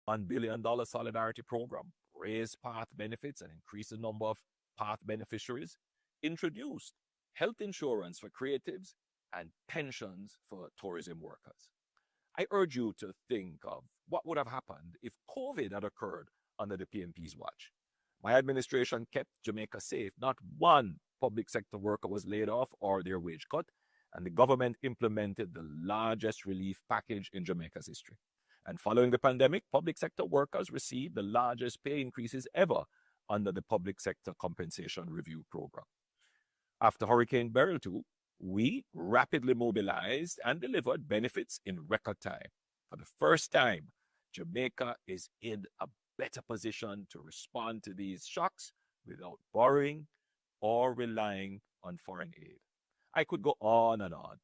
$1 billion solidarity program, raised path benefits and increased the number of path beneficiaries, introduced health insurance for creatives and pensions for tourism workers. I urge you to think of what would have happened if COVID had occurred under the PNP's watch. My administration kept Jamaica safe. Not one public sector worker was laid off or their wage cut, and the government implemented the largest relief package in Jamaica's history. And following the pandemic, public sector workers received the largest pay increases ever under the Public Sector Compensation Review Program. After Hurricane Beryl too, we rapidly mobilized and delivered benefits in record time. For the first time, Jamaica is in a better position to respond to these shocks without borrowing or relying on foreign aid. I could go on and on,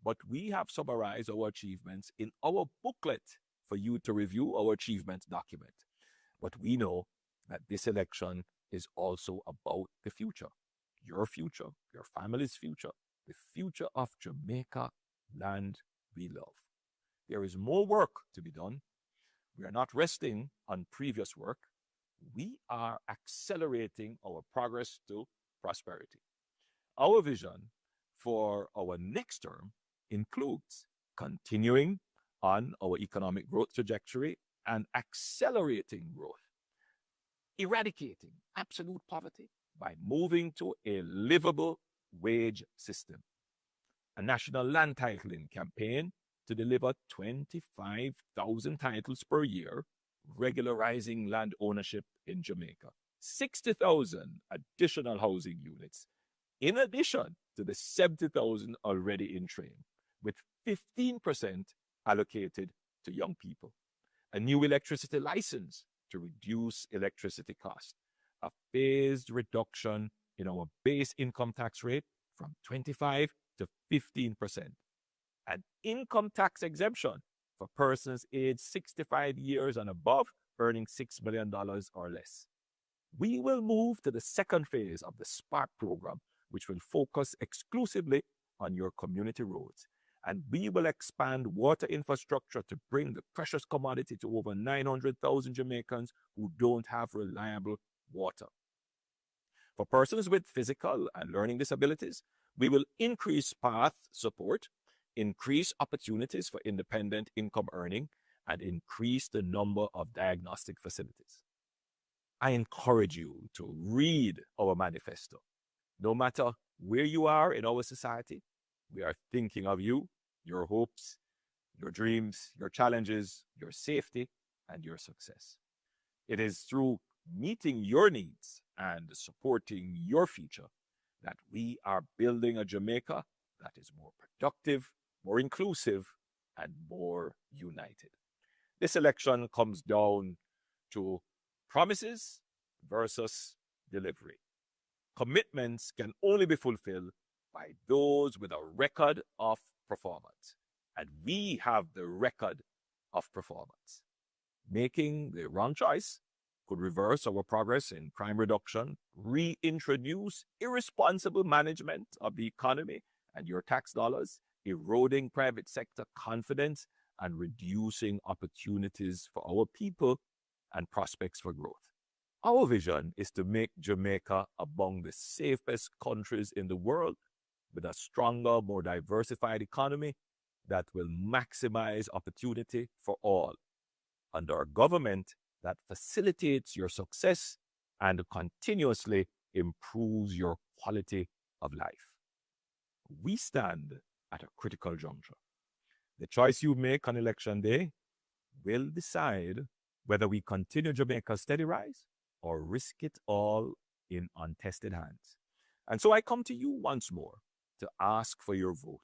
but we have summarized our achievements in our booklet for you to review our achievements document. But we know that this election is also about the future. Your future, your family's future, the future of Jamaica, land we love. There is more work to be done. We are not resting on previous work. We are accelerating our progress to prosperity. Our vision for our next term includes continuing on our economic growth trajectory and accelerating growth, eradicating absolute poverty by moving to a livable wage system, a national land titling campaign to deliver 25,000 titles per year, regularizing land ownership in Jamaica, 60,000 additional housing units, in addition to the 70,000 already in train, with 15% allocated to young people, a new electricity license to reduce electricity costs, a phased reduction in our base income tax rate from 25 to 15%, an income tax exemption for persons aged 65 years and above earning $6 million or less. We will move to the second phase of the Spark program, which will focus exclusively on your community roads. And we will expand water infrastructure to bring the precious commodity to over 900,000 Jamaicans who don't have reliable water. For persons with physical and learning disabilities, we will increase path support, increase opportunities for independent income earning, and increase the number of diagnostic facilities. I encourage you to read our manifesto. No matter where you are in our society, we are thinking of you, your hopes, your dreams, your challenges, your safety, and your success. It is through meeting your needs and supporting your future that we are building a Jamaica that is more productive, more inclusive, and more united. This election comes down to promises versus delivery. Commitments can only be fulfilled by those with a record of performance. And we have the record of performance. Making the wrong choice could reverse our progress in crime reduction, reintroduce irresponsible management of the economy and your tax dollars, eroding private sector confidence, and reducing opportunities for our people and prospects for growth. Our vision is to make Jamaica among the safest countries in the world, with a stronger, more diversified economy that will maximize opportunity for all, under a government that facilitates your success and continuously improves your quality of life. We stand at a critical juncture. The choice you make on election day will decide whether we continue Jamaica's steady rise or risk it all in untested hands. And so I come to you once more to ask for your vote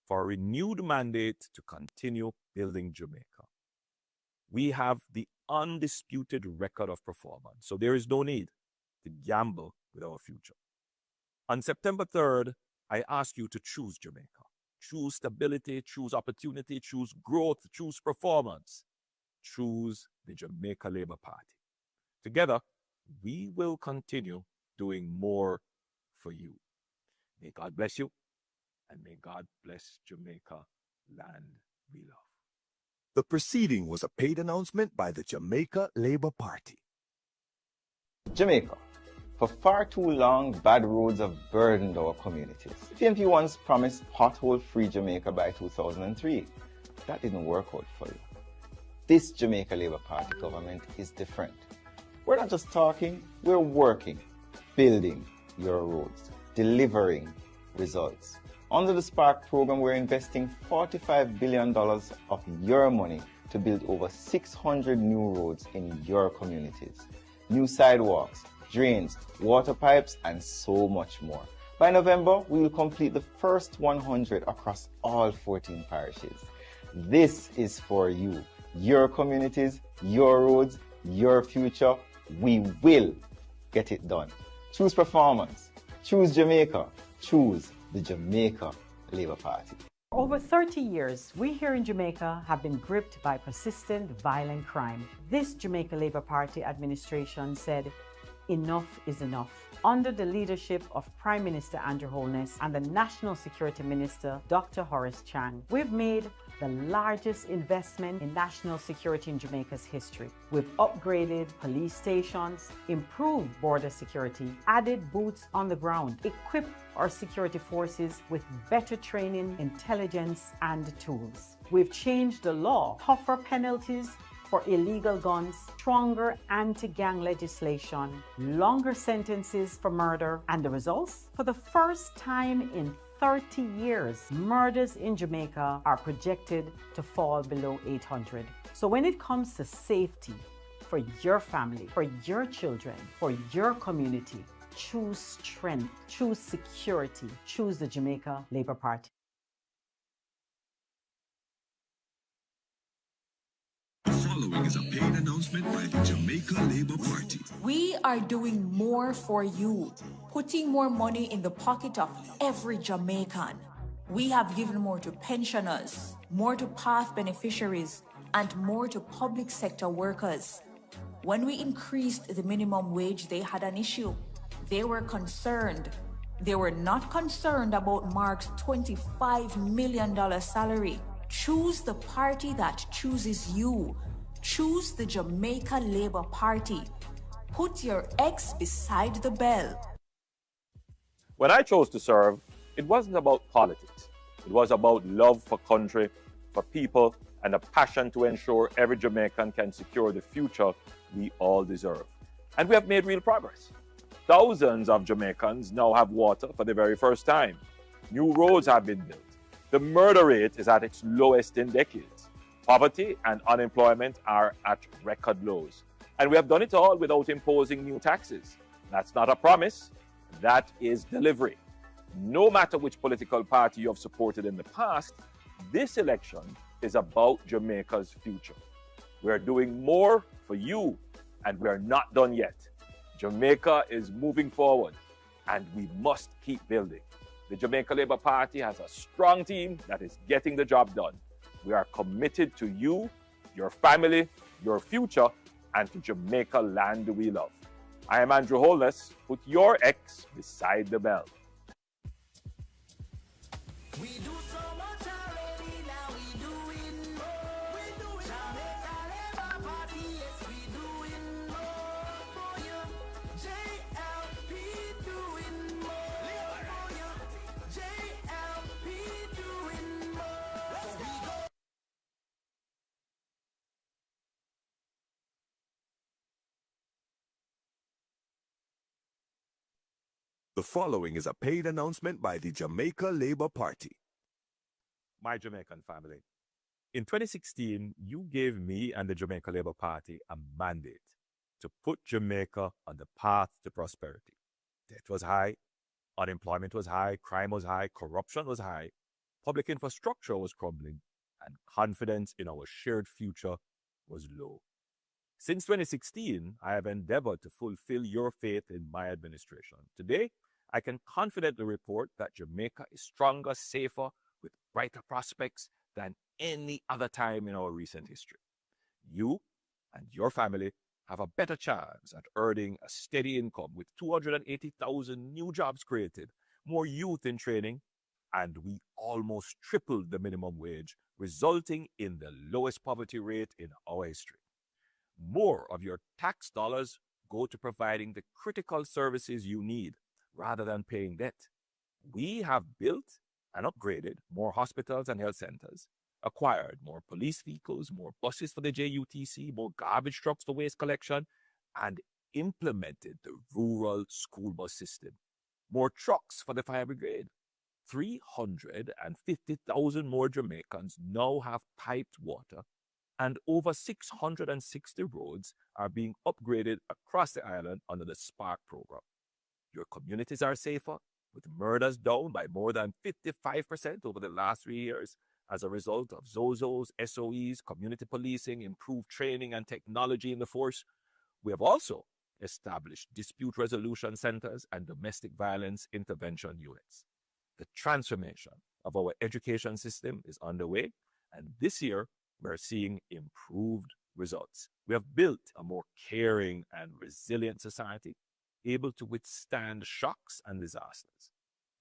for a renewed mandate to continue building Jamaica. We have the undisputed record of performance, so there is no need to gamble with our future. On September 3rd, I ask you to choose Jamaica. Choose stability, choose opportunity, choose growth, choose performance. Choose the Jamaica Labour Party. Together, we will continue doing more for you. May God bless you, and may God bless Jamaica, land we love. The preceding was a paid announcement by the Jamaica Labour Party. Jamaica. For far too long, bad roads have burdened our communities. PMP once promised pothole-free Jamaica by 2003. That didn't work out for you. This Jamaica Labour Party government is different. We're not just talking, we're working, building your roads, delivering results. Under the Spark program, we're investing $45 billion of your money to build over 600 new roads in your communities. New sidewalks, drains, water pipes, and so much more. By November, we will complete the first 100 across all 14 parishes. This is for you, your communities, your roads, your future. We will get it done. Choose performance. Choose Jamaica. Choose the Jamaica Labour Party. For over 30 years, we here in Jamaica have been gripped by persistent violent crime. This Jamaica Labour Party administration said, enough is enough. Under the leadership of Prime Minister Andrew Holness and the National Security Minister, Dr. Horace Chang, we've made the largest investment in national security in Jamaica's history. We've upgraded police stations, improved border security, added boots on the ground, equipped our security forces with better training, intelligence, and tools. We've changed the law, tougher penalties for illegal guns, stronger anti-gang legislation, longer sentences for murder, and the results? For the first time in 30 years, murders in Jamaica are projected to fall below 800. So when it comes to safety for your family, for your children, for your community, choose strength, choose security, choose the Jamaica Labour Party. The following is a paid announcement by the Jamaica Labour Party. We are doing more for you, putting more money in the pocket of every Jamaican. We have given more to pensioners, more to path beneficiaries, and more to public sector workers. When we increased the minimum wage, they had an issue. They were concerned. They were not concerned about Mark's $25 million salary. Choose the party that chooses you. Choose the Jamaica Labour Party. Put your X beside the bell. When I chose to serve, it wasn't about politics. It was about love for country, for people, and a passion to ensure every Jamaican can secure the future we all deserve. And we have made real progress. Thousands of Jamaicans now have water for the very first time. New roads have been built. The murder rate is at its lowest in decades. Poverty and unemployment are at record lows. And we have done it all without imposing new taxes. That's not a promise, that is delivery. No matter which political party you have supported in the past, this election is about Jamaica's future. We're doing more for you, and we're not done yet. Jamaica is moving forward, and we must keep building. The Jamaica Labour Party has a strong team that is getting the job done. We are committed to you, your family, your future, and to Jamaica land we love. I am Andrew Holness. Put your X beside the bell. We do so much already, now we doing more. We doing Jamaica Labour Party, yes, we doing more for you. JLP doing more for you. JLP doing more. Let's go. The following is a paid announcement by the Jamaica Labour Party. My Jamaican family, in 2016, you gave me and the Jamaica Labour Party a mandate to put Jamaica on the path to prosperity. Debt was high, unemployment was high, crime was high, corruption was high, public infrastructure was crumbling, and confidence in our shared future was low. Since 2016, I have endeavored to fulfill your faith in my administration. Today, I can confidently report that Jamaica is stronger, safer, with brighter prospects than any other time in our recent history. You and your family have a better chance at earning a steady income with 280,000 new jobs created, more youth in training, and we almost tripled the minimum wage, resulting in the lowest poverty rate in our history. More of your tax dollars go to providing the critical services you need rather than paying debt. We have built and upgraded more hospitals and health centers, acquired more police vehicles, more buses for the JUTC, more garbage trucks for waste collection, and implemented the rural school bus system, more trucks for the fire brigade. 350,000 more Jamaicans now have piped water, and over 660 roads are being upgraded across the island under the Spark program. Your communities are safer, with murders down by more than 55% over the last 3 years as a result of ZOZOs, SOEs, community policing, improved training and technology in the force. We have also established dispute resolution centers and domestic violence intervention units. The transformation of our education system is underway, and this year we're seeing improved results. We have built a more caring and resilient society, able to withstand shocks and disasters.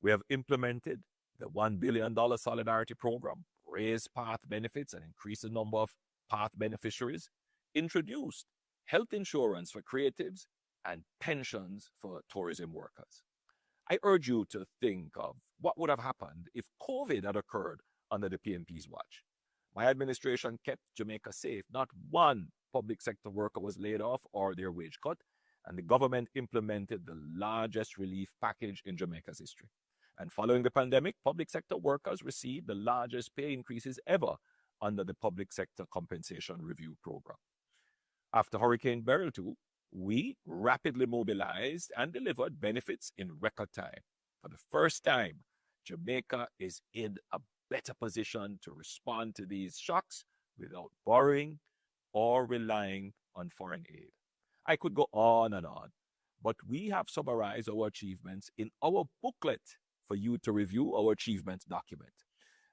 We have implemented the $1 billion Solidarity Program, raised path benefits and increased the number of path beneficiaries, introduced health insurance for creatives, and pensions for tourism workers. I urge you to think of what would have happened if COVID had occurred under the PNP's watch. My administration kept Jamaica safe. Not one public sector worker was laid off or their wage cut, and the government implemented the largest relief package in Jamaica's history. And following the pandemic, public sector workers received the largest pay increases ever under the Public Sector Compensation Review Program. After Hurricane Beryl, too, we rapidly mobilized and delivered benefits in record time. For the first time, Jamaica is in a better position to respond to these shocks without borrowing or relying on foreign aid. I could go on, but we have summarized our achievements in our booklet for you to review our achievements document.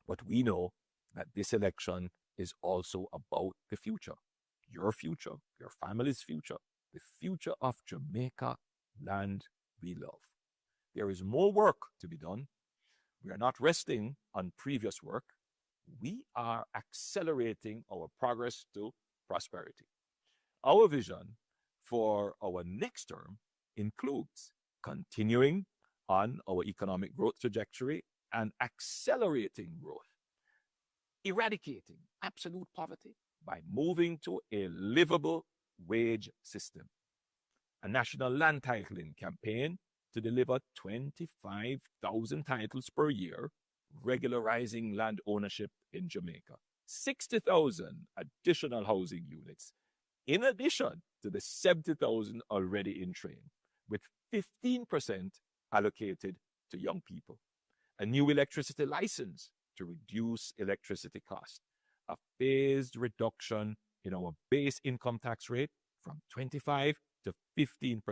But we know that this election is also about the future, your family's future, the future of Jamaica, land we love. There is more work to be done. We are not resting on previous work. We are accelerating our progress to prosperity. Our vision for our next term includes continuing on our economic growth trajectory and accelerating growth, eradicating absolute poverty by moving to a livable wage system, a national land titling campaign to deliver 25,000 titles per year, regularizing land ownership in Jamaica, 60,000 additional housing units, in addition to the 70,000 already in train, with 15% allocated to young people, a new electricity license to reduce electricity costs, a phased reduction in our base income tax rate from 25 to 15%,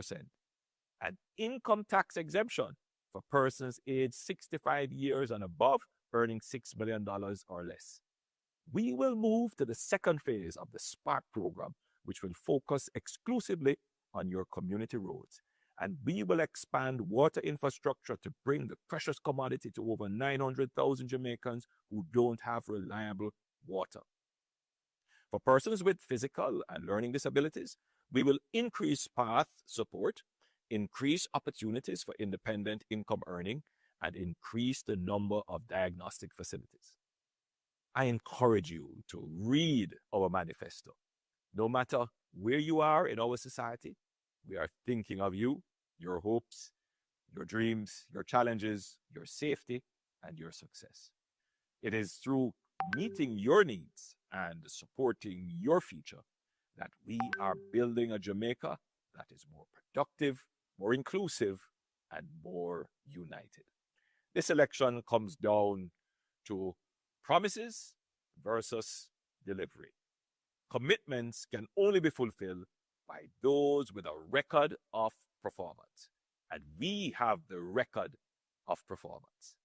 an income tax exemption for persons aged 65 years and above earning $6 million or less. We will move to the second phase of the Spark program, which will focus exclusively on your community roads. And we will expand water infrastructure to bring the precious commodity to over 900,000 Jamaicans who don't have reliable water. For persons with physical and learning disabilities, we will increase path support, increase opportunities for independent income earning, and increase the number of diagnostic facilities. I encourage you to read our manifesto. No matter where you are in our society, we are thinking of you, your hopes, your dreams, your challenges, your safety, and your success. It is through meeting your needs and supporting your future that we are building a Jamaica that is more productive, more inclusive, and more united. This election comes down to promises versus delivery. Commitments can only be fulfilled by those with a record of performance. And we have the record of performance.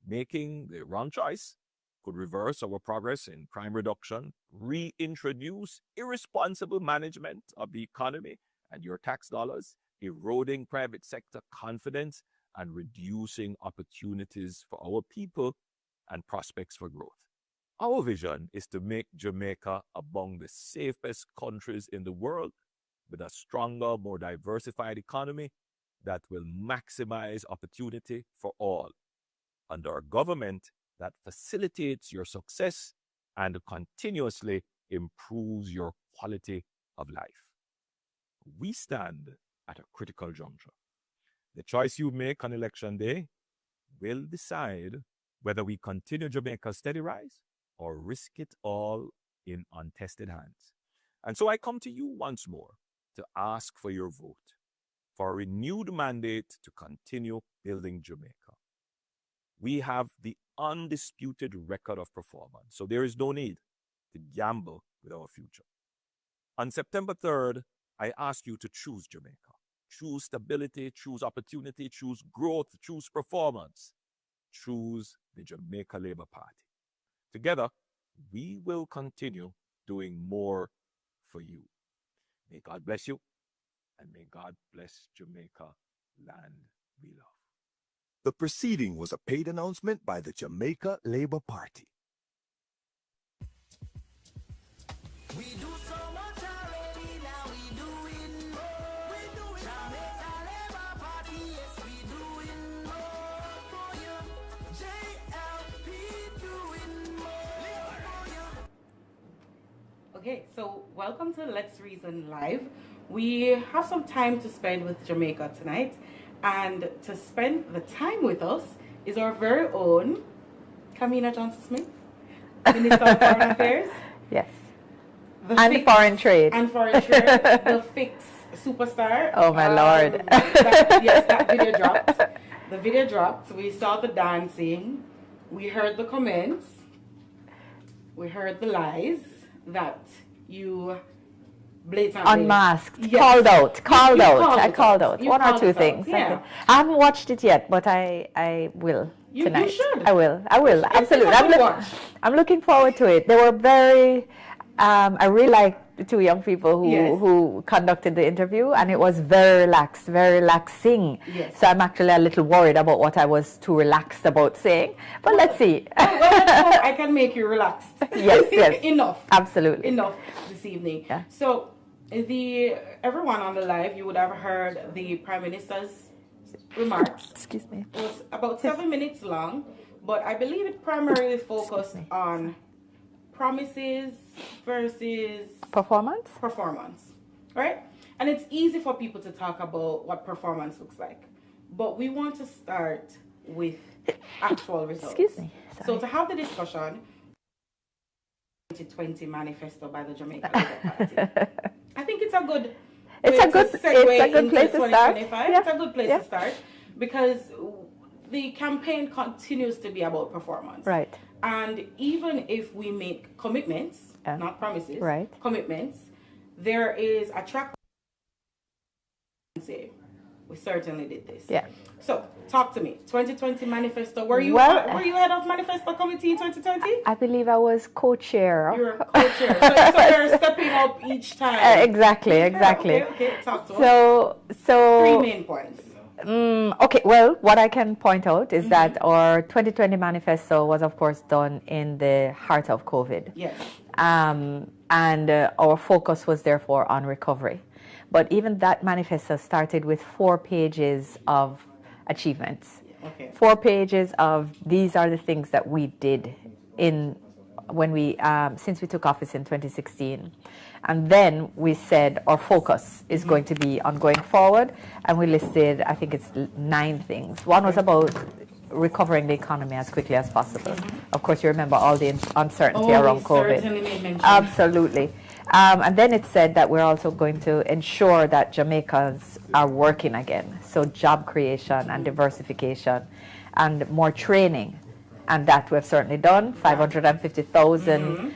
Making the wrong choice could reverse our progress in crime reduction, reintroduce irresponsible management of the economy and your tax dollars, eroding private sector confidence, and reducing opportunities for our people and prospects for growth. Our vision is to make Jamaica among the safest countries in the world with a stronger, more diversified economy that will maximize opportunity for all under a government that facilitates your success and continuously improves your quality of life. We stand at a critical juncture. The choice you make on election day will decide whether we continue Jamaica's steady rise or risk it all in untested hands. And so I come to you once more to ask for your vote for a renewed mandate to continue building Jamaica. We have the undisputed record of performance, so there is no need to gamble with our future. On September 3rd, I ask you to choose Jamaica. Choose stability, choose opportunity, choose growth, choose performance. Choose the Jamaica Labour Party. Together, we will continue doing more for you. May God bless you, and may God bless Jamaica, land we love. The proceeding was a paid announcement by the Jamaica Labour Party. We do so much already, now we doing more. We doing Jamaica Labour Party, yes, we doing more for you. JLP doing more for you. Okay, so welcome to Let's Reason Live. We have some time to spend with Jamaica tonight, and to spend the time with us is our very own Kamina Johnson-Smith, Minister of Foreign Affairs. Yes. And foreign trade. And foreign trade. The Fix superstar. Oh my Lord. That video dropped. The video dropped. We saw the dancing. We heard the comments. We heard the lies that you blatantly unmasked. Yes. Called out. I called out. You One or called two us out. things. Yeah. I haven't watched it yet, but I will tonight. You should. I will. Absolutely. It's a good watch. I'm looking forward to it. They were very I really like the two young people who conducted the interview, and it was very relaxed, very relaxing. Yes. So I'm actually a little worried about what I was too relaxed about saying, but let's see. Well, let's hope I can make you relaxed. Yes. Enough. Absolutely. Enough this evening. Yeah. So everyone on the live, you would have heard the Prime Minister's remarks. Excuse me. It was about 7 minutes long, but I believe it primarily focused on promises versus performance, right? And it's easy for people to talk about what performance looks like, but we want to start with actual results. Excuse me. Sorry. So to have the discussion, 2020 manifesto by the Jamaica Labour Party. I think it's a good place to start. Yeah. It's a good place to start because the campaign continues to be about performance. Right. And even if we make commitments, not promises, right. commitments, there is a track. We certainly did this. Yeah. So talk to me. 2020 manifesto. Were you head of manifesto committee in 2020? I believe I was co-chair. You were co-chair. so you're stepping up each time. Exactly. Okay. Talk to us. So 3 main points. Okay, well, what I can point out is that our 2020 manifesto was, of course, done in the heart of COVID. Yes. And our focus was, therefore, on recovery. But even that manifesto started with 4 pages of achievements. Okay. 4 pages of these are the things that we did since we took office in 2016. And then we said our focus is going to be on going forward, and we listed, I think it's 9 things. One was about recovering the economy as quickly as possible. Of course, you remember all the uncertainty around COVID. Certainly made mention. Absolutely. And then it said that we're also going to ensure that Jamaicans are working again. So job creation and diversification and more training. And that we've certainly done. 550,000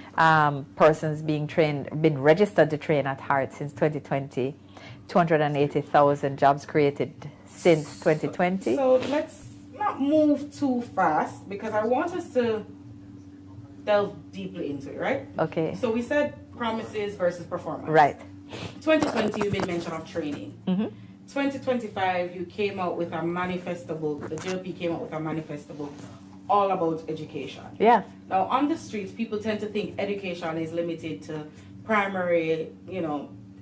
persons been registered to train at heart since 2020. 280,000 jobs created since 2020. So let's not move too fast because I want us to delve deeply into it, right? Okay. So we said promises versus performance. Right. 2020, you made mention of training. 2025, you came out with a manifesto book. The JLP came out with a manifesto book all about education. Yeah. Now, on the streets, people tend to think education is limited to primary,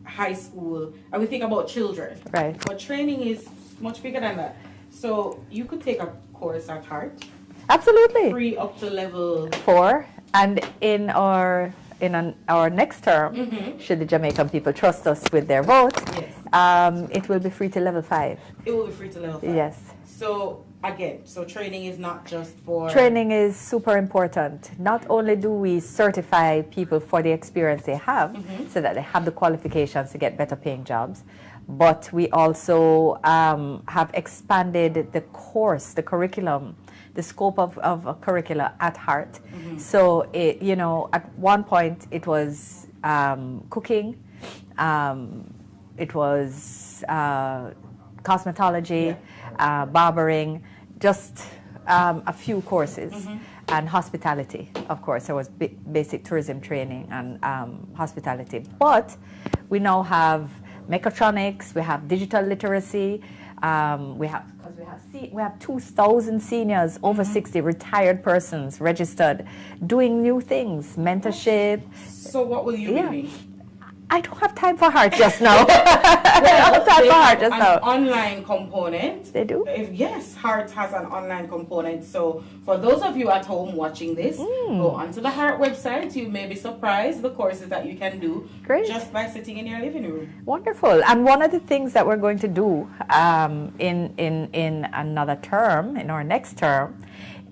high school, and we think about children. Right. But training is much bigger than that. So you could take a course at Heart. Absolutely. Free up to level 4, and in our next term, should the Jamaican people trust us with their vote, Yes. it will be free to level 5. It will be free to level 5. Yes. So again, training is not just for... Training is super important. Not only do we certify people for the experience they have, so that they have the qualifications to get better paying jobs, but we also have expanded the course, the curriculum, the scope of a curricula at Heart. So, at one point it was cooking, it was cosmetology, barbering, just a few courses, and hospitality. Of course, there was basic tourism training and hospitality. But we now have mechatronics, we have digital literacy, we have 2,000 seniors over 60 retired persons registered doing new things, mentorship. So what will you be doing? I don't have time for Heart just now. I don't have time for Heart just now. Online component. They do? Yes, Heart has an online component. So for those of you at home watching this, go onto the Heart website. You may be surprised the courses that you can do just by sitting in your living room. Wonderful. And one of the things that we're going to do in another term, in our next term,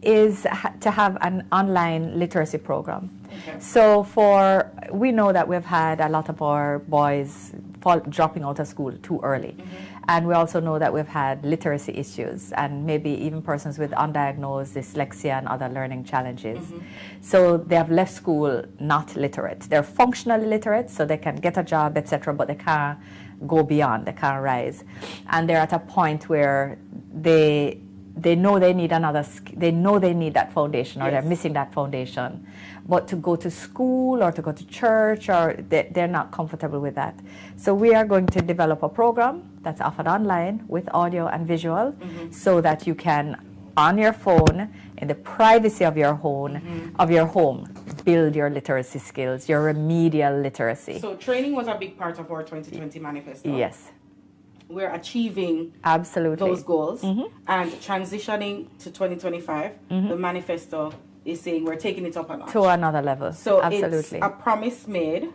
is to have an online literacy program. Okay. So we know that we've had a lot of our boys dropping out of school too early. And we also know that we've had literacy issues and maybe even persons with undiagnosed dyslexia and other learning challenges. So they have left school not literate. They're functionally literate, so they can get a job, etc., but they can't go beyond, they can't rise. And they're at a point where they know they need they know they need that foundation, or they're missing that foundation. But to go to school or to go to church, or they're not comfortable with that. So we are going to develop a program that's offered online with audio and visual, so that you can, on your phone, in the privacy of your home, build your literacy skills, your remedial literacy. So training was a big part of our 2020 manifesto. Yes. We're achieving absolutely those goals, and transitioning to 2025, the manifesto is saying we're taking it up a notch. To another level. So absolutely. It's a promise made,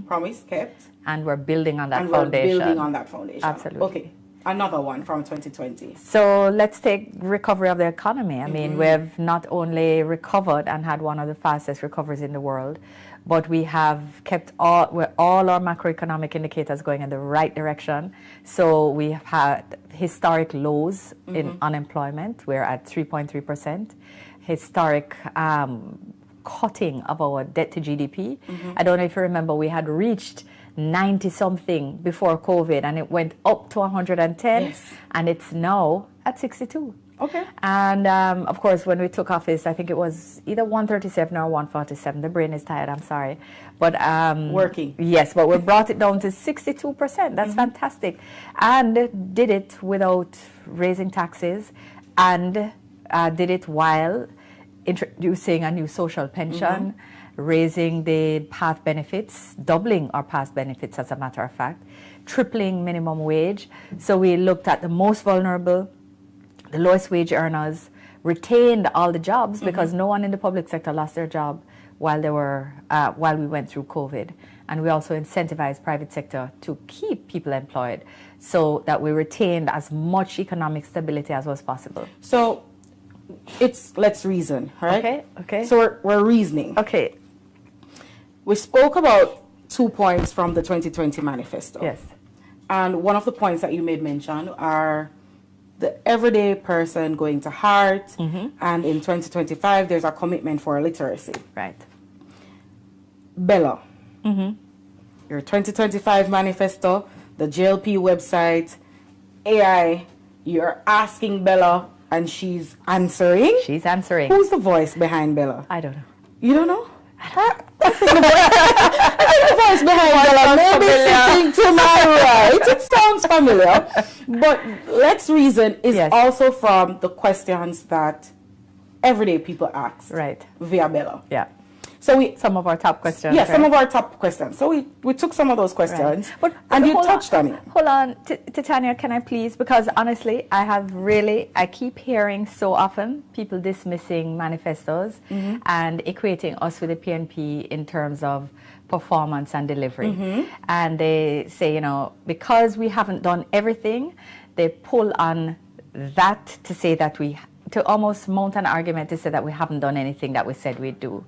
promise kept. And we're building on that and foundation. We're building on that foundation. Absolutely. Okay. Another one from 2020. So let's take recovery of the economy. I mean, we've not only recovered and had one of the fastest recoveries in the world, but we have kept all our macroeconomic indicators going in the right direction. So we have had historic lows in unemployment. We're at 3.3%. Historic cutting of our debt to GDP. I don't know if you remember, we had reached 90-something before COVID, and it went up to 110, and it's now at 62. Okay. And of course, when we took office, I think it was either 137 or 147. The brain is tired, I'm sorry. But working. Yes, but we brought it down to 62%. That's fantastic. And did it without raising taxes, and did it while introducing a new social pension, raising the PATH benefits, doubling our PATH benefits, as a matter of fact, tripling minimum wage. So we looked at the most vulnerable, the lowest wage earners, retained all the jobs, because no one in the public sector lost their job while we went through COVID. And we also incentivized private sector to keep people employed, so that we retained as much economic stability as was possible. So let's reason, right? Okay. So we're reasoning. Okay. We spoke about 2 points from the 2020 manifesto. Yes. And one of the points that you made mention are the everyday person going to Heart, and in 2025 there's a commitment for literacy. Right. Bella, your 2025 manifesto, the JLP website, AI, you're asking Bella and she's answering? She's answering. Who's the voice behind Bella? I don't know. You don't know? I think the voice behind Bella may be sitting to my right. It sounds familiar. But Let's Reason is Yes. also from the questions that everyday people ask Right. via Bella. Yeah. So Some of our top questions. yeah, right? some of our top questions. So we took some of those questions, But and you hold touched on it. Hold on, Titania, can I please? Because honestly, I keep hearing so often people dismissing manifestos and equating us with the PNP in terms of performance and delivery. And they say, you know, because we haven't done everything, they pull on that to say that to almost mount an argument to say that we haven't done anything that we said we'd do.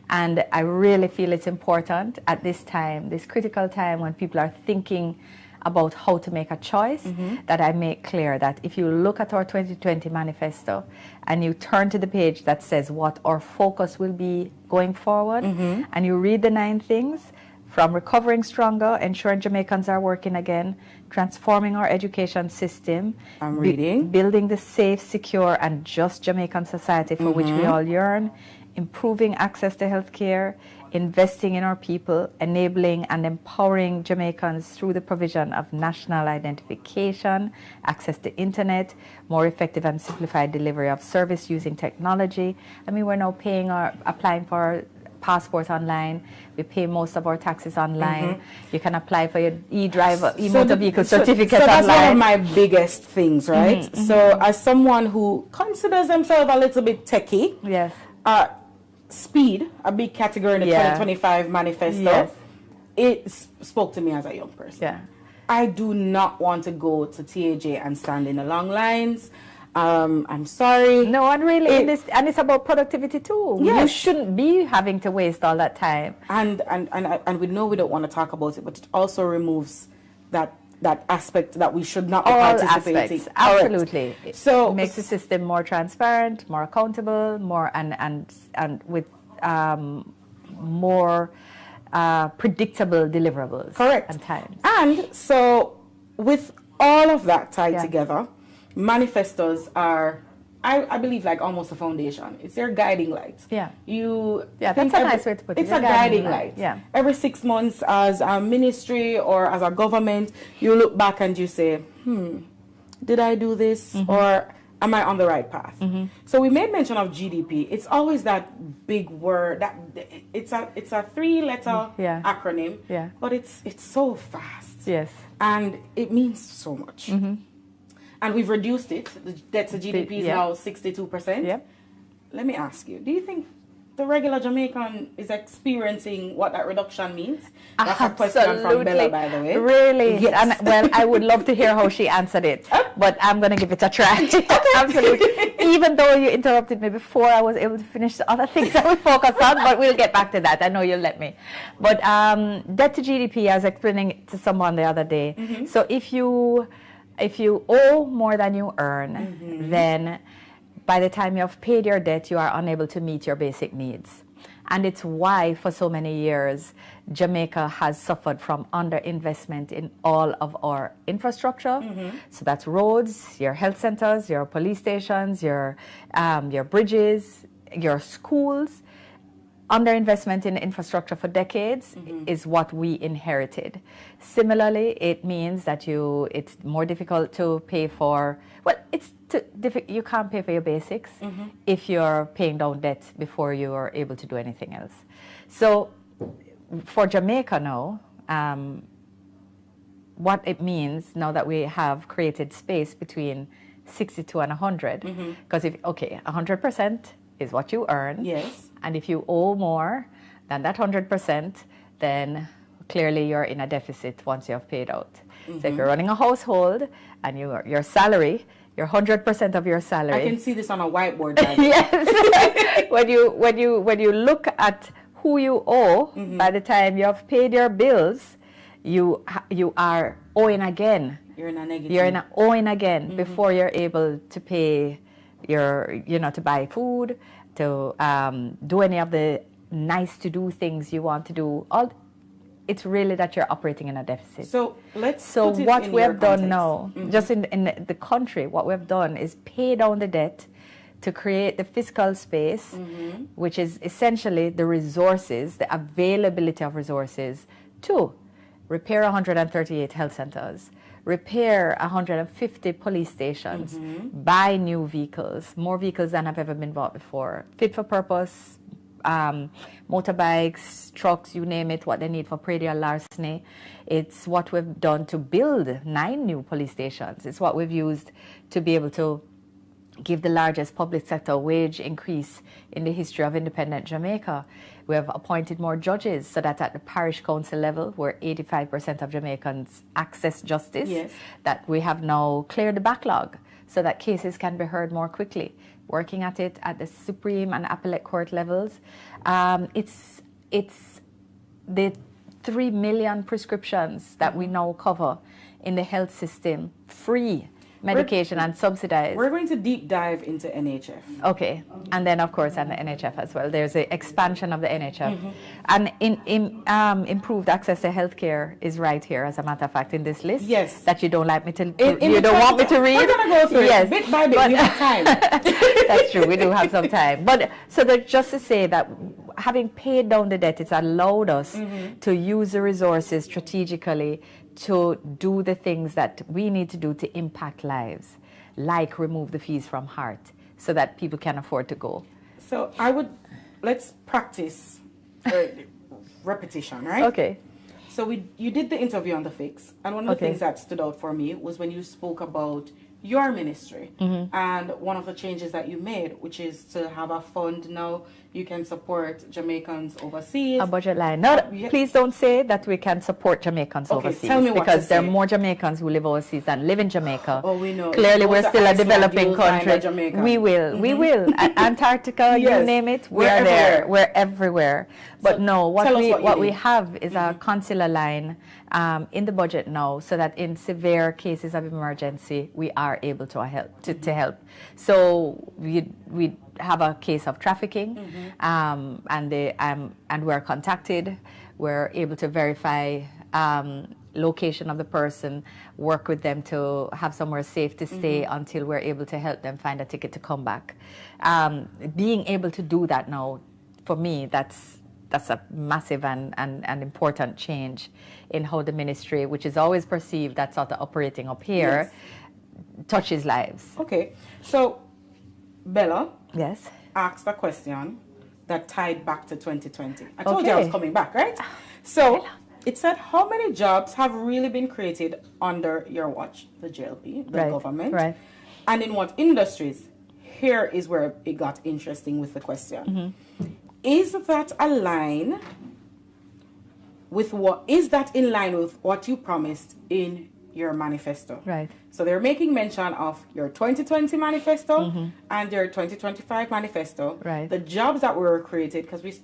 And I really feel it's important at this time, this critical time when people are thinking about how to make a choice, that I make clear that if you look at our 2020 manifesto and you turn to the page that says what our focus will be going forward, and you read the 9 things, from recovering stronger, ensuring Jamaicans are working again, transforming our education system, I'm reading. building the safe, secure, and just Jamaican society for which we all yearn, improving access to health care, investing in our people, enabling and empowering Jamaicans through the provision of national identification, access to internet, more effective and simplified delivery of service using technology. I mean, we're now applying for our passport online. We pay most of our taxes online. You can apply for your e-motor vehicle certificate so that's online. one of my biggest things, right? So as someone who considers themselves a little bit techie, Yes. speed, a big category in the 2025 manifesto, Yes. it spoke to me as a young person. Yeah. I do not want to go to TAJ and stand in the long lines. I'm sorry. No, and really, and it's about productivity too. Yes. You shouldn't be having to waste all that time. And we know we don't want to talk about it, but it also removes that aspect that we should not be All participating. aspects, Correct. absolutely. So It makes the system more transparent, more accountable, more and with more predictable deliverables. Correct. And times. And so with all of that tied Yeah. together, manifestos are, I believe, like almost a foundation. It's their guiding light. Yeah. Yeah, that's a nice way to put it. It's Your a guiding light. Yeah. Every 6 months, as a ministry or as a government, you look back and you say, did I do this, or am I on the right path? So we made mention of GDP. It's always that big word. That it's a 3-letter acronym. Yeah. But it's so fast. Yes. And it means so much. And we've reduced it. The debt to GDP is now 62%. Yep. Let me ask you, do you think the regular Jamaican is experiencing what that reduction means? That's a question from Bella, by the way. Really? Yes. And, well, I would love to hear how she answered it, but I'm going to give it a try. Absolutely. Even though you interrupted me before I was able to finish the other things that we focus on, but we'll get back to that. I know you'll let me. But debt to GDP, I was explaining it to someone the other day. So if you owe more than you earn, then by the time you have paid your debt, you are unable to meet your basic needs. And it's why, for so many years, Jamaica has suffered from underinvestment in all of our infrastructure. So that's roads, your health centers, your police stations, your bridges, your schools. Underinvestment in infrastructure for decades is what we inherited. Similarly, it means that it's more difficult to pay for, you can't pay for your basics if you're paying down debt before you are able to do anything else. So for Jamaica now, what it means now that we have created space between 62 and 100, because 100% is what you earn. Yes. And if you owe more than that 100%, then clearly you're in a deficit once you have paid out. So if you're running a household and your salary, your 100% of your salary. I can see this on a whiteboard. Right? Yes. when you look at who you owe, by the time you have paid your bills, you are owing again. You're in a negative. You're in a owing again before you're able to pay to buy food, to do any of the nice to do things you want to do. It's really that you're operating in a deficit. So what we have done now, just in the country, what we have done is pay down the debt to create the fiscal space, which is essentially the resources, the availability of resources to repair 138 health centers, repair 150 police stations, buy new vehicles, more vehicles than have ever been bought before, fit for purpose, motorbikes, trucks, you name it, what they need for predial larceny. It's what we've done to build 9 new police stations. It's what we've used to be able to give the largest public sector wage increase in the history of independent Jamaica. We have appointed more judges so that at the parish council level, where 85% of Jamaicans access justice, that we have now cleared the backlog so that cases can be heard more quickly. Working at it at the Supreme and Appellate Court levels. It's the 3 million prescriptions that we now cover in the health system, free medication and subsidized. We're going to deep dive into NHF. Okay, and then of course and the NHF as well. There's an expansion of the NHF. And improved access to healthcare is right here, as a matter of fact, in this list. Yes. That you don't like me to, you don't want me to read? We're going to go through it bit by bit. We have time. That's true, we do have some time. But so that just to say that having paid down the debt, it's allowed us to use the resources strategically to do the things that we need to do to impact lives, like remove the fees from heart so that people can afford to go. So let's practice repetition, right? Okay. So you did the interview on the Fix, and one of the things that stood out for me was when you spoke about your ministry and one of the changes that you made, which is to have a fund now you can support Jamaicans overseas. A budget line. Please don't say that we can support Jamaicans overseas. Tell me what because to there are say. more Jamaicans who live overseas than live in Jamaica. Oh, we know. Clearly, we're still a developing country. Jamaica. We will. We will. Antarctica, you name it, we're there. We're everywhere. But so no, what we have is a consular line in the budget now, so that in severe cases of emergency, we are able to help. To help. So we have a case of trafficking, and we're contacted. We're able to verify location of the person, work with them to have somewhere safe to stay until we're able to help them find a ticket to come back. Being able to do that now, for me, that's a massive and important change in how the ministry, which is always perceived that's sort of operating up here, touches lives. Okay, so Bella Yes. asked a question that tied back to 2020. I told you I was coming back, right? So it said, how many jobs have really been created under your watch, the JLP, the government? Right. And in what industries? Here is where it got interesting with the question. Is that in line with what you promised in your manifesto? Right. So they're making mention of your 2020 manifesto and your 2025 manifesto. Right. The jobs that were created, because we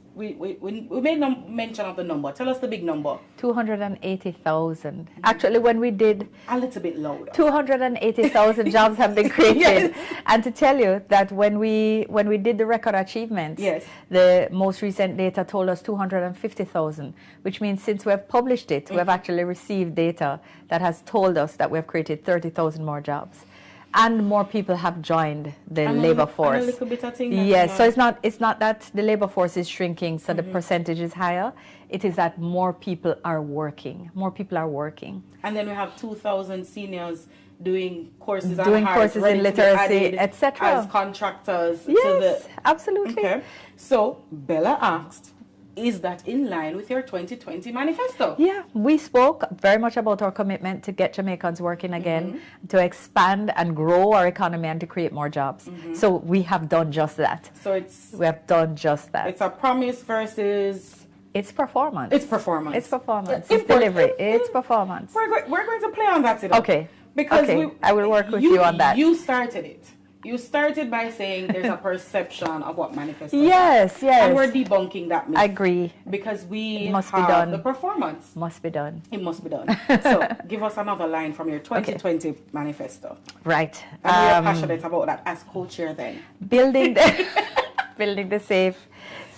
made mention of the number. Tell us the big number. 280,000. Actually, when we did a little bit louder, 280,000 jobs have been created. And to tell you that when we did the record achievements, the most recent data told us 250,000, which means since we have published it, we have actually received data that has told us that we have created 30,000 more jobs, and more people have joined the labor force. And a little bit of thing yes, so it's not that the labor force is shrinking, so the percentage is higher. It is that more people are working. More people are working. And then we have 2,000 seniors doing courses in literacy, etc. as contractors. Yes, absolutely. Okay. So Bella asked, is that in line with your 2020 manifesto? Yeah, we spoke very much about our commitment to get Jamaicans working again, to expand and grow our economy and to create more jobs. So we have done just that. So we have done just that. It's a promise versus... It's performance. It's performance. It's performance. It's delivery. It's performance. We're going to play on that today. Okay. Because I will work with you on that. You started it. You started by saying there's a perception of what manifests. Yes. And we're debunking that myth. I agree. Because we must have be done. The performance. Must be done. It must be done. So give us another line from your 2020 manifesto. Right. And we are passionate about that as co-chair then. Building the safe,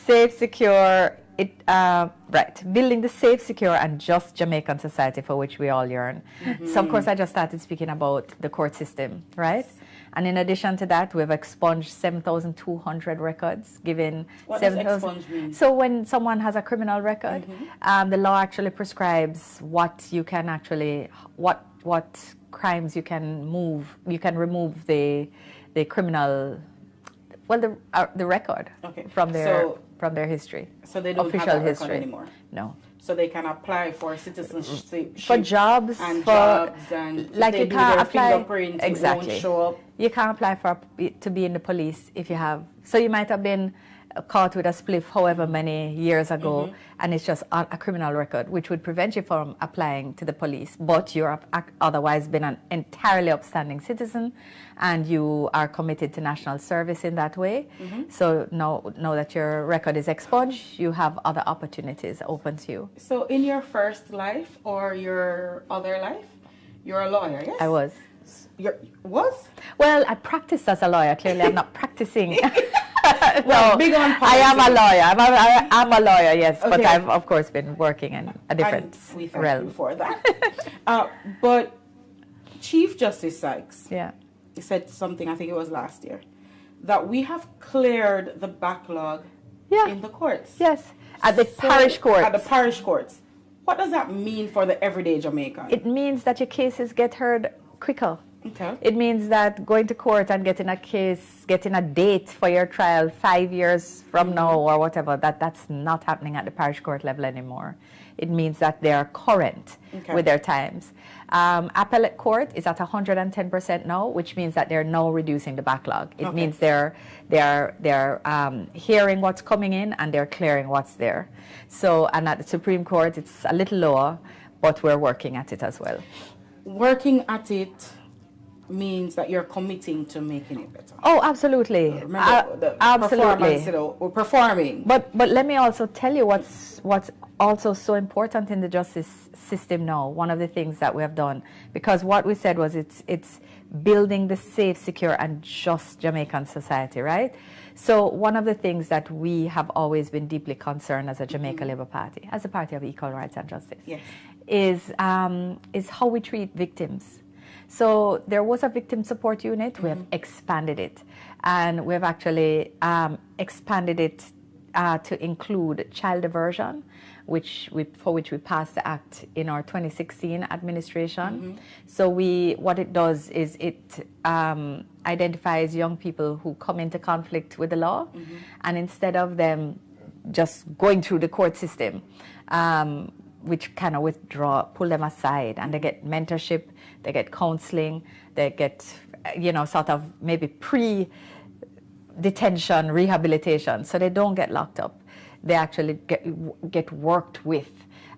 secure, building the safe, secure, and just Jamaican society for which we all yearn. So, of course, I just started speaking about the court system, right? And in addition to that, we've expunged 7,200 records, given What does expunge mean? So when someone has a criminal record, the law actually prescribes what you can actually, what crimes you can remove the criminal, well, the record from their history. So they don't official have that history record anymore. No. So they can apply for citizenship for jobs and for jobs, and like if you they do can't their apply fingerprint, exactly. It won't show up. You can't apply to be in the police if you have. So you might have been caught with a spliff however many years ago, and it's just a criminal record, which would prevent you from applying to the police. But you're otherwise been an entirely upstanding citizen, and you are committed to national service in that way. So now that your record is expunged, you have other opportunities open to you. So in your first life or your other life, you're a lawyer, yes? I was. Was? Well, I practiced as a lawyer. Clearly, I'm not practicing. No, big on I am a lawyer. I'm a lawyer, yes, but Okay. I've of course been working in a different And we thank realm. you for that. But Chief Justice Sykes, he said something, I think it was last year, that we have cleared the backlog in the courts. Yes, at the parish courts. At the parish courts. What does that mean for the everyday Jamaican? It means that your cases get heard quicker. Okay. It means that going to court and getting a date for your trial 5 years from now or whatever, that's not happening at the parish court level anymore. It means that they are current with their times. Appellate court is at 110% now, which means that they're now reducing the backlog. It means they're hearing what's coming in and they're clearing what's there. So, and at the Supreme Court, it's a little lower, but we're working at it as well. Working at it means that you're committing to making it better. Oh, absolutely. Remember, the absolutely. We're performing. But let me also tell you what's also so important in the justice system now. One of the things that we have done, because what we said was it's building the safe, secure, and just Jamaican society, right? So one of the things that we have always been deeply concerned as a Jamaica Labour Party, as a party of equal rights and justice, is how we treat victims. So there was a victim support unit. We have expanded it, and we have actually expanded it to include child diversion, for which we passed the act in our 2016 administration. So what it does is it identifies young people who come into conflict with the law, and instead of them just going through the court system, which kind of pull them aside, and they get mentorship, they get counseling, they get, sort of maybe pre-detention rehabilitation, so they don't get locked up. They actually get worked with,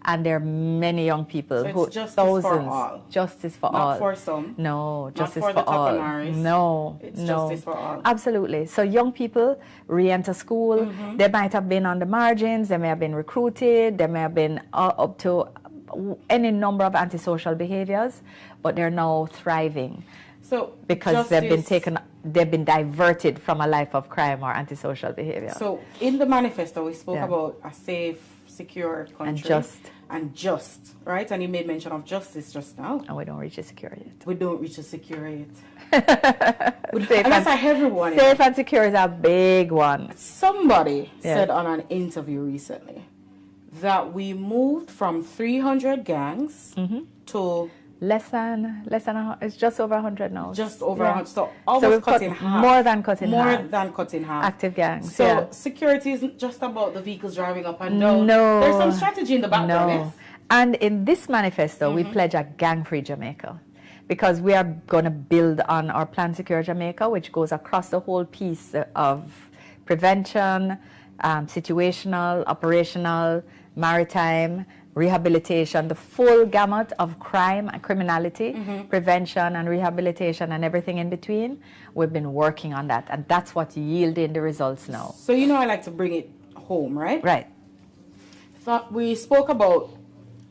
and there are many young people So it's justice for all. Justice for Not all. for some. No, justice Not for the all. Tapenaris. No, It's no. justice for all. Absolutely. So young people re-enter school. They might have been on the margins. They may have been recruited. They may have been up to any number of antisocial behaviors, but they're now thriving. So because they've been diverted from a life of crime or antisocial behavior. So in the manifesto, we spoke about a safe, secure country. And just, right? And you made mention of justice just now. And we don't reach a secure yet. We don't reach a secure yet. And that's a heavy one. Safe and secure is a big one. Somebody said on an interview recently that we moved from 300 gangs to less than it's just over 100 now. Just over 100. So almost cut in half. More than cut in half. More than cut in half. Active gangs. So security isn't just about the vehicles driving up and down. No. There's some strategy in the background, yes? And in this manifesto, we pledge a gang-free Jamaica, because we are going to build on our Plan Secure Jamaica, which goes across the whole piece of prevention, situational, operational, maritime, rehabilitation, the full gamut of crime and criminality, prevention and rehabilitation and everything in between. We've been working on that, and that's what's yielding the results now. So I like to bring it home, right? Right. So we spoke about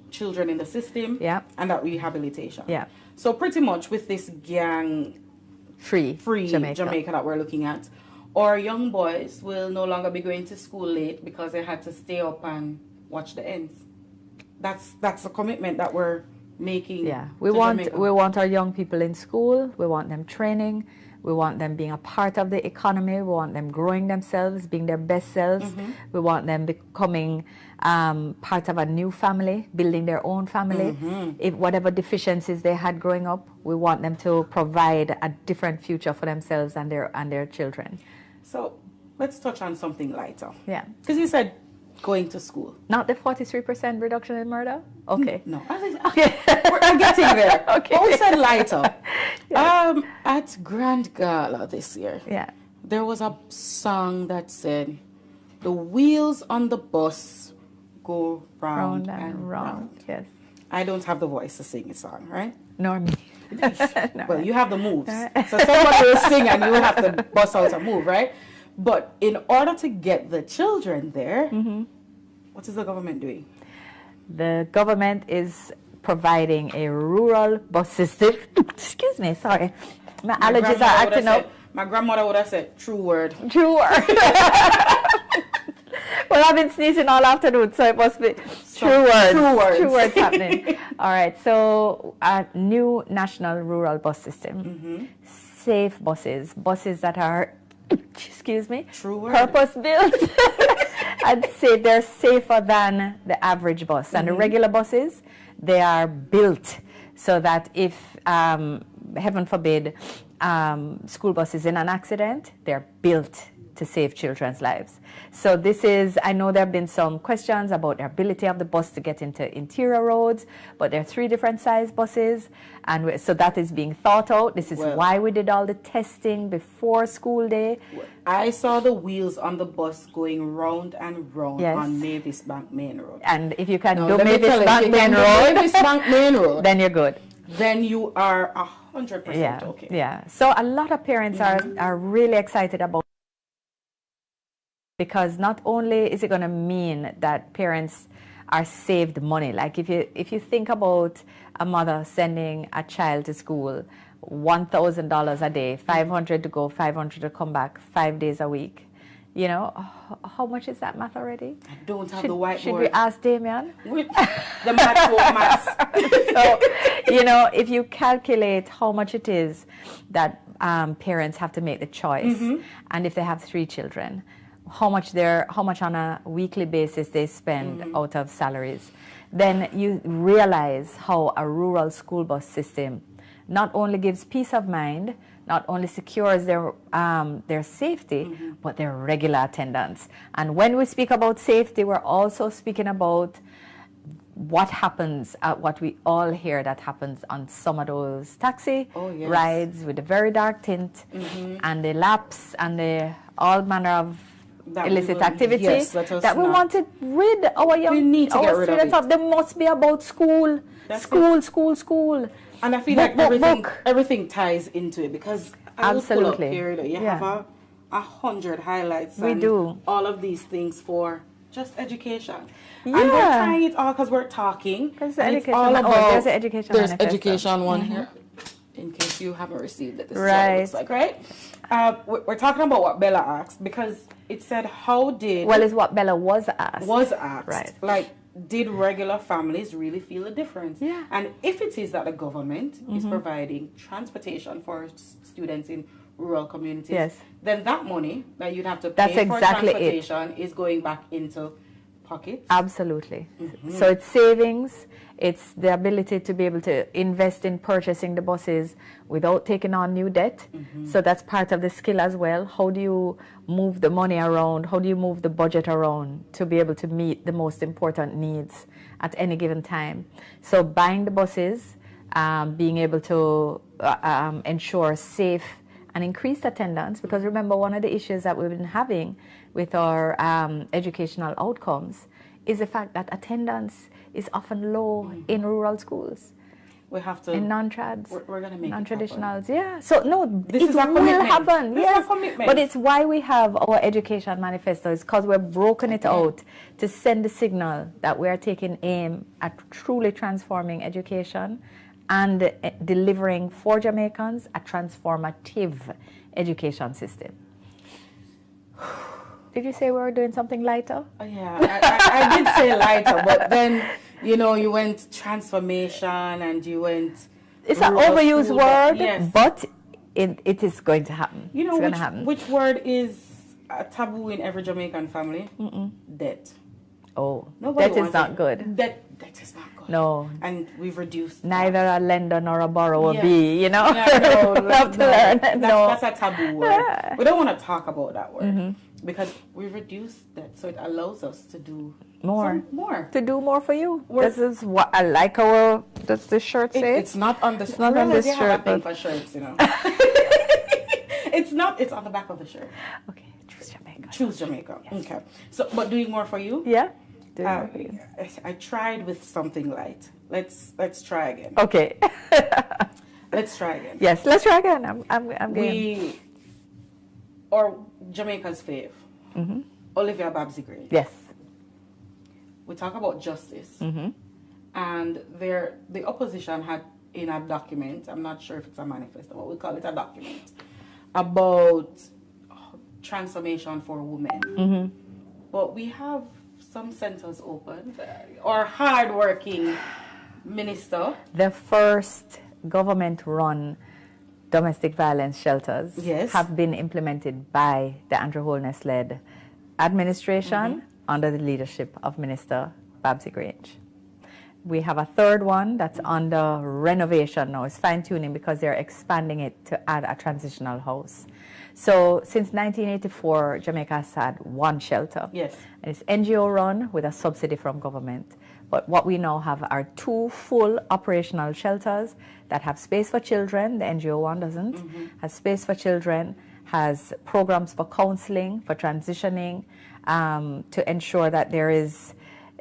children in the system and that rehabilitation. Yeah. So pretty much with this gang-free Jamaica that we're looking at, or young boys will no longer be going to school late because they had to stay up and watch the ends. That's a commitment that we're making. Yeah, to Jamaica. we want our young people in school. We want them training. We want them being a part of the economy. We want them growing themselves, being their best selves. We want them becoming part of a new family, building their own family. If whatever deficiencies they had growing up, we want them to provide a different future for themselves and their children. So let's touch on something lighter. Yeah. Because you said going to school. Not the 43% reduction in murder? Okay. No. Okay. I'm getting there. Okay. But we said lighter. At Grand Gala this year, there was a song that said, "The wheels on the bus go round and round." Yes. I don't have the voice to sing a song, right? Nor me. Well, you have the moves. So someone will sing and you will have to bust out a move, right? But in order to get the children there, what is the government doing? The government is providing a rural bus system. Excuse me, sorry. My allergies are acting up. My grandmother would have said, true word. True word. Well, I've been sneezing all afternoon, so it must be true words. True words. True words happening. All right, so a new national rural bus system. Safe buses that are, excuse me, true word, purpose built. I'd say they're safer than the average bus. And the regular buses, they are built so that if, heaven forbid, school bus is in an accident, they're built to save children's lives. So this is, I know there have been some questions about the ability of the bus to get into interior roads, but there are 3 different size buses, and so that is being thought out. This is why we did all the testing before school day. I saw the wheels on the bus going round and round on Mavis Bank Main Road. And if you can do Mavis Bank Main Road, Mavis Bank Main Road, then you're good. Then you are 100% okay. Yeah. So a lot of parents are really excited about, because not only is it going to mean that parents are saved money, like if you think about a mother sending a child to school, $1,000 a day, $500 to go, $500 to come back, 5 days a week. You know, how much is that math already? I don't have the whiteboard. Should we ask Damien? The maths. So, you know, if you calculate how much it is that parents have to make the choice, and if they have 3 children, how much on a weekly basis they spend out of salaries, then you realize how a rural school bus system not only gives peace of mind, not only secures their safety, but their regular attendance. And when we speak about safety, we're also speaking about what happens, what we all hear that happens on some of those taxi rides with the very dark tint and the laps and the all manner of illicit activity that we want to rid our young students of. They must be about school. School. And I feel like everything ties into it, because I will pull up here, you have 100 highlights. We do. All of these things for just education. And we're trying it all because we're talking. There's there's an education There's education one here, in case you haven't received it. This is what it looks like, right? We're talking about what Bella asked, because it said, it's what Bella was asked. Right. Like, did regular families really feel a difference? Yeah. And if it is that the government is providing transportation for students in rural communities, then that money that you'd have to pay for transportation is going back into pockets. Absolutely. So it's savings. It's the ability to be able to invest in purchasing the buses without taking on new debt. So that's part of the skill as well. How do you move the money around? How do you move the budget around to be able to meet the most important needs at any given time? So buying the buses, being able to ensure safe and increased attendance, because remember, one of the issues that we've been having with our educational outcomes is the fact that attendance is often low in rural schools. We have to. In non-trads. We're going to make non-traditionals. Yeah. So no, this is a will happen. This is a commitment. But it's why we have our education manifesto. It's because we've broken it out to send the signal that we are taking aim at truly transforming education and delivering for Jamaicans a transformative education system. Did you say we were doing something lighter? Oh, yeah, I did say lighter, but then, you know, you went transformation and you went... It's an overused word, but it is going to happen. You know, it's going to happen. Which word is a taboo in every Jamaican family? Debt. Oh, Nobody that is not good. Debt is not good. No. And we've reduced neither a lender nor a borrower be, you know. Yeah, no, we have to learn. That's a taboo word. We don't want to talk about that word because we've reduced that, so it allows us to do more. To do more for you. This is what I like. Our does this shirt say? It's not on the. It's not on this shirt. But for shirts, you know. It's not. It's on the back of the shirt. Okay. Choose Jamaica. Choose Jamaica. Yes. Okay. So, but doing more for you? Yeah. I tried with something light. Let's try again. Okay. Let's try again. Yes, let's try again. I'm game. Or Jamaica's fave. Olivia Babsy Gray. Yes. We talk about justice. And the opposition had in a document, I'm not sure if it's a manifesto, but we call it a document, about transformation for women. But we have some centers open. Our hard-working minister. The first government-run domestic violence shelters have been implemented by the Andrew Holness-led administration under the leadership of Minister Babsy Grange. We have a third one that's under renovation now. It's fine-tuning because they're expanding it to add a transitional house. So since 1984, Jamaica has had one shelter. Yes. And it's NGO run with a subsidy from government. But what we now have are 2 full operational shelters that have space for children. The NGO one doesn't. Has space for children, has programs for counseling, for transitioning, to ensure that there is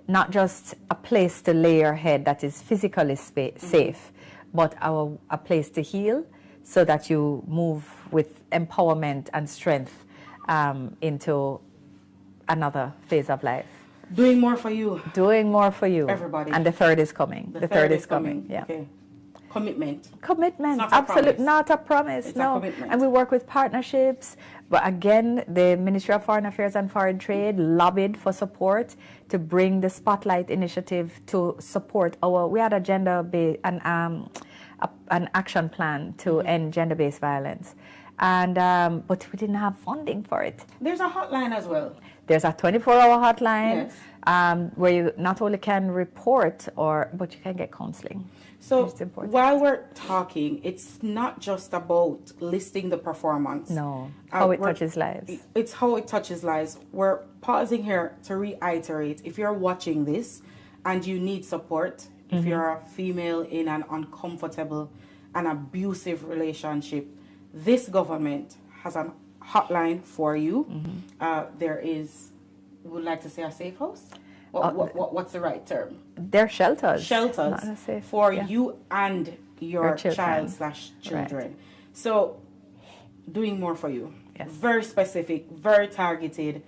not just a place to lay your head that is physically safe, but a place to heal, so that you move with empowerment and strength into another phase of life. Doing more for you. Doing more for you. Everybody. And the third is coming. The third is coming. Yeah. Okay. Commitment. Commitment. Absolutely. Not a promise. It's no. a commitment. And we work with partnerships. But again, the Ministry of Foreign Affairs and Foreign Trade lobbied for support to bring the Spotlight initiative to support we had a gender-based, an action plan to end gender-based violence. And but we didn't have funding for it. There's a hotline as well. There's a 24-hour hotline where you not only can report, but you can get counseling. So while we're talking, it's not just about listing the performance. No, how it touches lives. It's how it touches lives. We're pausing here to reiterate, if you're watching this and you need support, if you're a female in an uncomfortable and abusive relationship, this government has a hotline for you. There is, we would like to say, a safe house. What's the right term? They're shelters. Shelters for you and your child/children. Right. So, doing more for you. Yes. Very specific, very targeted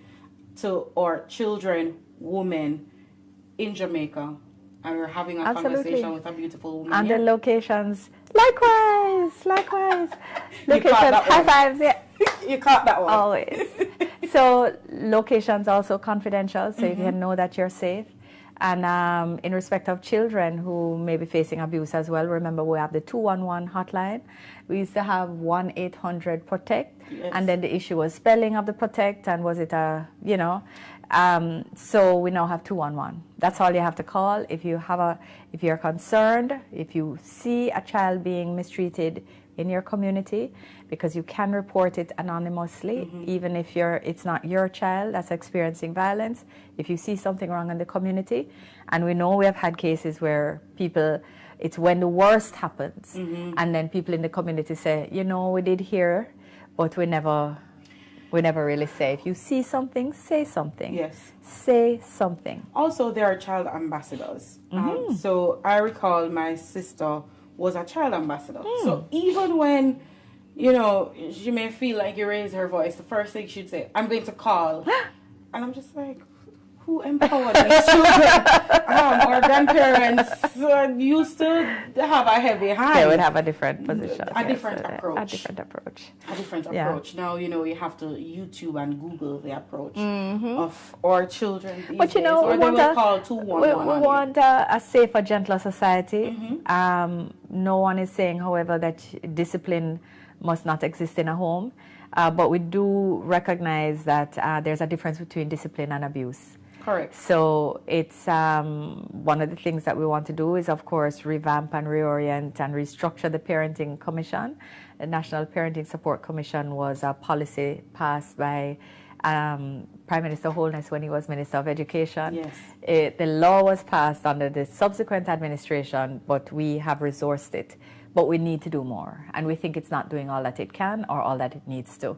to our children, women in Jamaica. And we're having a conversation with a beautiful woman. And the locations, likewise. Locations, high fives, yeah. You caught that one. Always. So locations also confidential, so you can know that you're safe. And in respect of children who may be facing abuse as well, remember we have the 211 hotline. We used to have 1-800-PROTECT, and then the issue was spelling of the protect, and was it so we now have 211. That's all you have to call if you're concerned, if you see a child being mistreated in your community, because you can report it anonymously, even if it's not your child that's experiencing violence. If you see something wrong in the community, and we know we have had cases where it's when the worst happens, and then people in the community say, we did hear, but we never really say. If you see something, say something. Yes. Say something. Also, there are child ambassadors. So I recall my sister was a child ambassador. So even when, she may feel like you raise her voice, the first thing she'd say, I'm going to call. And I'm just like, who empowered these children? Our grandparents used to have a heavy hand. They would have a different position. A different approach. A different approach. A different Yeah. approach. Now, you have to YouTube and Google the approach of our children these But days, or we they want will call 211. we want a safer, gentler society. No one is saying, however, that discipline must not exist in a home. But we do recognize that there's a difference between discipline and abuse. Correct. So it's one of the things that we want to do is, of course, revamp and reorient and restructure the Parenting Commission. The National Parenting Support Commission was a policy passed by Prime Minister Holness when he was Minister of Education. Yes. The law was passed under the subsequent administration, but we have resourced it. But we need to do more, and we think it's not doing all that it can or all that it needs to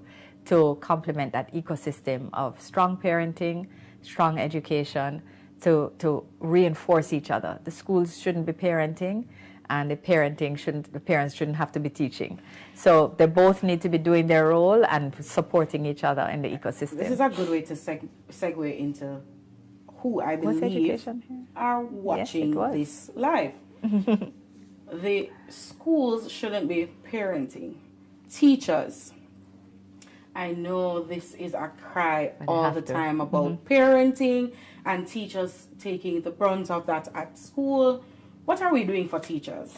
complement that ecosystem of strong parenting, strong education, to reinforce each other. The schools shouldn't be parenting, and the parents shouldn't have to be teaching. So they both need to be doing their role and supporting each other in the ecosystem. This is a good way to segue into who I believe are watching this live. The schools shouldn't be parenting. Teachers. I know this is a cry all the time about parenting and teachers taking the brunt of that at school. What are we doing for teachers?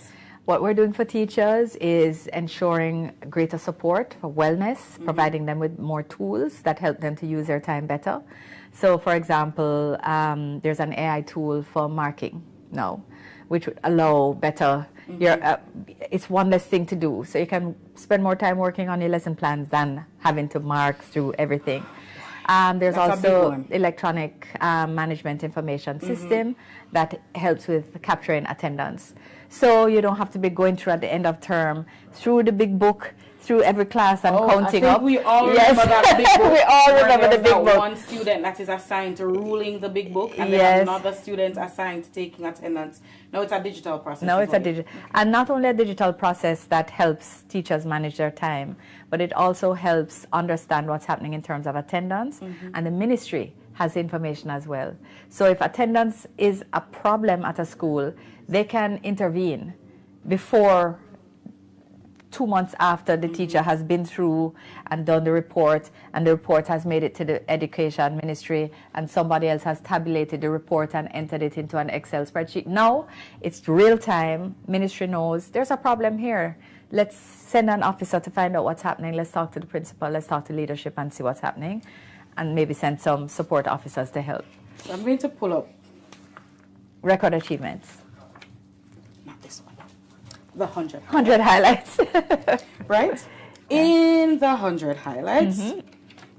What we're doing for teachers is ensuring greater support for wellness, providing them with more tools that help them to use their time better. So, for example, there's an AI tool for marking now, which would allow better, it's one less thing to do. So you can spend more time working on your lesson plans than having to mark through everything. There's also electronic management information system that helps with capturing attendance. So you don't have to be going through at the end of term through the big book, through every class and counting up. We all remember that big book. We all remember the big book. One student that is assigned to ruling the big book, and then another student assigned to taking attendance. Now it's a digital process. No, it's a digital, and not only a digital process that helps teachers manage their time, but it also helps understand what's happening in terms of attendance, and the ministry has information as well. So if attendance is a problem at a school, they can intervene before 2 months after the teacher has been through and done the report, and the report has made it to the education ministry, and somebody else has tabulated the report and entered it into an Excel spreadsheet. Now it's real time. Ministry knows there's a problem here. Let's send an officer to find out what's happening. Let's talk to the principal. Let's talk to leadership and see what's happening, and maybe send some support officers to help. So I'm going to pull up record achievements. Not this one. The 100 highlights. Right? In the 100 highlights,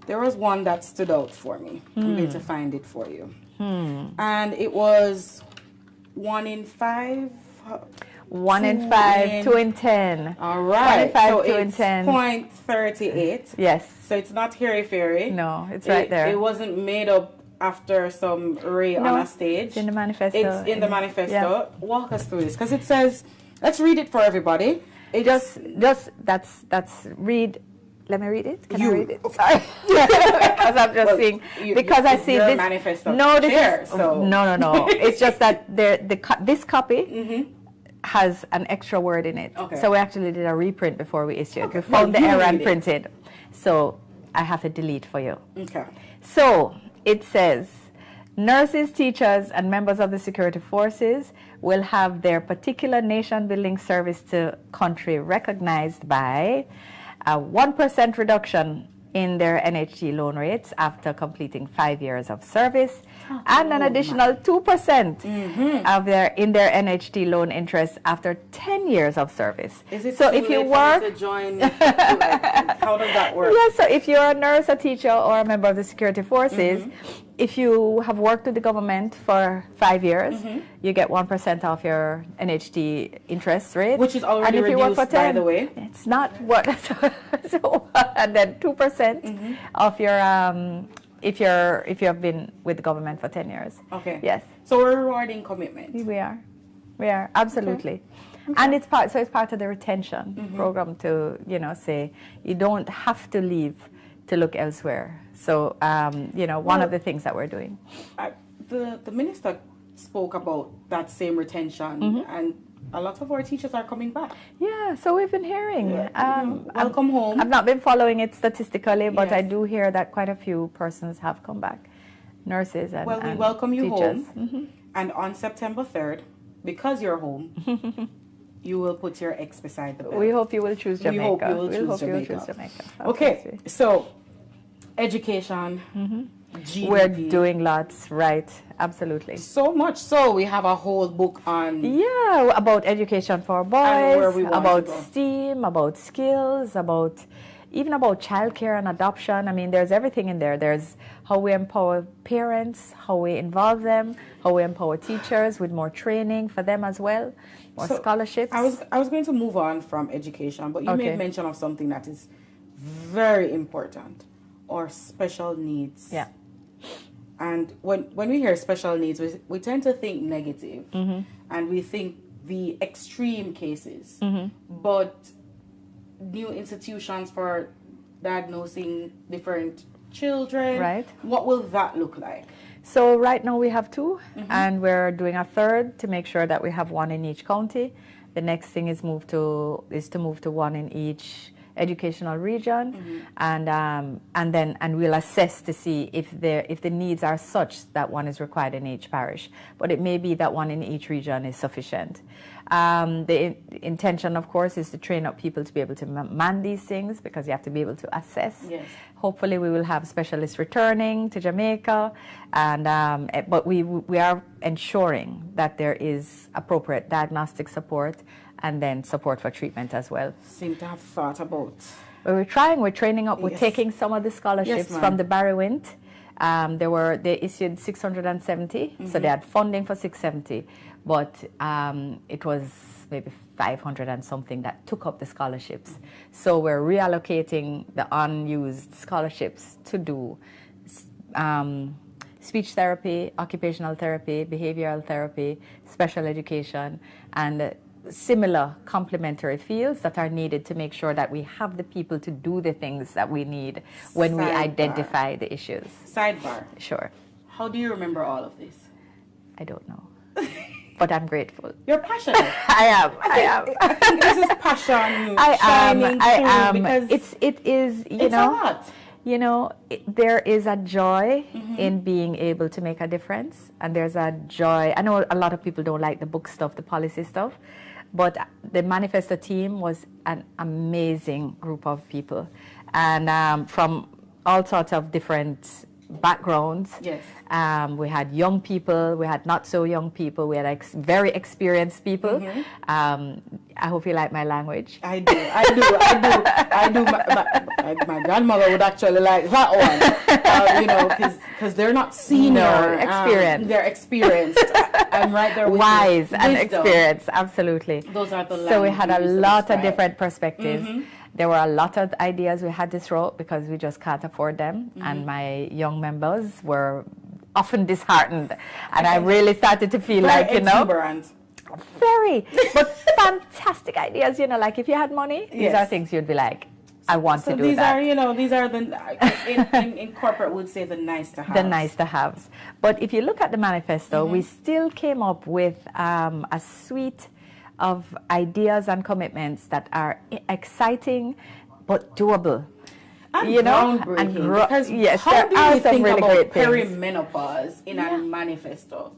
there was one that stood out for me. I'm going to find it for you. And it was 1 in 5. 1 in 5, 2 in 10. All right. 1 in 5, so 2 in 10. 0.38. Yes. So it's not hairy-fairy. No, it's right there. It wasn't made up after some ray on a stage. It's in the manifesto. It's in the manifesto. Yeah. Walk us through this, because it says, let's read it for everybody. It that's read. Let me read it. Can I read it? Sorry, because I'm just seeing I see this manifesto. No, this is no. It's just that this copy has an extra word in it. Okay. So we actually did a reprint before we issued. We found the error and printed. So I have to delete for you. Okay. So it says, nurses, teachers, and members of the security forces will have their particular nation-building service to country recognized by a 1% reduction in their NHT loan rates after completing 5 years of service, and an additional 2% in their NHT loan interest after 10 years of service. Is it so if you work, to join, how does that work? Yeah, so if you're a nurse, a teacher, or a member of the security forces, if you have worked with the government for 5 years, you get 1% off your NHT interest rate, which is already reduced, by the way. It's not what. And then 2% of your if you have been with the government for 10 years. Okay. Yes. So we're rewarding commitment. We are absolutely. Okay. And it's part of the retention program to say you don't have to leave to look elsewhere. So, one of the things that we're doing. The minister spoke about that same retention, and a lot of our teachers are coming back. Yeah, so we've been hearing. Welcome home. I've not been following it statistically, but Yes. I do hear that quite a few persons have come back. Nurses and Well, we welcome you teachers. home. And on September 3rd, because you're home, you will put your X beside the bed. We hope you will choose Jamaica. We hope you will choose Jamaica. Okay, so education, GDP. We're doing lots, right? Absolutely. So much so, we have a whole book on... Yeah, about education for And where boys, we want about to go. STEAM, about skills, even about childcare and adoption. I mean, there's everything in there. There's how we empower parents, how we involve them, how we empower teachers with more training for them as well, more scholarships. I was going to move on from education, but you made mention of something that is very important, or special needs. Yeah. And when we hear special needs, we tend to think negative, and we think the extreme cases. But new institutions for diagnosing different children, Right. what will that look like? So right now we have 2, and we're doing a 3rd to make sure that we have 1 in each county. The next thing is to move to 1 in each educational region, and we'll assess to see if the needs are such that 1 is required in each parish. But it may be that 1 in each region is sufficient. The intention, of course, is to train up people to be able to man these things, because you have to be able to assess. Yes. Hopefully, we will have specialists returning to Jamaica, but we are ensuring that there is appropriate diagnostic support and then support for treatment as well. Seem to have thought about. We're training up. We're taking some of the scholarships Yes, from the Barry Wint. They issued 670, so they had funding for 670, but it was maybe 500 and something that took up the scholarships. So we're reallocating the unused scholarships to do speech therapy, occupational therapy, behavioral therapy, special education, and similar complementary fields that are needed to make sure that we have the people to do the things that we need when we identify the issues. Sidebar. Sure. How do you remember all of this? I don't know. But I'm grateful. You're passionate. I am. I think this is passion. I am. Because it is, it's a lot. There is a joy in being able to make a difference. And there's a joy. I know a lot of people don't like the book stuff, the policy stuff. But the Manifesto team was an amazing group of people. And from all sorts of different backgrounds. Yes. We had young people, we had not so young people, we had very experienced people. I hope you like my language. I do. My grandmother would actually like that one, because they're not senior. Experienced. They're experienced. I'm right there with Wise you. and Wisdom. experienced, absolutely. Those are the So we had a lot of describe. different perspectives. There were a lot of ideas we had to throw because we just can't afford them. And my young members were often disheartened. And I really started to feel like, exuberant. very, but fantastic ideas, like if you had money, these are things you'd be like, I want to do these that. These are the, in corporate would say the nice to have. The nice to haves. But if you look at the manifesto, we still came up with a suite of ideas and commitments that are exciting but doable. And groundbreaking. Because how do you think about perimenopause in a manifesto?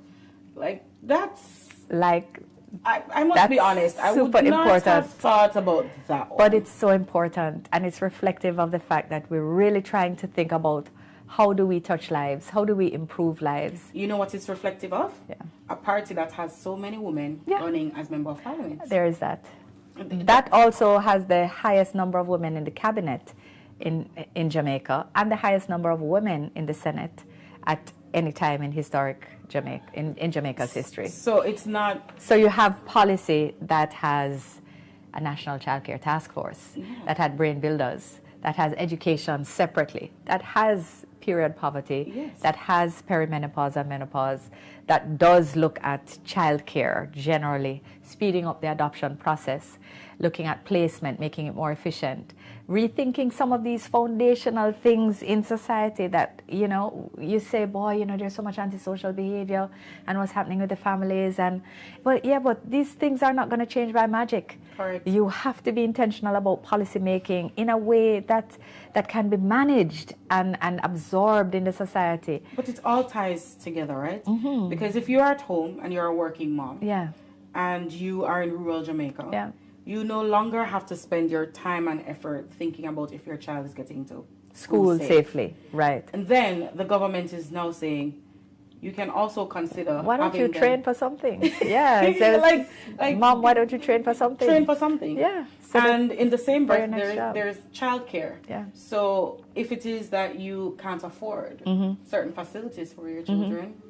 Like, that's... Like... I must be honest, I would not have thought about that one. But it's so important, and it's reflective of the fact that we're really trying to think about how do we touch lives, how do we improve lives. You know what it's reflective of? Yeah. A party that has so many women running as member of parliament. There is that. That also has the highest number of women in the cabinet in Jamaica, and the highest number of women in the Senate at any time in historic Jamaica, in Jamaica's history. So it's not... So you have policy that has a national childcare task force, that had brain builders, that has education separately, that has period poverty, that has perimenopause and menopause, that does look at childcare generally, speeding up the adoption process, looking at placement, making it more efficient, rethinking some of these foundational things in society that, you know, you say, boy, you know, there's so much antisocial behavior and what's happening with the families. And, but yeah, but these things are not going to change by magic. Correct. You have to be intentional about policy making in a way that can be managed and absorbed in the society. But it all ties together, right? Because if you're at home and you're a working mom, and you are in rural Jamaica, you no longer have to spend your time and effort thinking about if your child is getting to school safely, right? And then the government is now saying, you can also consider. Why don't you train for something? Yeah, like mom, why don't you train for something? Train for something. Yeah. So and in the same breath, there's childcare. Yeah. So if it is that you can't afford certain facilities for your children,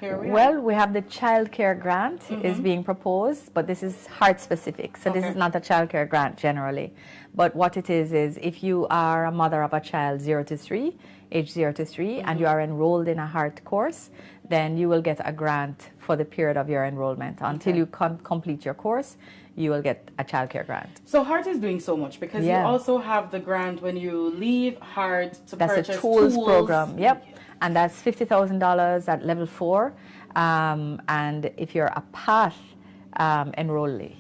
here we are. We have the childcare grant is being proposed, but this is heart specific. So this is not a childcare grant generally. But what it is if you are a mother of a child 0 to 3, age 0 to 3, and you are enrolled in a heart course, then you will get a grant for the period of your enrollment. Until you complete your course, you will get a childcare grant. So Heart is doing so much because you also have the grant when you leave Heart to purchase That's a tools program. Yep. And that's $50,000 at level 4. And if you're a PATH enrollee.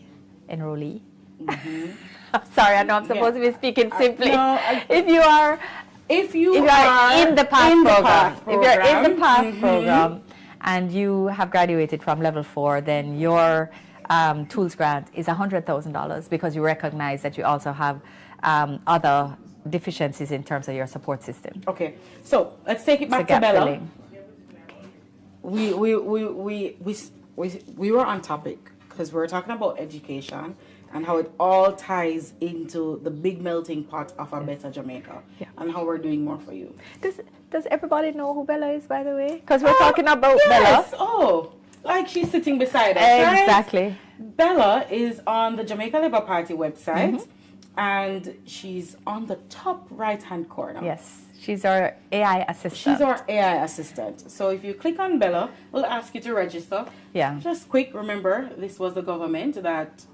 Sorry, I know I'm supposed to be speaking simply. No, if you are in the PATH program, if you're in the PATH program and you have graduated from level 4, then your tools grant is $100,000 because you recognize that you also have other deficiencies in terms of your support system. Okay, so let's take it back to Bella. We were on topic because we were talking about education and how it all ties into the big melting pot of a better Jamaica and how we're doing more for you. Does everybody know who Bella is, by the way? Because we're talking about Bella. Oh, like she's sitting beside us, exactly. Right? Bella is on the Jamaica Labour Party website. And she's on the top right-hand corner. Yes, she's our AI assistant. She's our AI assistant. So if you click on Bella, we'll ask you to register. Yeah. Just quick, remember, this was the government that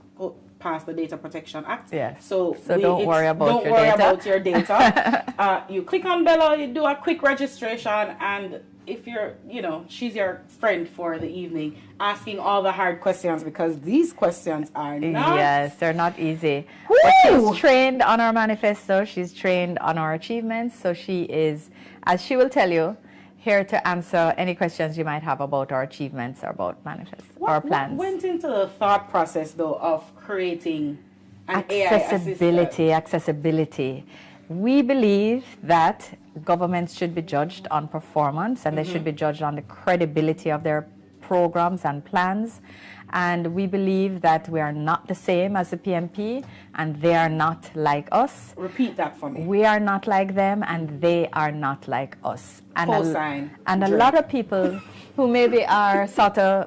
passed the Data Protection Act. Yes. So don't worry about your data. You click on Bella, you do a quick registration, and if you're, she's your friend for the evening, asking all the hard questions because these questions are not. Yes, they're not easy. But she's trained on our manifesto. She's trained on our achievements. So she is, as she will tell you, here to answer any questions you might have about our achievements or about manifest or plans. What went into the thought process, though, of creating an AI assistant? Accessibility. We believe that governments should be judged on performance and they should be judged on the credibility of their programs and plans. And we believe that we are not the same as the PMP and they are not like us. Repeat that for me. We are not like them and they are not like us. And a lot of people who maybe are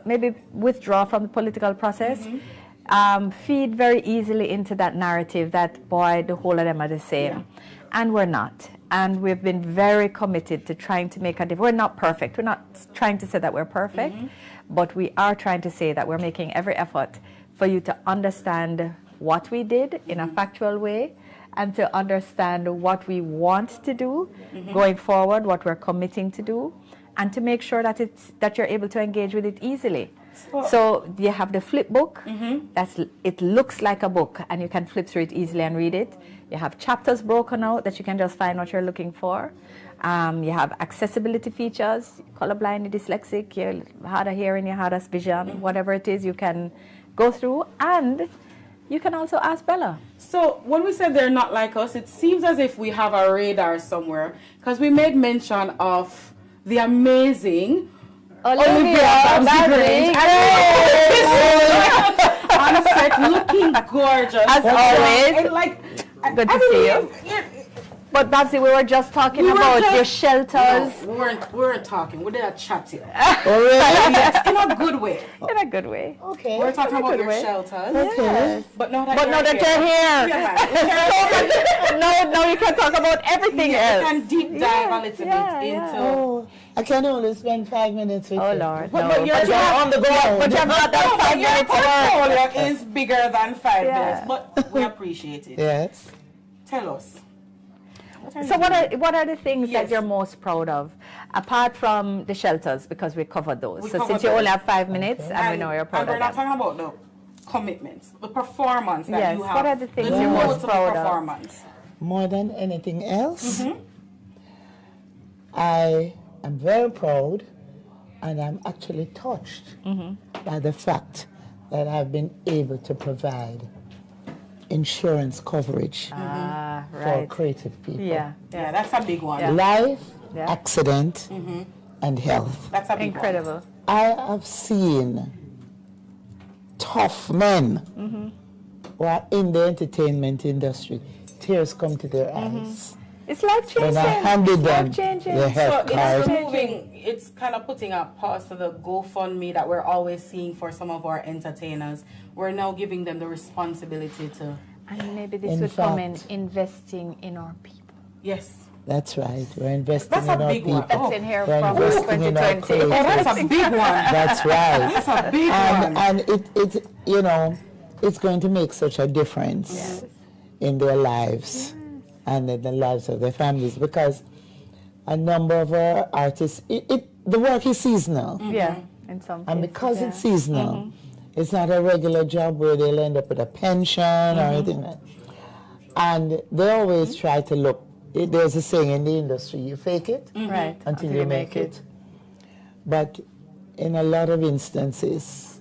maybe withdraw from the political process feed very easily into that narrative that, boy, the whole of them are the same. Yeah. And we're not. And we've been very committed to trying to make a difference. We're not perfect. We're not trying to say that we're perfect, but we are trying to say that we're making every effort for you to understand what we did in a factual way and to understand what we want to do going forward, what we're committing to do, and to make sure that you're able to engage with it easily. So you have the flip book. It looks like a book, and you can flip through it easily and read it. You have chapters broken out that you can just find what you're looking for. You have accessibility features, colorblind, dyslexic, you're hard of hearing, you're hard of vision, whatever it is, you can go through, and you can also ask Bella. So when we said they're not like us, it seems as if we have a radar somewhere, because we made mention of the amazing Olivia on set, looking gorgeous as always. And good to see you. But Babsy, we were just talking about your shelters. No, we weren't talking. We did a chat here. Yes, in a good way. In a good way. Okay. We're talking about your shelters. Yes. But now that you're here. No, you can talk about everything else. You can deep dive a little bit into I can only spend 5 minutes with Oh, you. Lord. But, No. but you're on the ground. But you have not done 5 Your minutes. portfolio is bigger than 5 Yeah. minutes, but we appreciate it. Yes. Tell us. So what are the things Yes. that you're most proud of, apart from the shelters, because we covered those. We So covered since you those. only have 5 minutes, and we know you're proud and we're of not them. talking about the commitments, the performance that Yes, you have. what are the things the you're most notes of proud of? performance. More than anything else, I am very proud and I'm actually touched by the fact that I've been able to provide insurance coverage Ah, for right. creative people. Yeah. Yeah, that's a big one. Yeah. Life, Yeah. accident, and health. That's a big Incredible. I have seen tough men who are in the entertainment industry, tears come to their eyes. It's life changing. When I handed them Life changing. the So health it's card, removing, it's kind of putting a pause to the GoFundMe that we're always seeing for some of our entertainers. We're now giving them the responsibility to, And maybe this In would come in fact- investing in our people. yes. that's right, we're investing That's in a our big one. people. That's in here We're from investing in our 2020. Oh, that's creators. a big one. That's right. That's a big one. And it, you know, it's going to make such a difference in their lives and in the lives of their families, because a number of our artists, the work is seasonal. Yeah, in some And cases, because yeah. it's seasonal, it's not a regular job where they'll end up with a pension or anything like that. And they always try to look, there's a saying in the industry, you fake it Right. until you make it. But in a lot of instances,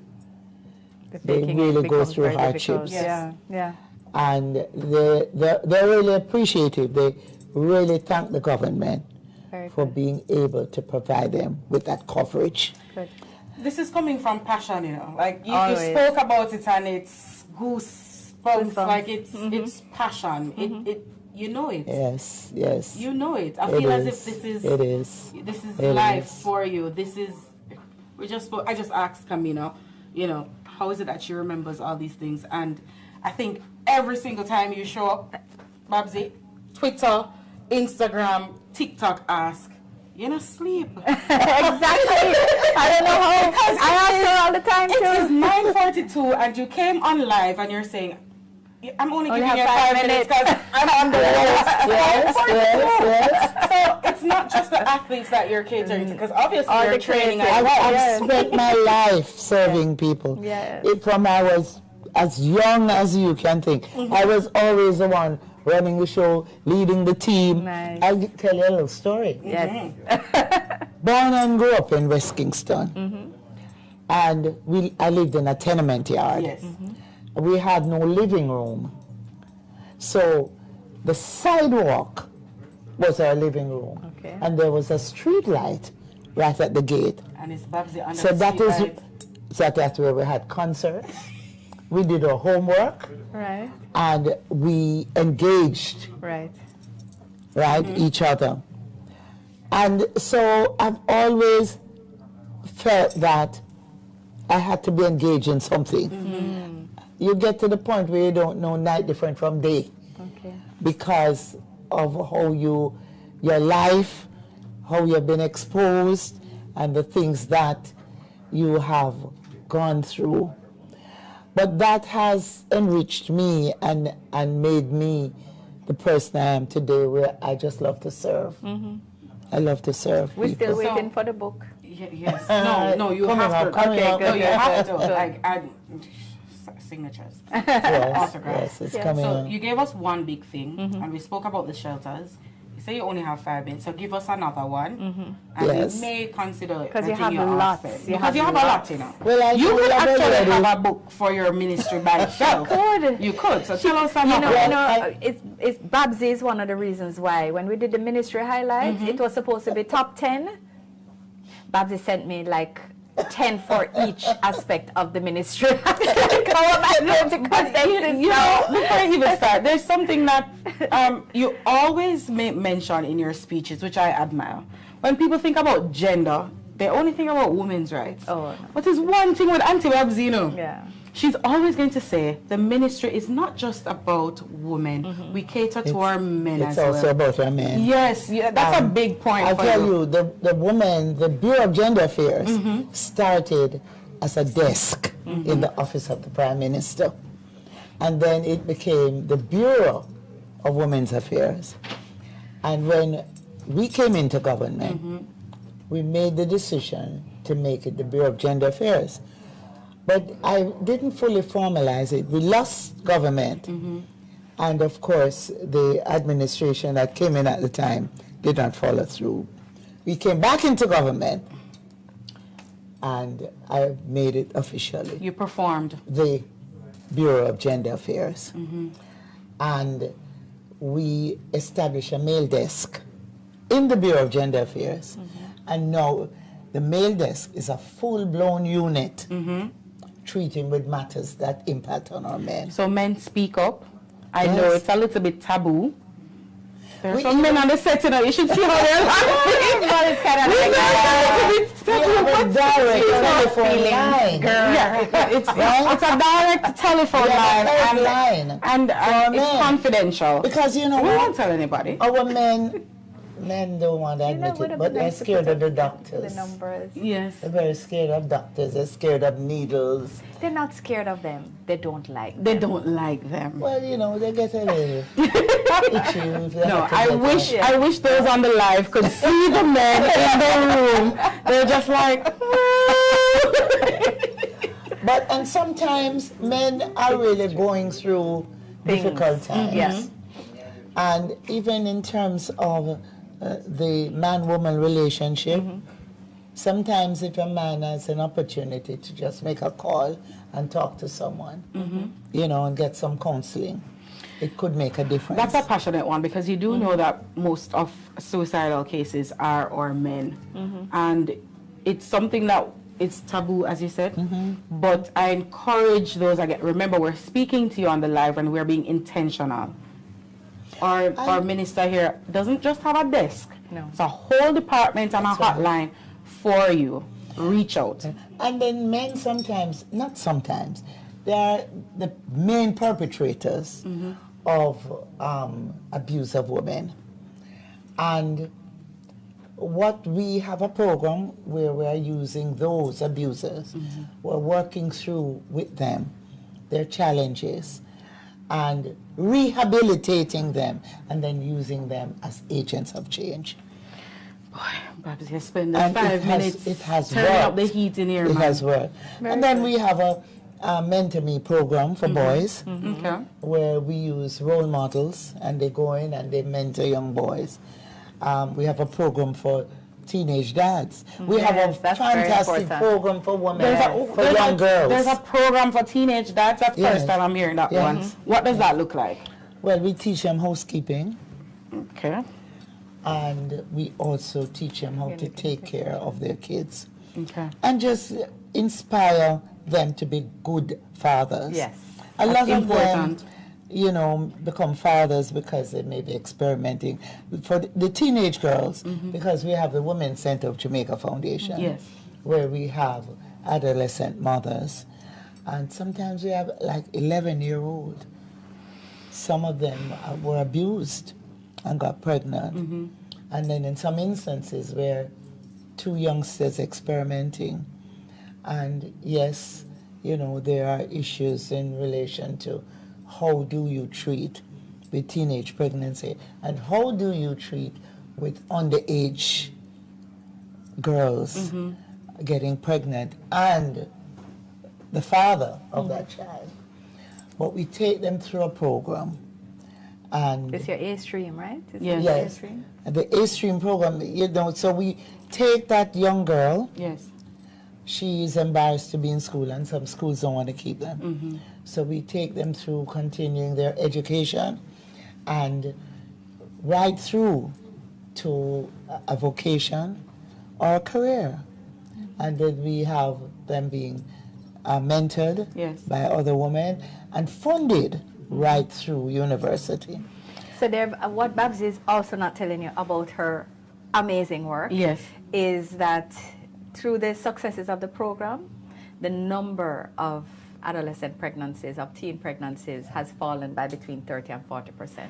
The they faking really it go becomes through very difficult. hardships. Yeah, yeah. And they're really appreciative. They really thank the government Very for good. being able to provide them with that coverage. Good. This is coming from passion, you know. Like you Always. spoke about it, and it's goosebumps. Goosebumps. Like it's passion. It you know it. Yes, yes. You know it. I It feel as is. if this is It is. this is It life is. for you. This is I just asked Camino, you know, how is it that she remembers all these things? And I think every single time you show up, Babsy, Twitter, Instagram, TikTok, ask, you not sleep. Exactly. I don't know how. Because I ask her all the time It too. is 9:42 and you came on live and you're saying, I'm only Only giving you have 5 5 minutes because I'm on the road. Yes. So it's not just the athletes that you're catering to, because obviously All you're the training creatives. as well. I've Yes. spent my life serving people. Yes. From I was as young as you can think. I was always the one running the show, leading the team. Nice. I'll tell you a little story. Yes. Born and grew up in West Kingston. And I lived in a tenement yard. Yes. We had no living room. So the sidewalk was our living room. Okay. And there was a street light right at the gate. And it's Babsy under So the that is streetlight. that's where we had concerts. We did our homework Right. and we engaged, Right. right, each other. And so I've always felt that I had to be engaged in something. You get to the point where you don't know night different from day Okay. because of how your life, how you've been exposed, and the things that you have gone through. But that has enriched me and made me the person I am today, where I just love to serve. I love to serve We're people. still waiting for the book. Yes. No, you Coming have up, to. coming Okay, up. no, you have to. Good. Like add signatures. Yes, Autographs. yes, it's Yeah. coming So up. you gave us one big thing, and we spoke about the shelters. You say you only have 5 minutes, so give us another one, and Yes. we may consider Because you letting have lots. offset. You because have you have a lot, lots. you know. Well, I You do could have actually already. have a book for your ministry by itself. could. You could. So tell us You another know, one. it's Babsy is one of the reasons why when we did the ministry highlights, it was supposed to be top 10. Babsy sent me like 10 for each aspect of the ministry. How am I going to condense this You now? know, before I even start, there's something that you always mention in your speeches, which I admire. When people think about gender, they only think about women's rights. Oh, no. But there's one thing with Auntie Babsy, you know. Yeah. she's always going to say the ministry is not just about women. We cater to our men as well. It's also about our men. Yes, yeah, that's a big point. I'll tell you, the woman, the Bureau of Gender Affairs started as a desk in the office of the Prime Minister. And then it became the Bureau of Women's Affairs. And when we came into government, we made the decision to make it the Bureau of Gender Affairs. But I didn't fully formalize it. We lost government. And of course, the administration that came in at the time did not follow through. We came back into government, and I made it officially. You performed. The Bureau of Gender Affairs. And we established a male desk in the Bureau of Gender Affairs. And now the male desk is a full-blown unit treating with matters that impact on our men. So men speak up. I know it's a little bit taboo. There's some men on the set, you know, you should see how they're laughing. But it's kind of like a direct telephone line. Yeah, it's a direct telephone line. And it's confidential. Because you know we what? won't tell anybody. Our men don't want to admit it, but they're scared of the doctors. The numbers. Yes. They're very scared of doctors. They're scared of needles. They're not scared of them. They don't like them. They don't like them. Well, you know, they get a little itchy. No, I wish those on the live could see the men in the room. They're just like... And sometimes men are really going through difficult times. Yes. And even in terms of the man-woman relationship, sometimes if a man has an opportunity to just make a call and talk to someone, you know, and get some counseling, it could make a difference. That's a passionate one, because you do know that most of suicidal cases are our men. And it's something that it's taboo, as you said, but I encourage those, remember, we're speaking to you on the live and we're being intentional. Our minister here doesn't just have a desk. No. It's a whole department and a hotline for you. Reach out. And then men sometimes, not sometimes, they are the main perpetrators of abuse of women. And what we have a program where we are using those abusers. We're working through with them their challenges and rehabilitating them, and then using them as agents of change. Boy, Babs, you spend 5 minutes turning up the heat in here. It has worked. And then we have a Mentor Me program for boys, where we use role models, and they go in and they mentor young boys. We have a program for teenage dads. We have a fantastic program for women, for young girls. There's a program for teenage dads. That's the first time I'm hearing that one. What does that look like? Well, we teach them housekeeping. Okay. And we also teach them how to take care of their kids. Okay. And just inspire them to be good fathers. Yes. A lot of them, you know, become fathers because they may be experimenting. For the teenage girls, because we have the Women's Center of Jamaica Foundation, where we have adolescent mothers, and sometimes we have like 11-year-old. Some of them were abused and got pregnant. And then in some instances where 2 youngsters experimenting, and yes, you know, there are issues in relation to how do you treat with teenage pregnancy, and how do you treat with underage girls getting pregnant and the father of that child. But we take them through a program. And it's your A stream, right? Yes. The A stream program, you know, so we take that young girl. Yes. She is embarrassed to be in school, and some schools don't want to keep them. So we take them through continuing their education and right through to a vocation or a career. And then we have them being mentored by other women and funded right through university. So what Babs is also not telling you about her amazing work is that through the successes of the program, the number of adolescent pregnancies, of teen pregnancies, has fallen by between 30 and 40%.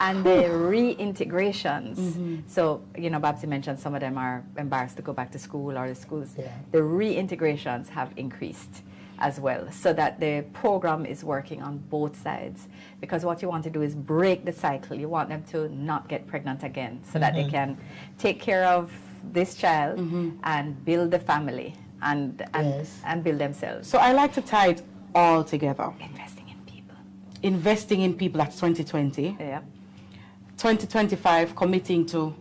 And the reintegrations, so, you know, Babsy mentioned some of them are embarrassed to go back to school, or the schools, the reintegrations have increased as well, so that the program is working on both sides, because what you want to do is break the cycle. You want them to not get pregnant again, so that they can take care of this child and build the family and build themselves. So I like to tie it all together. Investing in people. Investing in people, that's 2020. Yeah. 2025, committing to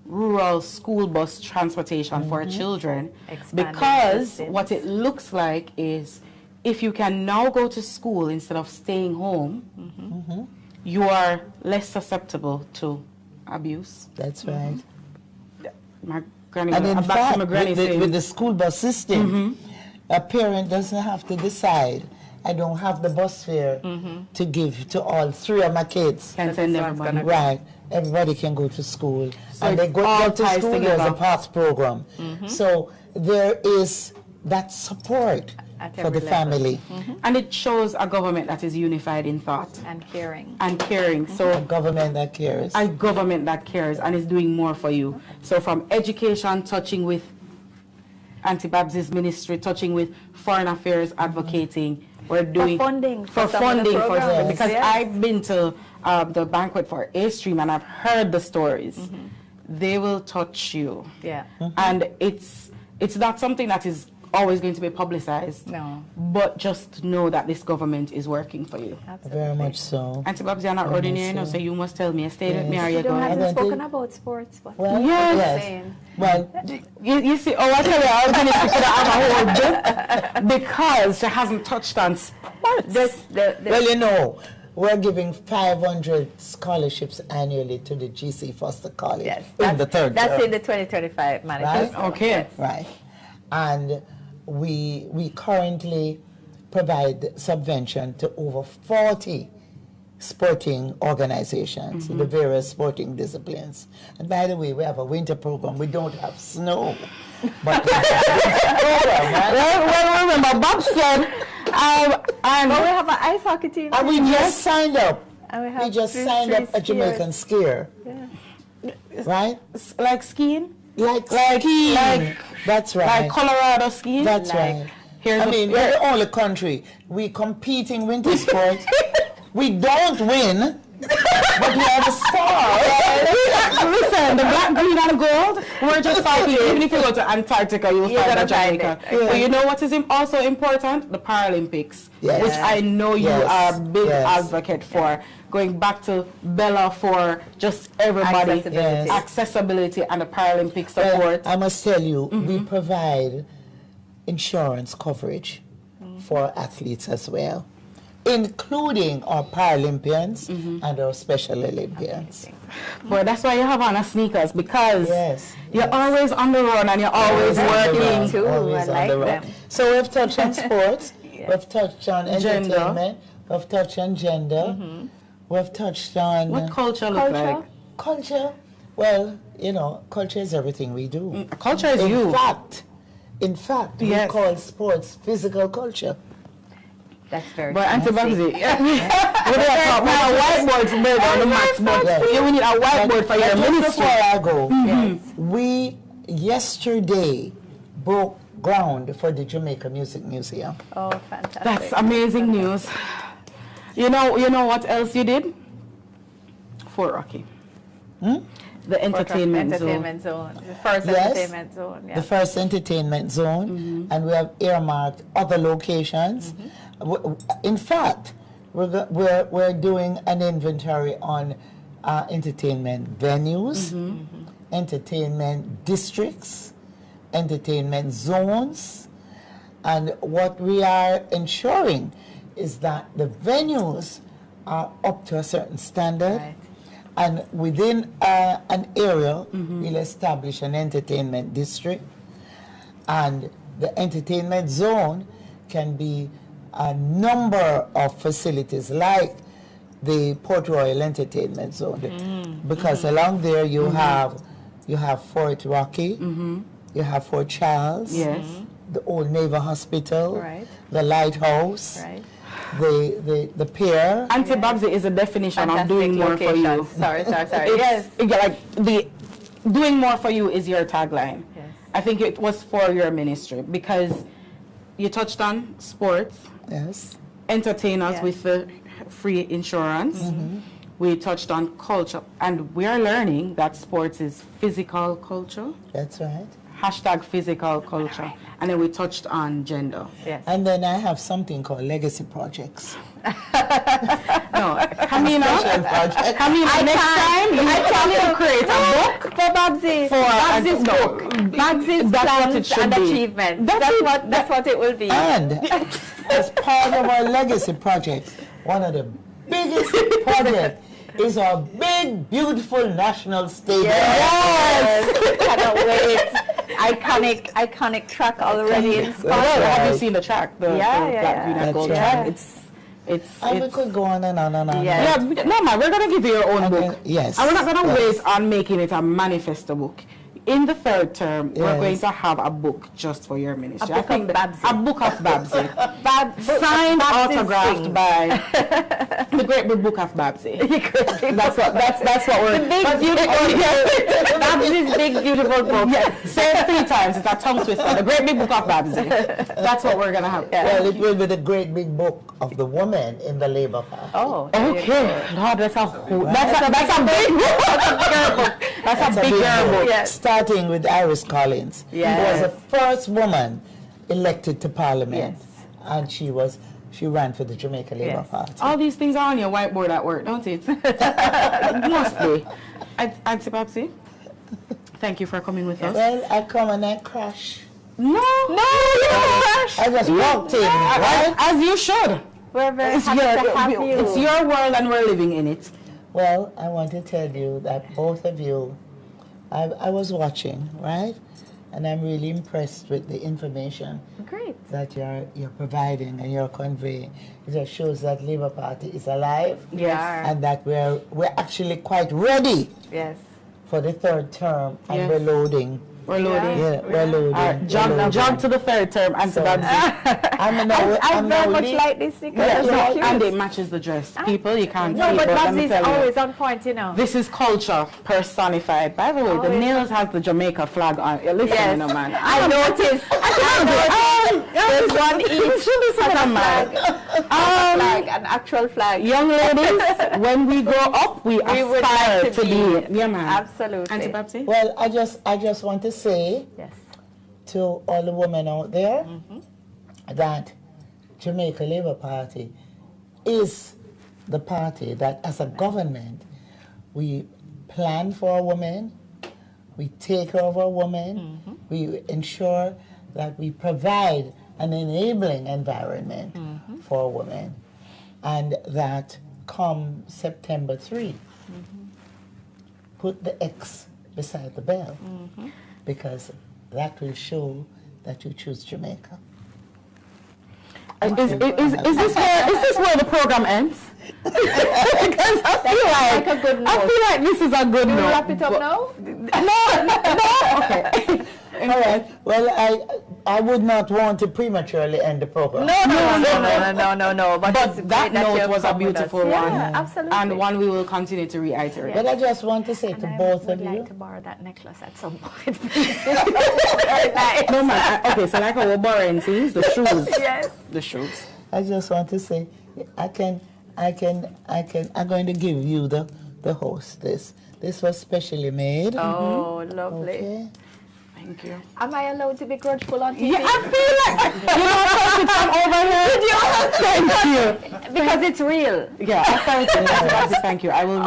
rural school bus transportation for children. Expanding Because systems. what it looks like is, if you can now go to school instead of staying home, you are less susceptible to abuse. That's right. My granny, And in back to fact, my granny saying, with the school bus system, a parent doesn't have to decide, I don't have the bus fare to give to all 3 of my kids. can send everybody. Right. Everybody can go to school. So and they it go all to ties school, there's a together. PATH program. So there is that support At for every the level. family. And it shows a government that is unified in thought And caring. and caring. A So government that cares. a government that cares and is doing more for you. So from education, touching with Auntie Babsy's ministry, touching with foreign affairs, advocating, we're doing funding for for some of the funding for programs, because yes. I've been to the banquet for A Stream and I've heard the stories. They will touch you, Yeah. and it's not something that is always going to be publicized. No. But just know that this government is working for you. Absolutely. Very much so. Auntie Babsy, you're not ordinary, no, so you must tell me. Stay with me, or you You going? haven't I spoken did. about sports, but Well, Yes. yes. saying. Well, You see, I tell you, I was going to have a whole book because she hasn't touched on sports. well, you know, we're giving 500 scholarships annually to the GC Foster College Yes, in the third that's term. in the 2025 manifesto. Okay. Yes. Right. And we currently provide subvention to over 40 sporting organizations, the various sporting disciplines. And by the way, we have a winter program. We don't have snow, but we have a winter program, right? Well, remember, bobsled, and But we have an ice hockey team. And we just signed up. And we We have just three signed up a skiers. Jamaican skier, right? like skiing, Like skiing. skiing. That's right. like Colorado skiing. That's like- right. Here's I mean, we're the only country. We compete in winter sports. We don't win, but we are the stars. Listen, the black, green, and gold, we're just fighting. Even if you go to Antarctica, you'll You're find gonna a Jamaica. find it. But you know what is also important? The Paralympics, Yes. which I know you Yes. are a big Yes. advocate for. Going back to Bella for just everybody, Accessibility. accessibility and the Paralympic Well, support. I must tell you, we provide insurance coverage for athletes as well, including our Paralympians and our Special Olympians. But that's why you have on a sneakers, because Yes, you're always on the run and you're always working. Too, Always I on like the run. them. So we've touched on sports, we've touched on Gender. entertainment, we've touched on gender, we've touched on What culture look like? culture. Well, you know, culture is everything we do. Culture is you. In fact, Yes. we call sports physical culture. That's very But Auntie fancy. Babsy, we don't have a whiteboard to build on the maths, but Yes. you need a whiteboard for your But just ministry. before I go, we yesterday broke ground for the Jamaica Music Museum. Oh, fantastic. That's amazing news. You know what else you did? Fort Rocky. The entertainment zone. Entertainment zone. The first Yes. entertainment zone. Yeah. The first entertainment zone, and we have earmarked other locations. In fact, we're doing an inventory on entertainment venues, entertainment districts, entertainment zones, and what we are ensuring is that the venues are up to a certain standard. Right. And within an area, we'll establish an entertainment district. And the entertainment zone can be a number of facilities like the Port Royal Entertainment Zone. Because along there you have Fort Rocky, you have Fort Charles, Yes. the old Naval Hospital, Right. the lighthouse, Right. the pier. Auntie Babsy is a definition of doing more for you. Sorry. Yes. Like the doing more for you is your tagline. Yes. I think it was for your ministry because you touched on sports, Yes. entertain us Yes. with the free insurance. We touched on culture, and we are learning that sports is physical culture. That's right. Hashtag physical culture. And then we touched on gender. Yes. And then I have something called legacy projects. No, Camina, next time you have to create a book For Babsy. Babsy's book. Babsy's That's what it plans should and be. achievements. That's what it will be. And as part of our legacy project, one of the biggest projects is our big, beautiful national stadium. Yes. Cannot wait. Iconic track already in Scotland. Have you seen the track? The black, green, and That's gold right. track. And we could go on and on and on. Yes. Yeah, no man, we're gonna give you your own book. Yes. And we're not gonna Yes. wait on making it a manifesto book. In the third term, we're Yes. going to have a book just for your ministry. A book of Babsy. A book of Babsy. Signed, Babsy's autographed thing. by the Great Big Book of Babsy. That's what we're. The big beautiful Babsy's big beautiful book. Say it 3 times. It's a tongue twister. The Great Big Book of Babsy. That's what we're gonna have. Well, it will be the great big book of the woman in the Labour Party. Oh. Okay. God, that's a big book. That's a bigger book. Yes. Starting with Iris Collins, who was Yes. the first woman elected to Parliament, Yes. and she ran for the Jamaica Labour Yes. Party. All these things are on your whiteboard at work, don't it? Must be. Auntie Babsy, thank you for coming with us. Well, I come and I crash. No, you don't crash. I just walked in, right? As you should. We're very happy to have you. It's your world and we're living in it. Well, I want to tell you that both of you, I was watching, right? And I'm really impressed with the information Great. that you're providing and you're conveying. It just shows that Labour Party is alive, Yes. and that we're actually quite ready Yes. for the third term, and Yes. we're loading. We're loading. Yeah, we're loading. All right, jump to the third term, Auntie So- Babsy. I very much like this because Yeah, it's so cute. and it matches the dress. People, you can't No, see but it, let me Babsy's tell you. always on point, you know. This is culture personified. By the way, the Always. nails has the Jamaica flag on. Listen, Yes. you know, man. I noticed. There's one each. Listen, Has a man. flag, an actual flag. Young ladies, when we grow up, we We would aspire like to be. Yeah, man. Absolutely. Auntie Babsy? Well, I just want to say Yes. to all the women out there that Jamaica Labour Party is the party that, as a government, we plan for a woman, we take care of a woman, we ensure that we provide an enabling environment for women, and that come September 3, put the X beside the bell, because that will show that you choose Jamaica. Is this where the program ends? Because I feel like this is a good Do we note. wrap it up now? No. Okay. All right. Well, I would not want to prematurely end the program. No. But it's that great that note you've was a come with us. beautiful one. Yeah, absolutely. And one we will continue to reiterate. But I just want to say And to I both would of like you, to borrow that necklace at some point. Very nice. No, man. Okay, so like our borrowing things, the shoes. Yes. The shoes. I just want to say, I'm going to give you the host this. This was specially made. Oh, lovely. Okay. Thank you. Am I allowed to be grudgeful on TV? Yeah, I feel like you know, thank you. Because it's real. Yeah, thank you. Thank you. I will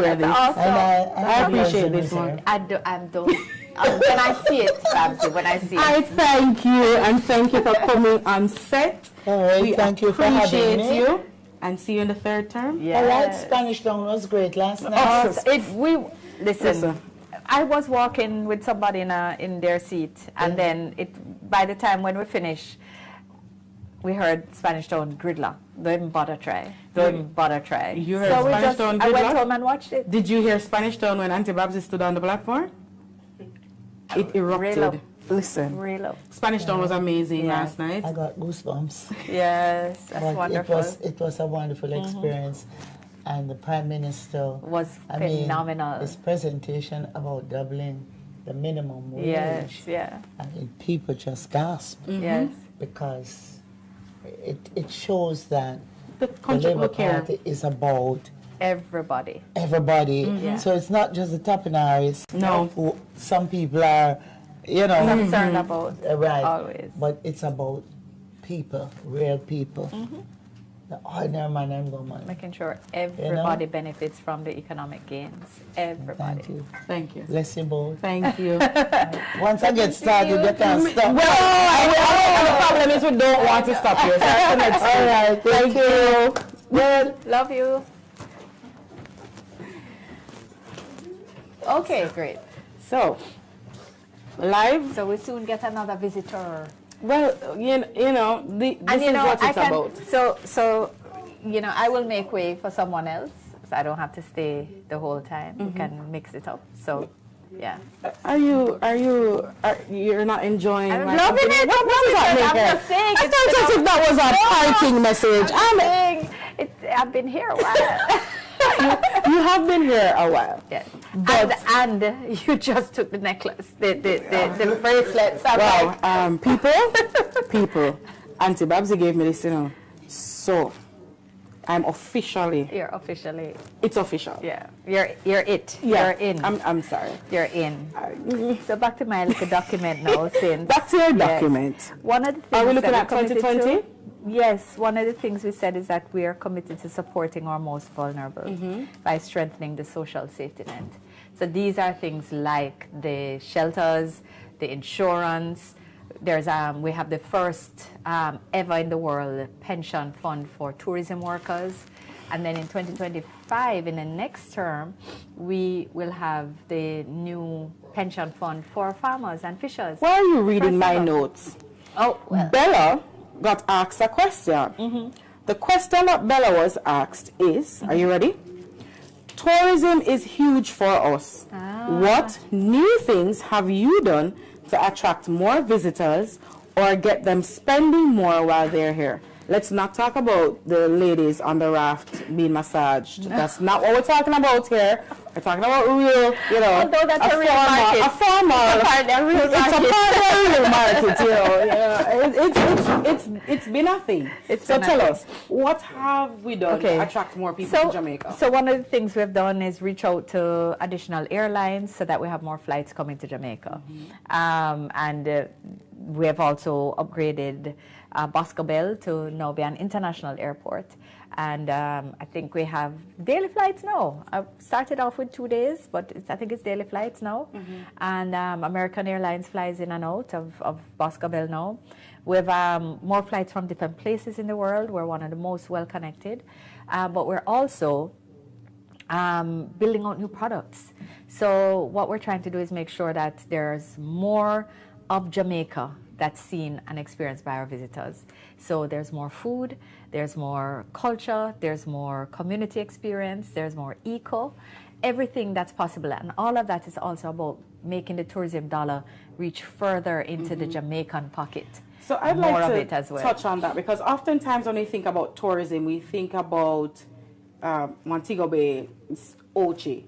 wear this. Awesome. And I appreciate this one. I'm done. When I see it, Babsy, when I see it. I thank you, and thank you for coming on set. All right, We thank you for having appreciate me. you, and see you in the third term. Yes. All right, Spanish Town was great last night. Listen. I was walking with somebody in their seat, and then by the time when we finished, we heard Spanish Town Gridlock. Don't even bother try. You heard So Spanish Town I went Gridlock? home and watched it. Did you hear Spanish Town when Auntie Babsy stood on the platform? It erupted. Listen, Real. Spanish Town was amazing Yeah. last night. I got goosebumps. Yes, that's But wonderful. It was a wonderful experience, and the Prime Minister Was I mean, phenomenal. his presentation about doubling the minimum wage. Yes, yeah. I mean, people just gasp Yes. because it shows that The the country Labour will care. Party is about Everybody. everybody. Yeah. So it's not just the Tapinaris. No. Who some people are, you know, Concerned about right. always. But it's about people, real people. The ordinary man and woman. Making sure everybody benefits from the economic gains. Everybody. Thank you. Thank you. Bless you both. Thank you. Once I get started, you can't stop. The problem is we don't want to stop you. So that's the next All thing. right. Thank you. Well, Love you. Okay, great. So, live. So we soon get another visitor. Well, this is what it's about. So, I will make way for someone else, so I don't have to stay the whole time. We can mix it up. So, yeah. You're not enjoying I'm my loving company? it. What does that I'm mean? just saying. I thought as if that was a parting message. I'm saying I've been here a while. You have been here a while. Yes. But And you just took the necklace, the bracelets. wow, people, Auntie Babsy gave me this, So, I'm officially. You're officially. It's official. Yeah. You're it. Yeah. You're in. I'm sorry. You're in. So back to my little document now. Since Back to your document. one of the things Are we looking that at we're committed 2020? to- Yes, one of the things we said is that we are committed to supporting our most vulnerable by strengthening the social safety net. So these are things like the shelters, the insurance. We have the first ever in the world pension fund for tourism workers. And then in 2025, in the next term, we will have the new pension fund for farmers and fishers. Why are you reading First my of all- notes? Oh, well. Bella got asked a question. The question that Bella was asked is, are you ready? Tourism is huge for us. What new things have you done to attract more visitors or get them spending more while they're here? Let's not talk about the ladies on the raft being massaged. That's not what we're talking about here. We're talking about real, Although that's a real market. a formal. It's a part of the real It's a market. part of the real market, It's been a thing. So tell us, what have we done to attract more people to Jamaica? So one of the things we've done is reach out to additional airlines so that we have more flights coming to Jamaica. We have also upgraded Boscobel to now be an international airport. And I think we have daily flights now. I started off with 2 days, but I think it's daily flights now. And American Airlines flies in and out of Boscobel now. We have more flights from different places in the world. We're one of the most well-connected. But we're also building out new products. So what we're trying to do is make sure that there's more of Jamaica that's seen and experienced by our visitors. So there's more food, there's more culture, there's more community experience, there's more eco, everything that's possible. And all of that is also about making the tourism dollar reach further into the Jamaican pocket. So I'd more like of to it as well. touch on that, because oftentimes when we think about tourism, we think about Montego Bay, Ochi.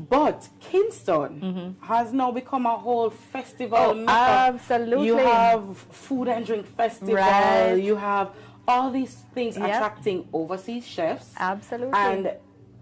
But Kingston has now become a whole festival mecca. Absolutely. You have food and drink festival. Right. You have all these things attracting overseas chefs. Absolutely. And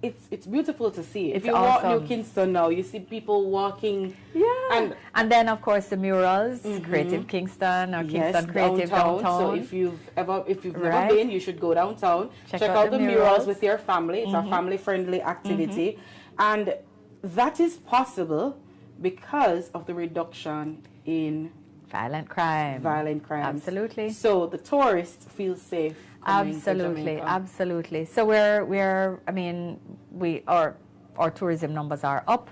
it's beautiful to see. It's if you walk awesome. New Kingston now, you see people walking. Yeah. And then of course the murals, Creative Kingston or Kingston Creative Downtown. So if you've never Right. been, you should go downtown. Check out the murals with your family. It's a family-friendly activity. And that is possible because of the reduction in violent crime. Absolutely. So the tourists feel safe. Absolutely. So our tourism numbers are up,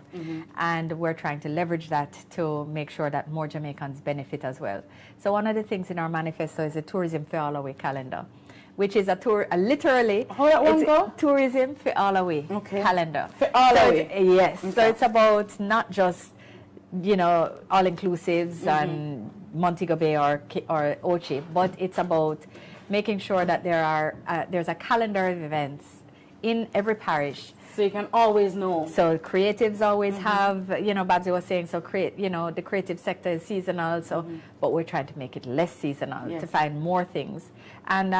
and we're trying to leverage that to make sure that more Jamaicans benefit as well. So one of the things in our manifesto is a tourism for all away calendar, which is literally how that one go? Tourism for all away calendar. For all away. Yes. So it's about not just all-inclusives and Montego Bay or Ochi, but it's about making sure that there's a calendar of events in every parish. So you can always know. So creatives always have, Babsy was saying, so the creative sector is seasonal, so but we're trying to make it less seasonal to find more things and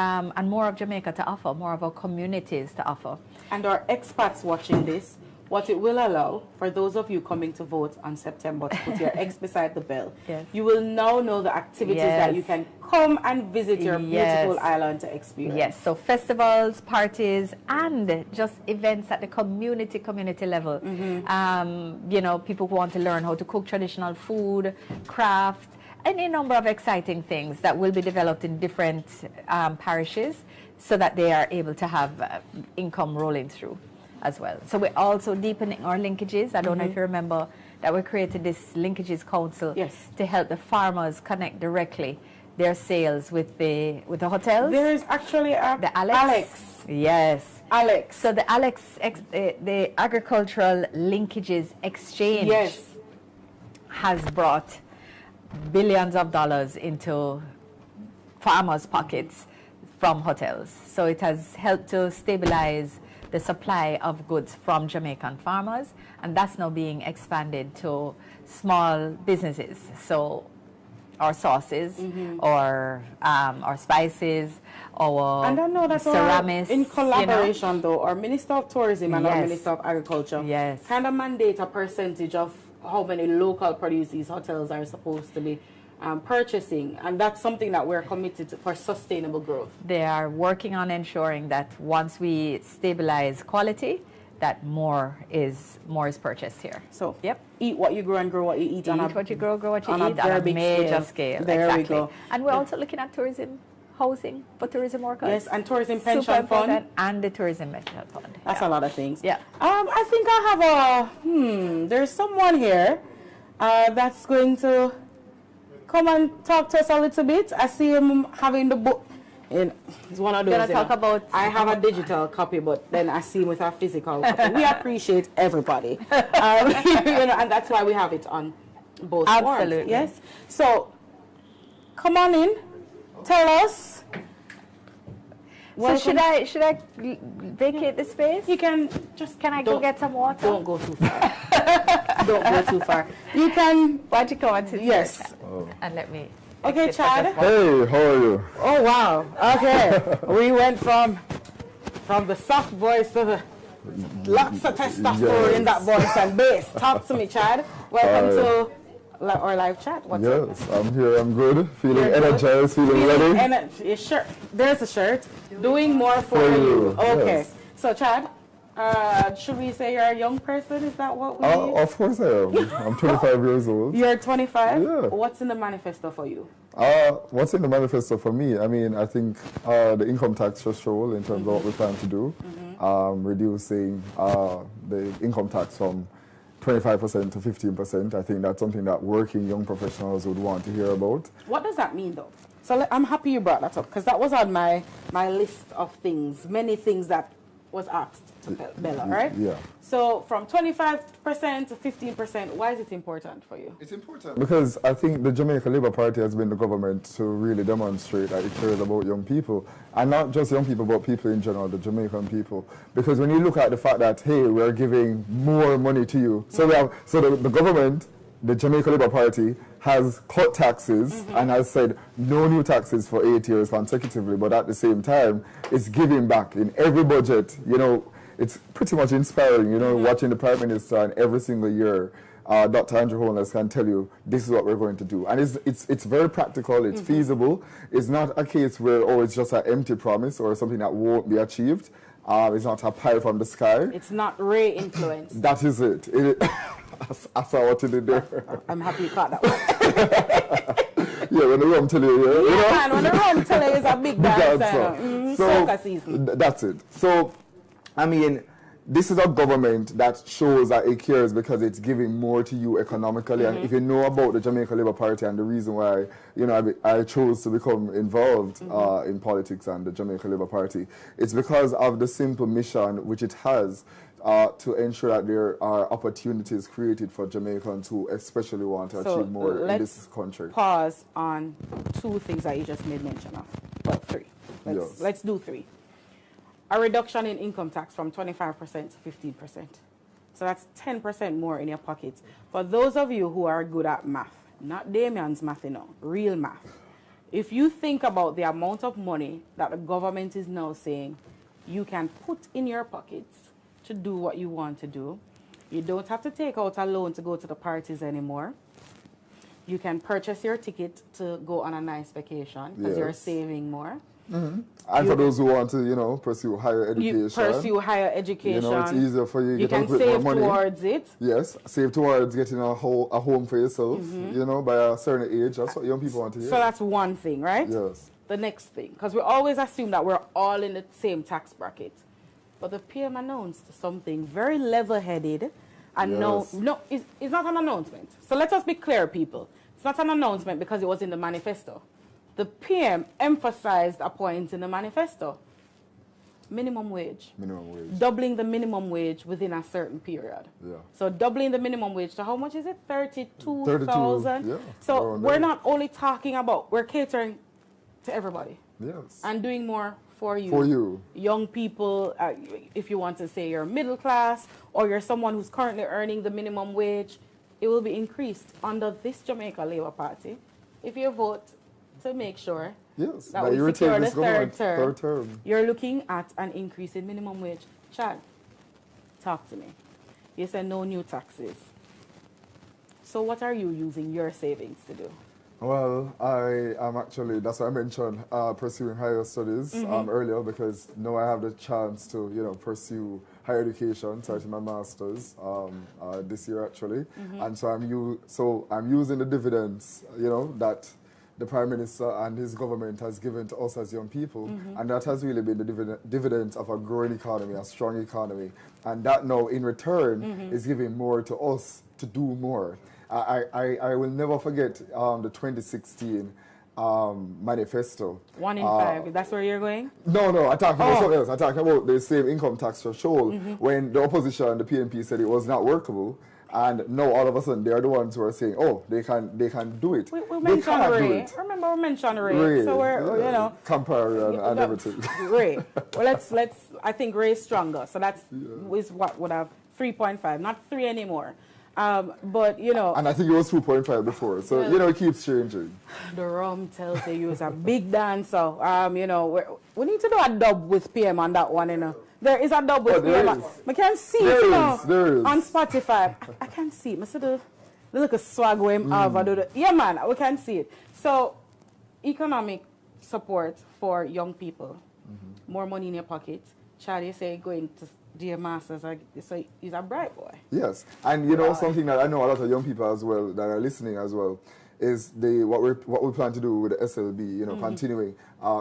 more of Jamaica to offer, more of our communities to offer. And our expats watching this, what it will allow for those of you coming to vote on September to put your X beside the bell, you will now know the activities that you can come and visit your beautiful island to experience. Yes, so festivals, parties, and just events at the community level. People who want to learn how to cook traditional food, craft, any number of exciting things that will be developed in different parishes so that they are able to have income rolling through as well. So we're also deepening our linkages. I don't know if you remember that we created this Linkages Council to help the farmers connect directly their sales with the hotels. There is actually the Alex. Yes. Alex. So the the Agricultural Linkages Exchange has brought billions of dollars into farmers' pockets from hotels. So it has helped to stabilize the supply of goods from Jamaican farmers, and that's now being expanded to small businesses. So our sauces, or our spices, our and I know that's ceramics, in collaboration though, our Minister of Tourism and our Minister of Agriculture kind of mandate a percentage of how many local produce these hotels are supposed to be purchasing, and that's something that we're committed to for sustainable growth. They are working on ensuring that once we stabilize quality, that more is purchased here. So eat what you grow and grow what you eat. Eat what you grow what you eat on a major scale. There we go. And we're also looking at tourism, housing for tourism workers. Yes, and tourism pension fund. And the tourism pension fund. That's a lot of things. Yeah. I think I have there's someone here that's going to come and talk to us a little bit. I see him having the book. It's one of those. Talk about. I have a digital copy, but then I see him with a physical copy. We appreciate everybody, and that's why we have it on both forms. Absolutely. Yes. So, come on in. Tell us. So should I vacate the space? You can just. Can I go get some water? Don't go too far. Don't go too far. You can. Why don't you come on to and let me. Okay, Chad. Hey, how are you? Oh wow. Okay, we went from the soft voice to the lots of testosterone in that voice and bass. Talk to me, Chad. Welcome to our live chat. What's up? I'm here. I'm good. Feeling energized. Feeling ready. Your shirt. There's a shirt. Doing more for you. Okay. Yes. So, Chad. Should we say you're a young person? Is that what we Of course I am. I'm 25 years old. You're 25? Yeah. What's in the manifesto for you? What's in the manifesto for me? I mean, I think the income tax threshold in terms of what we plan to do, reducing the income tax from 25% to 15%. I think that's something that working young professionals would want to hear about. What does that mean, though? So I'm happy you brought that up, because that was on my list of things, many things that was asked to Bella, right? Yeah. So from 25% to 15%, why is it important for you? It's important because I think the Jamaica Labour Party has been the government to really demonstrate that it cares about young people. And not just young people, but people in general, the Jamaican people. Because when you look at the fact that, hey, we're giving more money to you. So the government, the Jamaica Labour Party, has cut taxes and has said no new taxes for 8 years consecutively, but at the same time, it's giving back in every budget. It's pretty much inspiring, watching the Prime Minister and every single year, Dr. Andrew Holness can tell you, this is what we're going to do. And it's very practical, it's feasible. It's not a case where, it's just an empty promise or something that won't be achieved. It's not a pie from the sky. It's not Ray influence. That is it. I saw what you did there. I'm happy you caught that one. Yeah, when the rum tell you, man, when the rum tell you, it's a big dance. Soca season. That's it. So, I mean, this is a government that shows that it cares because it's giving more to you economically. And if you know about the Jamaica Labour Party and the reason why, I chose to become involved in politics and the Jamaica Labour Party, it's because of the simple mission which it has to ensure that there are opportunities created for Jamaicans who especially want to achieve more in this country. Pause on 2 things that you just made mention of. Well, 3. Let's do 3. A reduction in income tax from 25% to 15%. So that's 10% more in your pockets. For those of you who are good at math, not Damian's math, real math. If you think about the amount of money that the government is now saying you can put in your pockets to do what you want to do, you don't have to take out a loan to go to the parties anymore. You can purchase your ticket to go on a nice vacation because you're saving more. And for those who want to, pursue higher education. You pursue higher education. It's easier for you. You can save towards it. Yes, save towards getting a home for yourself, by a certain age. That's what young people want to hear. So that's one thing, right? Yes. The next thing, because we always assume that we're all in the same tax bracket. But the PM announced something very level-headed. And no, it's not an announcement. So let us be clear, people. It's not an announcement because it was in the manifesto. The PM emphasized a point in the manifesto. Minimum wage. Minimum wage. Doubling the minimum wage within a certain period. Yeah. So doubling the minimum wage to how much is it? 32,000? Yeah. So we're not only talking about, we're catering to everybody. Yes. And doing more for you. For you. Young people, if you want to say you're middle class or you're someone who's currently earning the minimum wage, it will be increased under this Jamaica Labour Party if you vote to make sure that we secure the third term. You're looking at an increase in minimum wage. Chad, talk to me. You said no new taxes. So what are you using your savings to do? Well, I am actually, that's why I mentioned pursuing higher studies earlier, because now I have the chance to, pursue higher education, starting my master's this year actually. And so I'm using the dividends, that the Prime Minister and his government has given to us as young people. And that has really been the dividends of a growing economy, a strong economy. And that now in return is giving more to us to do more. I will never forget the 2016 manifesto. 1 in 5, that's where you're going? No, I'm talking about something else. I'm talking about the same income tax threshold when the opposition, the PNP, said it was not workable. And now all of a sudden they are the ones who are saying, they can do it. We mentioned Ray. Remember we mentioned Ray. So we're, compare and everything. Ray. Well, let's. I think Ray is stronger. So that's is what would have 3.5, not 3 anymore. But and I think it was 2.5 before, so it keeps changing. The rum tells you he's a big dancer. We need to do a dub with PM on that one. There is a dub with PM. I can see it on Spotify. I can see it. I see the little swag with him. Yeah, man, we can see it. So, economic support for young people, more money in your pocket. Chad, you say going to dear masters, so he's a bright boy. Yes, and something that I know a lot of young people as well that are listening as well is what we plan to do with the SLB. Continuing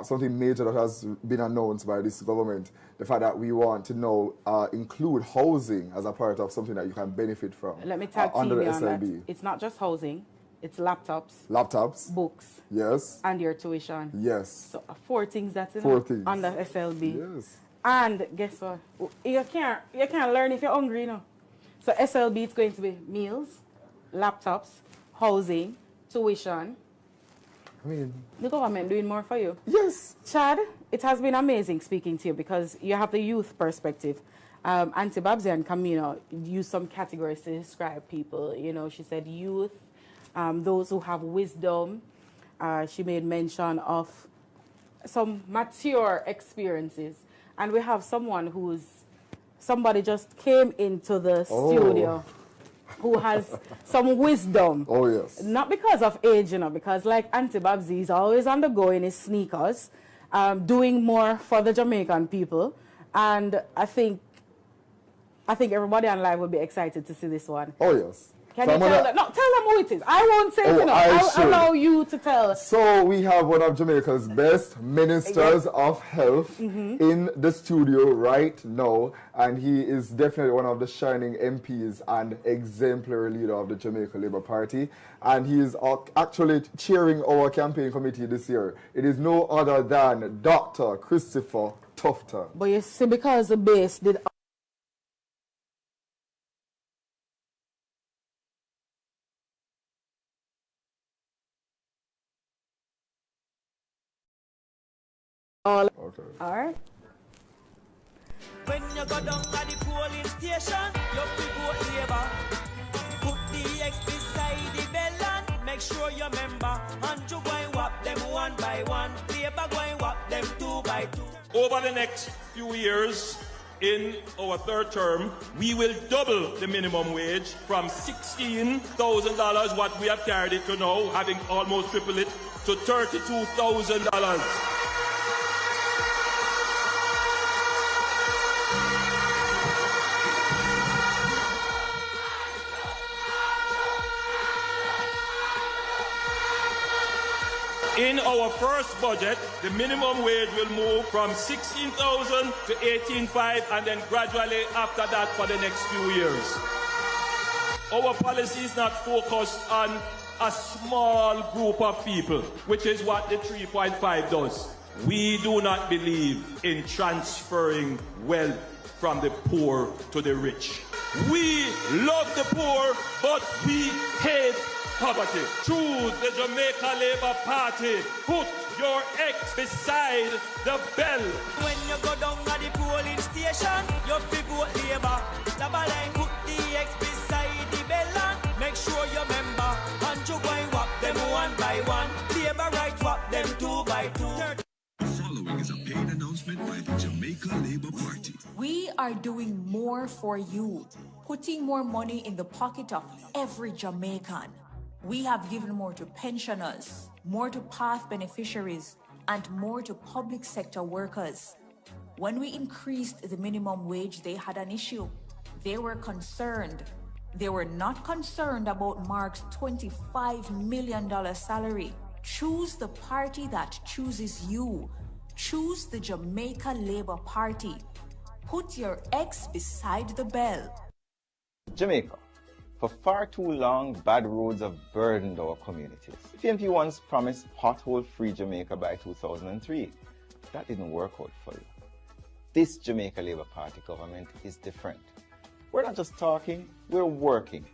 something major that has been announced by this government. The fact that we want to now include housing as a part of something that you can benefit from. Let me tag under the on SLB. that. It's not just housing. It's laptops, books, yes, and your tuition. Yes. So 4 things that's under SLB. Yes. And guess what? You can't learn if you're hungry, So SLB is going to be meals, laptops, housing, tuition. The government doing more for you. Yes. Chad, it has been amazing speaking to you because you have the youth perspective. Auntie Babsy and Camino used some categories to describe people. She said youth, those who have wisdom. She made mention of some mature experiences. And we have somebody just came into the studio who has some wisdom. Oh, yes. Not because of age, because like Auntie Babsy is always on the go in his sneakers, doing more for the Jamaican people. And I think everybody on live will be excited to see this one. Oh, yes. Can you tell them? No, tell them who it is. I won't say it. I'll allow you to tell. So we have one of Jamaica's best ministers of health in the studio right now, and he is definitely one of the shining MPs and exemplary leader of the Jamaica Labour Party, and he is actually chairing our campaign committee this year. It is no other than Dr. Christopher Tufton. But you see, because the base did Okay. All right. When you go down to the polling station, you have to vote Labour. Put the X beside the bell and make sure you remember. And you go and whop them one by one. Labour go and whop them two by two. Over the next few years, in our third term, we will double the minimum wage from $16,000, what we have carried it to now, having almost tripled it, to $32,000. In our first budget, the minimum wage will move from $16,000 to $18,500 and then gradually after that for the next few years. Our policy is not focused on a small group of people, which is what the 3.5 does. We do not believe in transferring wealth from the poor to the rich. We love the poor, but we hate poverty. Choose the Jamaica Labour Party. Put your X beside the bell. When you go down to the polling station, you have to vote Labour. Double line, put the X beside the bell and make sure you remember. And you go and whop them one by one. Labour right, whop them two by two. The following is a paid announcement by the Jamaica Labour Party. We are doing more for you, putting more money in the pocket of every Jamaican. We have given more to pensioners, more to path beneficiaries, and more to public sector workers. When we increased the minimum wage, they had an issue. They were concerned. They were not concerned about Mark's $25 million salary. Choose the party that chooses you. Choose the Jamaica Labour Party. Put your X beside the bell. Jamaica. For far too long, bad roads have burdened our communities. PMP once promised pothole-free Jamaica by 2003. That didn't work out for you. This Jamaica Labour Party government is different. We're not just talking, we're working,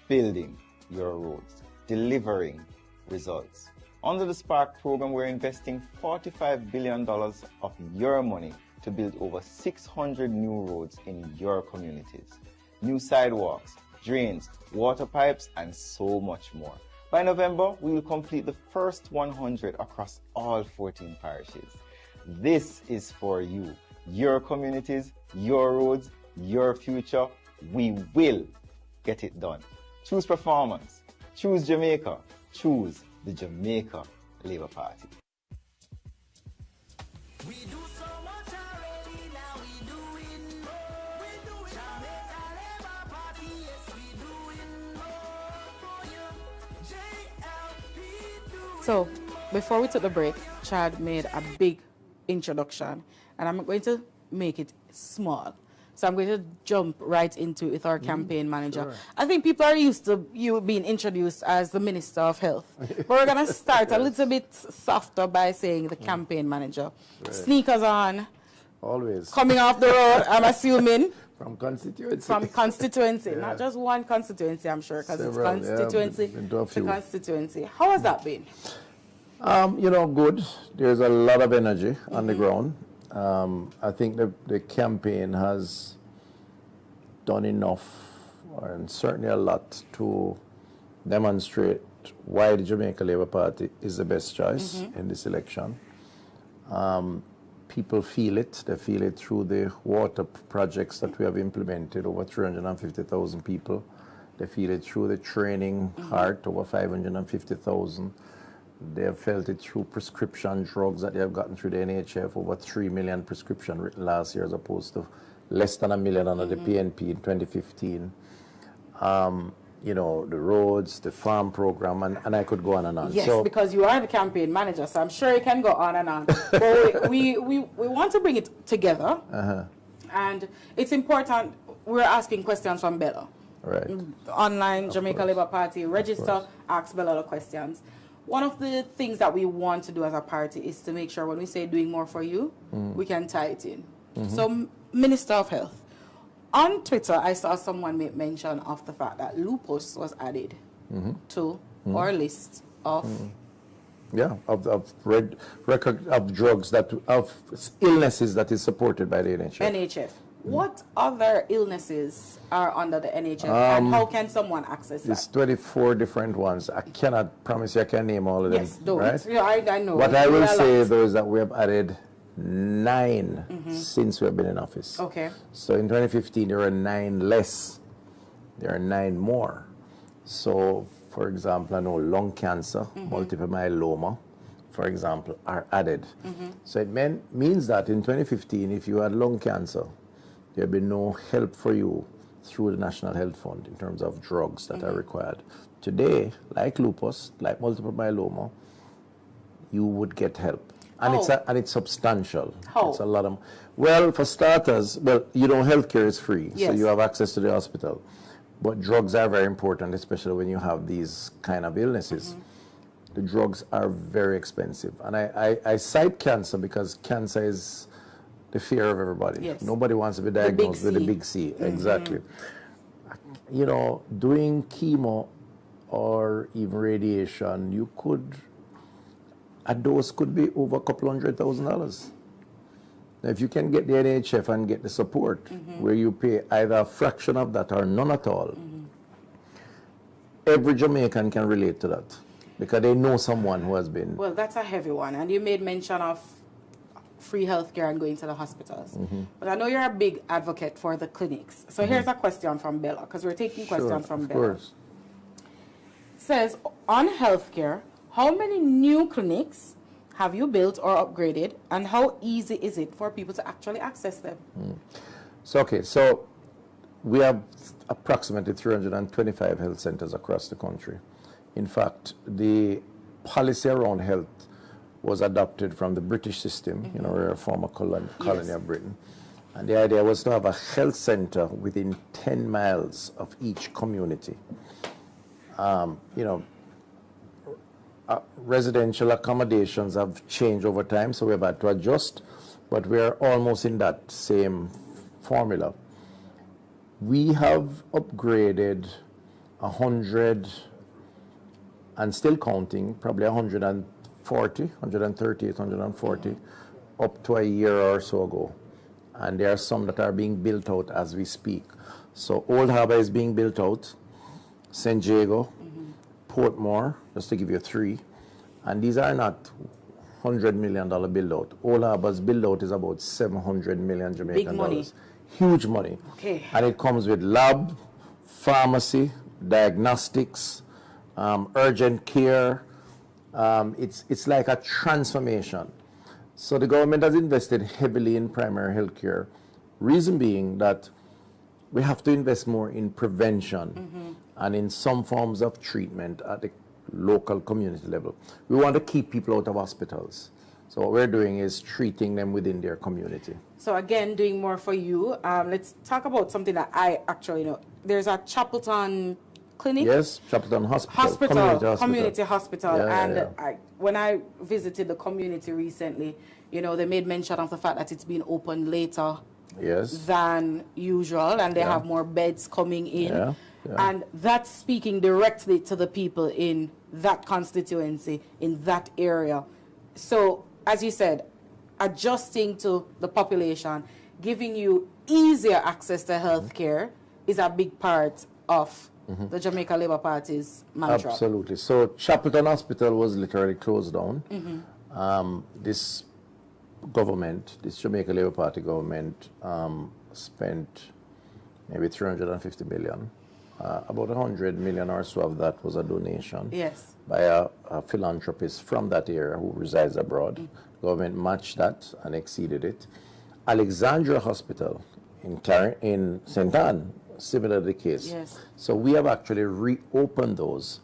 building your roads, delivering results. Under the Spark program, we're investing $45 billion of your money to build over 600 new roads in your communities. New sidewalks, drains, water pipes, and so much more. By November, we will complete the first 100 across all 14 parishes. This is for you, your communities, your roads, your future. We will get it done. Choose performance. Choose Jamaica. Choose the Jamaica Labour Party. We do so much already, now we doing more. We do it. Jamaica Labour Party, yes, we doing more for you. JLP. So, before we took the break, Chad made a big introduction, and I'm going to make it small. So I'm going to jump right into it with our campaign manager. Sure. I think people are used to you being introduced as the Minister of Health. But we're going to start a little bit softer by saying the campaign manager. Right. Sneakers on. Always. Coming off the road, I'm assuming. From constituency. From constituency. Yeah. Not just one constituency, I'm sure, because it's Several, constituency been to a to few. constituency. How has that been? You know, good. There's a lot of energy on the ground. I think the campaign has done enough, and certainly a lot, to demonstrate why the Jamaica Labour Party is the best choice in this election. People feel it. They feel it through the water projects that we have implemented, over 350,000 people. They feel it through the training heart, over 550,000. They have felt it through prescription drugs that they have gotten through the NHF, over 3 million prescriptions written last year as opposed to less than 1 million under the PNP in 2015. You know, the roads, the farm program, and I could go on and on. Yes, so, because you are the campaign manager, so I'm sure you can go on and on. But we want to bring it together, and it's important. We're asking questions from Bella. Right. Online, Jamaica Labour Party, register, ask Bella the questions. One of the things that we want to do as a party is to make sure when we say doing more for you, we can tie it in. So, Minister of Health, on Twitter, I saw someone make mention of the fact that lupus was added to our list of Yeah, of drugs of illnesses that is supported by the NHF. NHF. What other illnesses are under the NHF, and how can someone access There's that? 24 different ones. I cannot promise you I can name all of them. Yes, don't. Right? Yeah, I know. What I will say, though, is that we have added 9 since we have been in office. Okay. So in 2015, there were 9 less. There are 9 more. So, for example, I know lung cancer, multiple myeloma, for example, are added. So it means that in 2015, if you had lung cancer, there will be no help for you through the National Health Fund in terms of drugs that are required. Today, like lupus, like multiple myeloma, you would get help. And it's substantial. How? It's a lot of, well, for starters, healthcare is free, so you have access to the hospital. But drugs are very important, especially when you have these kind of illnesses. The drugs are very expensive. And I cite cancer because cancer is the fear of everybody. Yes. Nobody wants to be diagnosed with the big C. Exactly. You know, doing chemo or even radiation, a dose could be over $200,000. Now, if you can get the NHF and get the support, where you pay either a fraction of that or none at all, every Jamaican can relate to that because they know someone who has been. Well, that's a heavy one. And you made mention of free healthcare and going to the hospitals. But I know you're a big advocate for the clinics. So here's a question from Bella, because we're taking questions from Bella. Of course. It says, on healthcare, how many new clinics have you built or upgraded, and how easy is it for people to actually access them? So we have approximately 325 health centers across the country. In fact, the policy around health was adopted from the British system, you know, we're a former colony of Britain. And the idea was to have a health center within 10 miles of each community. Residential accommodations have changed over time, so we've had to adjust, but we're almost in that same formula. We have upgraded 100 and still counting, probably 140, up to a year or so ago. And there are some that are being built out as we speak. So Old Harbour is being built out, St. Jago, Portmore, just to give you 3. And these are not $100 million build out. Old Harbour's build out is about 700 million Jamaican dollars. Huge money. Okay. And it comes with lab, pharmacy, diagnostics, urgent care. It's like a transformation. So the government has invested heavily in primary health care. Reason being that we have to invest more in prevention and in some forms of treatment at the local community level. We want to keep people out of hospitals. So what we're doing is treating them within their community. So again, doing more for you. Let's talk about something that I actually know. There's a Chapelton clinic. Yes, Chapelton Hospital. Community hospital. Yeah. When I visited the community recently, you know, they made mention of the fact that it's been opened later than usual, and they have more beds coming in. And that's speaking directly to the people in that constituency, in that area. So, as you said, adjusting to the population, giving you easier access to health care is a big part of the Jamaica Labour Party's mantra. Absolutely. So Chapelton Hospital was literally closed down. This government, this Jamaica Labour Party government, spent maybe 350 million. About 100 million or so of that was a donation by a philanthropist from that area who resides abroad. Government matched that and exceeded it. Alexandria Hospital in St. Anne, similar the case. So we have actually reopened those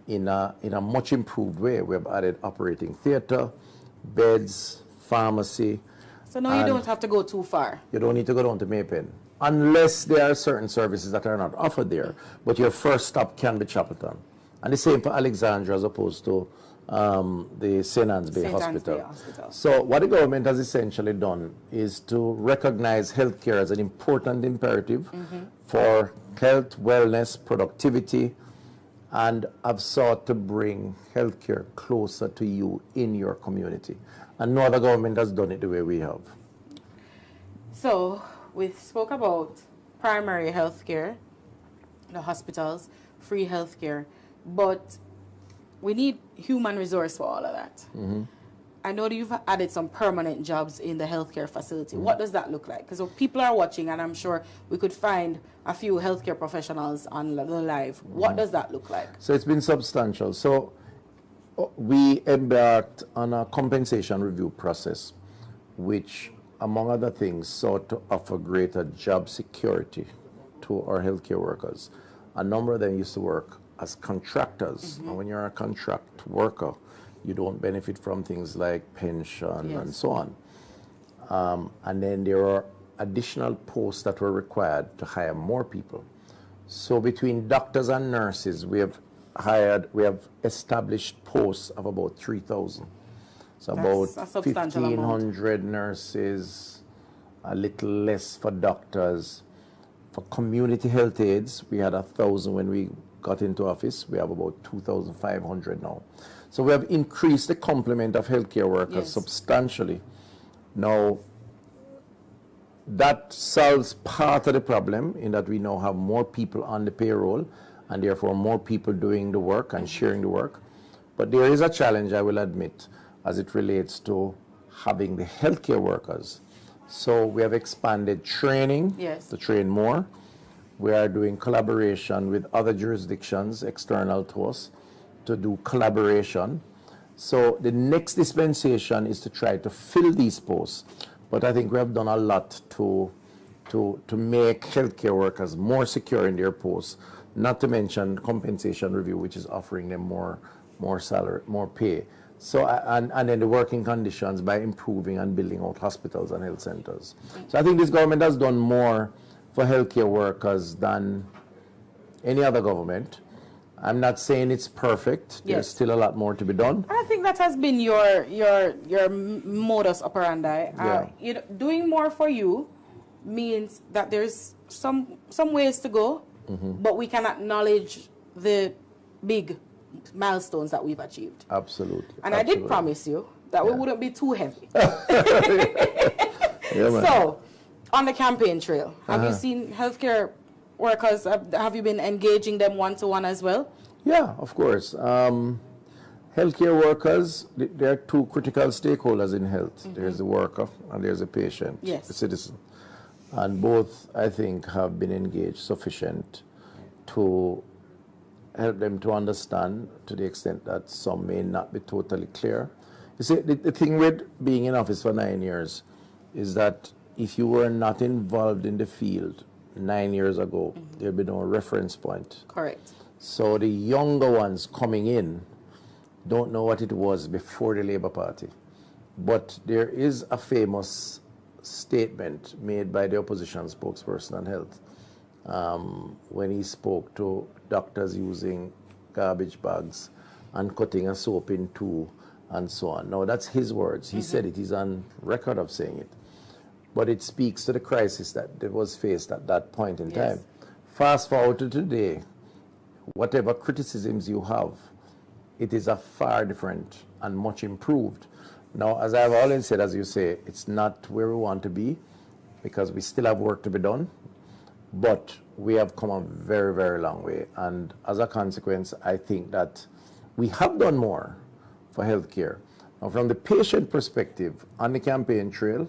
in a much improved way. We have added operating theatre, beds, pharmacy. So now you don't have to go too far. You don't need to go down to Maypen, unless there are certain services that are not offered there. But your first stop can be Chapelton. And the same for Alexandria as opposed to the St. Anne's Bay Hospital. So what the government has essentially done is to recognize healthcare as an important imperative for health, wellness, productivity, and have sought to bring healthcare closer to you in your community. And no other government has done it the way we have. So we spoke about primary healthcare, the hospitals, free healthcare, but we need human resource for all of that. I know that you've added some permanent jobs in the healthcare facility. What does that look like? Because people are watching, and I'm sure we could find a few healthcare professionals on the live. What does that look like? So it's been substantial. So we embarked on a compensation review process, which, among other things, sought to offer greater job security to our healthcare workers. A number of them used to work as contractors. And when you're a contract worker, you don't benefit from things like pension and so on. And then there are additional posts that were required to hire more people. So between doctors and nurses, we have established posts of about 3,000. So That's about a substantial 1,500 nurses, a little less for doctors. For community health aides, we had 1,000 when we got into office. We have about 2,500 now. So we have increased the complement of healthcare workers substantially. Now, that solves part of the problem in that we now have more people on the payroll and therefore more people doing the work and sharing the work. But there is a challenge, I will admit, as it relates to having the healthcare workers. So we have expanded training to train more. We are doing collaboration with other jurisdictions external to us to do collaboration. So the next dispensation is to try to fill these posts. But I think we have done a lot to make healthcare workers more secure in their posts, not to mention compensation review, which is offering them more salary, more pay. So, and then the working conditions by improving and building out hospitals and health centers. So I think this government has done more for healthcare workers than any other government. I'm not saying it's perfect. There's still a lot more to be done. I think that has been your modus operandi. You know, doing more for you means that there's some ways to go, but we can acknowledge the big milestones that we've achieved. Absolutely. And I did promise you that we wouldn't be too heavy. So, on the campaign trail, have you seen healthcare workers? Have you been engaging them one-to-one as well? Yeah, of course. Healthcare workers, there are two critical stakeholders in health. There's the worker and there's the patient, the citizen. And both, I think, have been engaged sufficient to help them to understand, to the extent that some may not be totally clear. You see, the thing with being in office for 9 years is that if you were not involved in the field 9 years ago, there'd be no reference point. Correct. So the younger ones coming in don't know what it was before the Labour Party. But there is a famous statement made by the opposition spokesperson on health when he spoke to doctors using garbage bags and cutting a soap in two and so on. Now, that's his words. He said it. He's on record of saying it. But it speaks to the crisis that was faced at that point in time. Fast forward to today, whatever criticisms you have, it is a far different and much improved. Now, as I've always said, as you say, it's not where we want to be because we still have work to be done, but we have come a very, very long way. And as a consequence, I think that we have done more for healthcare. Now, from the patient perspective, on the campaign trail,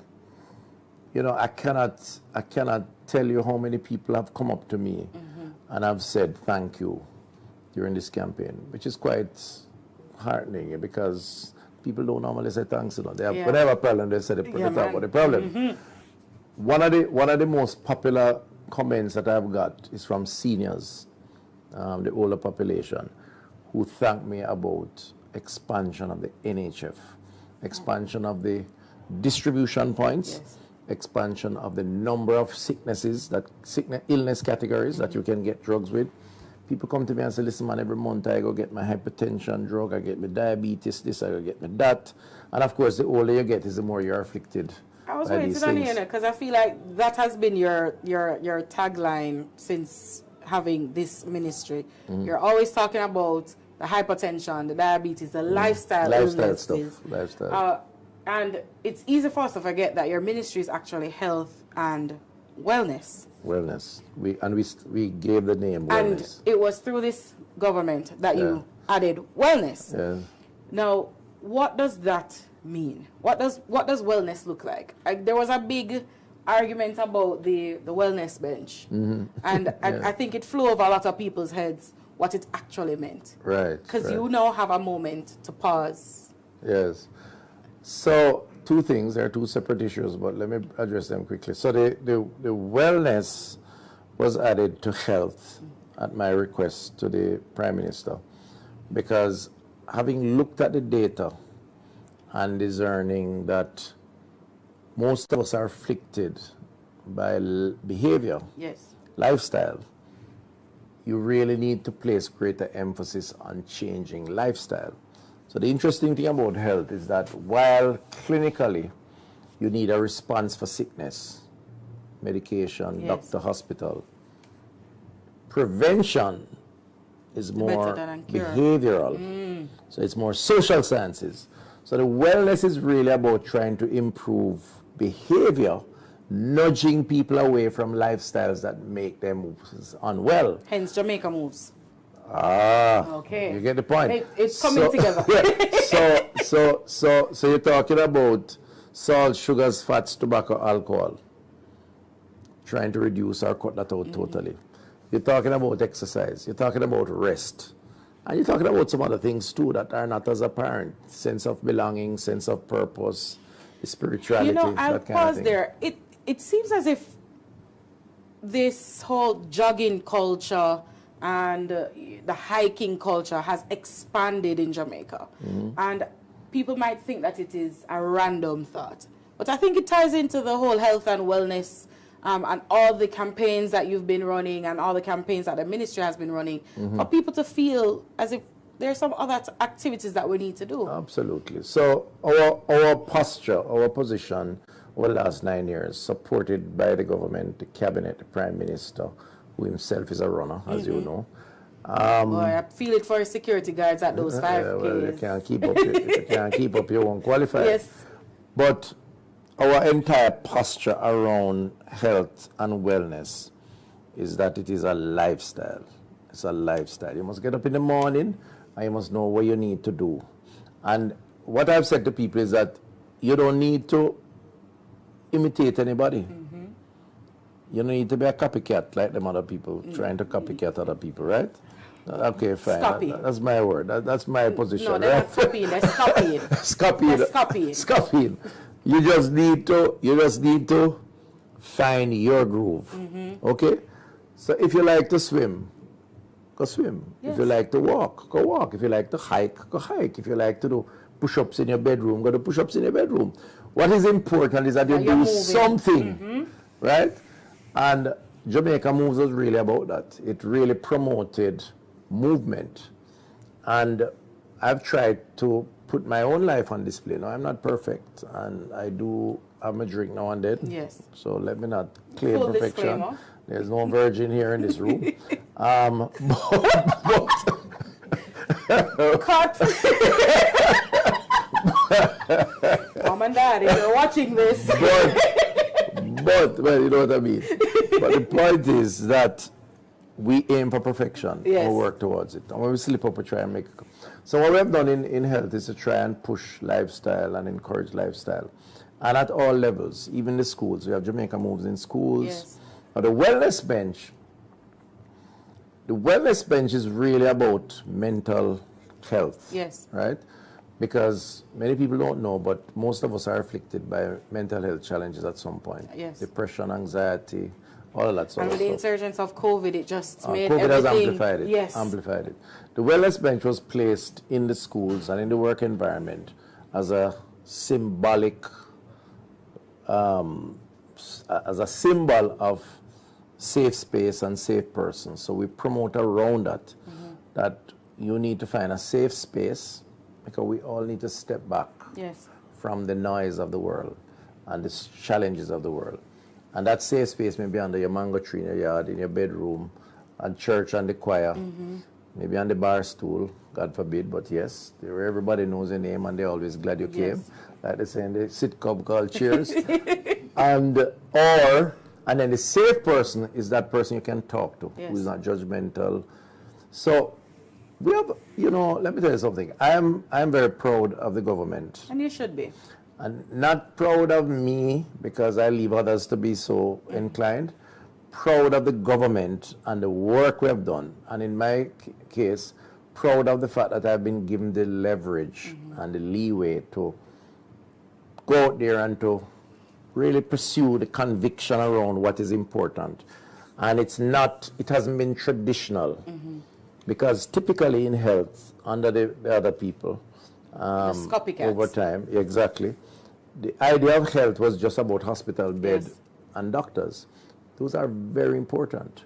you know, I cannot tell you how many people have come up to me and have said thank you during this campaign, which is quite heartening because people don't normally say thanks. You know, they have, when they have a problem, they say they talk about the problem. One of the most popular comments that I've got is from seniors, the older population, who thank me about expansion of the NHF, expansion of the distribution points, expansion of the number of sicknesses, illness categories that you can get drugs with. People come to me and say, listen, man, every month I go get my hypertension drug, I get my diabetes, this, I go get my that. And of course, the older you get is the more you're afflicted. I was waiting on here because I feel like that has been your tagline since having this ministry, you're always talking about the hypertension, the diabetes, the lifestyle illnesses. Stuff. Lifestyle. And it's easy for us to forget that your ministry is actually health and wellness. Wellness. We gave the name wellness. And it was through this government that you added wellness. Yeah. Now, what does that mean? What does wellness look like? There was a big argument about the wellness bench. And I think it flew over a lot of people's heads what it actually meant. Right. Because you now have a moment to pause. Yes. So, two things. There are two separate issues, but let me address them quickly. So, the wellness was added to health at my request to the Prime Minister, because having looked at the data and discerning that most of us are afflicted by behavior, lifestyle, you really need to place greater emphasis on changing lifestyle. So the interesting thing about health is that while clinically you need a response for sickness, medication, doctor, hospital, prevention is more behavioral. So it's more social sciences. So the wellness is really about trying to improve behavior, nudging people away from lifestyles that make them unwell. Hence Jamaica Moves. Okay. You get the point. It's coming together. So you're talking about salt, sugars, fats, tobacco, alcohol. Trying to reduce or cut that out totally. You're talking about exercise. You're talking about rest. And you're talking about some other things too that are not as apparent. Sense of belonging, sense of purpose, spirituality. You know, I'll pause there. It seems as if this whole jogging culture and the hiking culture has expanded in Jamaica. And people might think that it is a random thought. But I think it ties into the whole health and wellness and all the campaigns that you've been running and all the campaigns that the ministry has been running for people to feel as if there's some other activities that we need to do. Absolutely. So our posture, our position over the last 9 years, supported by the government, the cabinet, the Prime Minister, who himself is a runner, as you know. Boy, I feel it for your security guards at those 5Ks. Well, you can't keep up. You can't keep up. You won't qualify. Yes. But our entire posture around health and wellness is that it is a lifestyle. It's a lifestyle. You must get up in the morning and you must know what you need to do. And what I've said to people is that you don't need to imitate anybody. You don't need to be a copycat like them other people trying to copycat other people, right? Okay, fine. That's my word. That's my position. No, they're not copying. They're copying. Copying. You just need to find your groove. Okay? So if you like to swim, go swim. If you like to walk, go walk. If you like to hike, go hike. If you like to do push-ups in your bedroom, go do push-ups in your bedroom. What is important is that you do something, right? And Jamaica Moves was really about that. It really promoted movement. And I've tried to put my own life on display. Now, I'm not perfect, and I do have a drink now and then. Yes. So let me not claim Full perfection. disclaimer. There's no virgin here in this room. Cut. Mom and Dad, if you're watching this. But well, you know what I mean. But the point is that we aim for perfection and we work towards it. And when we slip up, we try and make it. So what we have done in health is to try and push lifestyle and encourage lifestyle. And at all levels, even the schools. We have Jamaica Moves in schools. Yes. Now the wellness bench is really about mental health. Yes. Right? Because many people don't know, but most of us are afflicted by mental health challenges at some point. Yes. Depression, anxiety, all of that sort of stuff. And with the insurgence of COVID, it just made COVID everything... has amplified it. Yes. Amplified it. The wellness bench was placed in the schools and in the work environment as a symbolic, as a symbol of safe space and safe persons. So we promote around that, that you need to find a safe space, because we all need to step back from the noise of the world and the challenges of the world. And that safe space may be under your mango tree in your yard, in your bedroom, and church and the choir, maybe on the bar stool, God forbid, but yes, everybody knows your name and they're always glad you came. Like they say in the sitcom called Cheers. And then the safe person is that person you can talk to, who's not judgmental. So we have, let me tell you something. I am very proud of the government. And you should be. And not proud of me because I leave others to be so inclined. Proud of the government and the work we have done. And in my case, proud of the fact that I've been given the leverage and the leeway to go out there and to really pursue the conviction around what is important. And it hasn't been traditional. Because typically in health, under the other people, over time, exactly, the idea of health was just about hospital bed and doctors. Those are very important.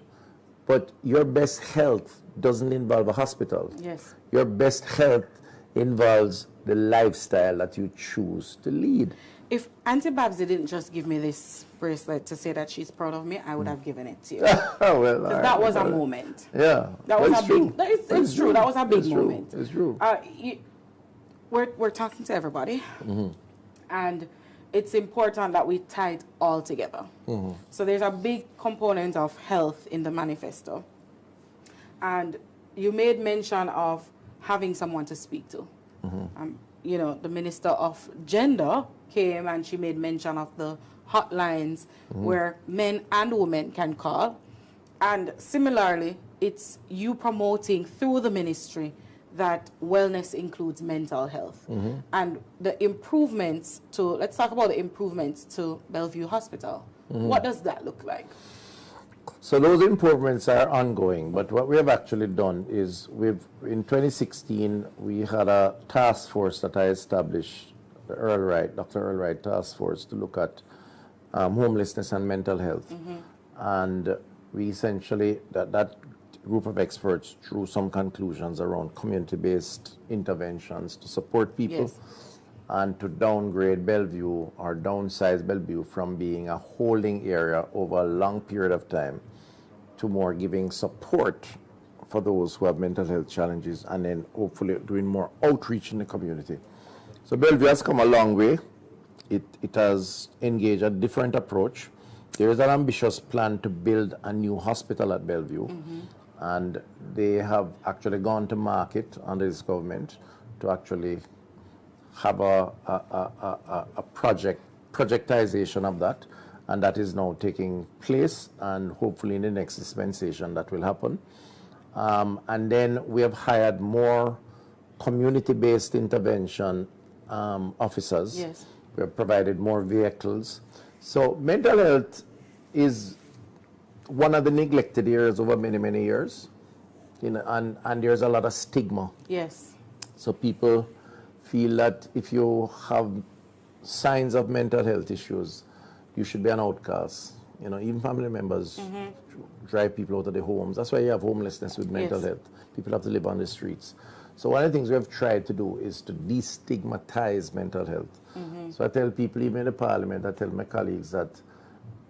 But your best health doesn't involve a hospital. Your best health involves the lifestyle that you choose to lead. If Auntie Babs didn't just give me this bracelet to say that she's proud of me, I would have given it to you. Well, that was a moment. Yeah. That was a big, it's true. That was a big moment. It's true. We're talking to everybody. And it's important that we tie it all together. So there's a big component of health in the manifesto. And you made mention of having someone to speak to. The Minister of Gender came and she made mention of the hotlines where men and women can call. And similarly, it's you promoting through the ministry that wellness includes mental health. And the improvements let's talk about the improvements to Bellevue Hospital. What does that look like? So those improvements are ongoing, but what we have actually done is in 2016, we had a task force that I established, Dr. Earl Wright task force, to look at homelessness and mental health. And we essentially, that group of experts drew some conclusions around community-based interventions to support people and to downgrade Bellevue or downsize Bellevue from being a holding area over a long period of time to more giving support for those who have mental health challenges, and then hopefully doing more outreach in the community. So Bellevue has come a long way. It has engaged a different approach. There is an ambitious plan to build a new hospital at Bellevue, and they have actually gone to market under this government to actually have a projectization of that, and that is now taking place, and hopefully in the next dispensation that will happen. And then we have hired more community-based intervention officers. We have provided more vehicles. So mental health is one of the neglected areas over many, many years, and there's a lot of stigma. So people feel that if you have signs of mental health issues, you should be an outcast. Even family members drive people out of their homes. That's why you have homelessness with mental health. People have to live on the streets. So one of the things we have tried to do is to destigmatize mental health. So I tell people, even in the parliament, I tell my colleagues that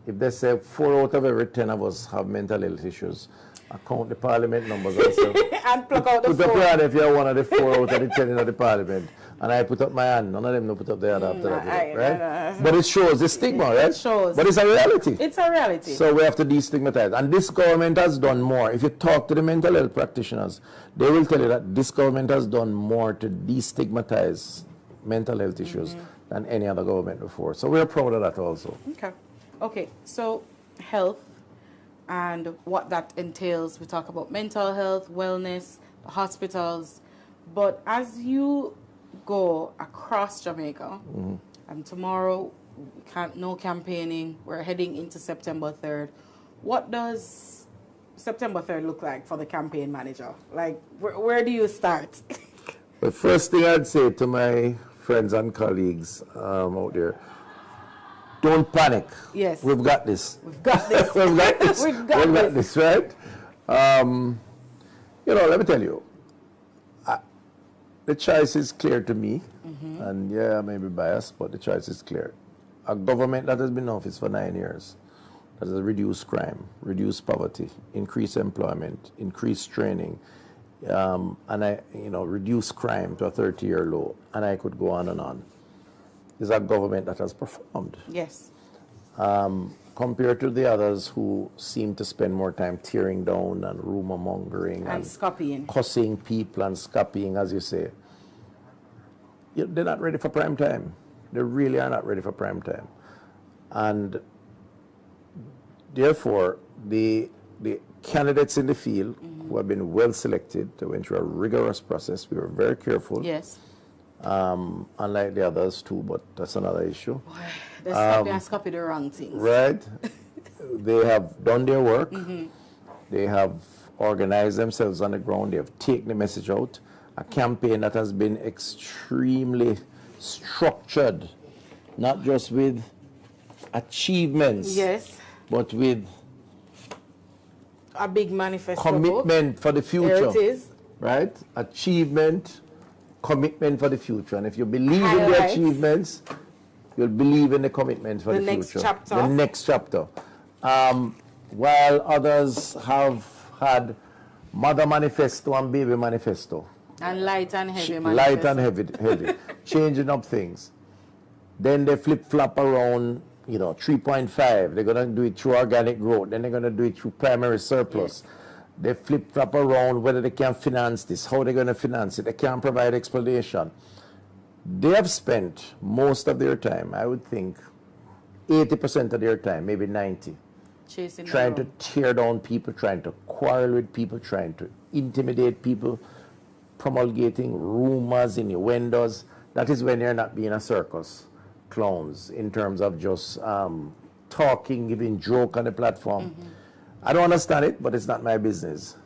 if they say 4 out of every 10 of us have mental health issues, I count the parliament numbers also. And pluck out the 4. Put up your hand if you're one of the 4 out of the 10 in the parliament. And I put up my hand. None of them don't put up their hand after that, right? But it shows the stigma, right? It shows. But it's a reality. It's a reality. So we have to destigmatize. And this government has done more. If you talk to the mental health practitioners, they will tell you that this government has done more to destigmatize mental health issues than any other government before. So we're proud of that also. Okay, so health and what that entails. We talk about mental health, wellness, the hospitals. But as you go across Jamaica, and tomorrow, no campaigning, we're heading into September 3rd. What does September 3rd look like for the campaign manager? Like, where do you start? The first thing I'd say to my friends and colleagues out there, don't panic. We've got this. We've got this. We've got this. We've got this, right? Let me tell you, the choice is clear to me, and I may be biased, but the choice is clear. A government that has been in office for 9 years that is reduce crime, reduce poverty, increase employment, increase training, reduce crime to a 30-year low, and I could go on and on. Is a government that has performed. Yes. Compared to the others who seem to spend more time tearing down and rumor mongering and scopying, cussing people and scopying, as you say. They're not ready for prime time. They really are not ready for prime time. And therefore, the candidates in the field who have been well selected, they went through a rigorous process. We were very careful. Yes. Unlike the others too, but that's another issue. They copy the wrong things. Right. They have done their work. They have organized themselves on the ground. They have taken the message out. A campaign that has been extremely structured, not just with achievements, yes, but with a big manifesto commitment for the future. There it is. Right? Achievement, commitment for the future. And if you believe in the achievements, you'll believe in the commitment for the future. Next chapter. The next chapter. While others have had mother manifesto and baby manifesto. And light and heavy manifesto. Light and heavy. Changing up things. Then they flip-flop around, 3.5. They're going to do it through organic growth. Then they're going to do it through primary surplus. Yes. They flip-flop around whether they can finance this, how they're going to finance it. They can't provide explanation. They have spent most of their time, I would think, 80% of their time, maybe 90%, trying to tear down people, trying to quarrel with people, trying to intimidate people, promulgating rumors in your windows. That is when you're not being a circus clowns in terms of just talking, giving joke on the platform. I don't understand it, but it's not my business.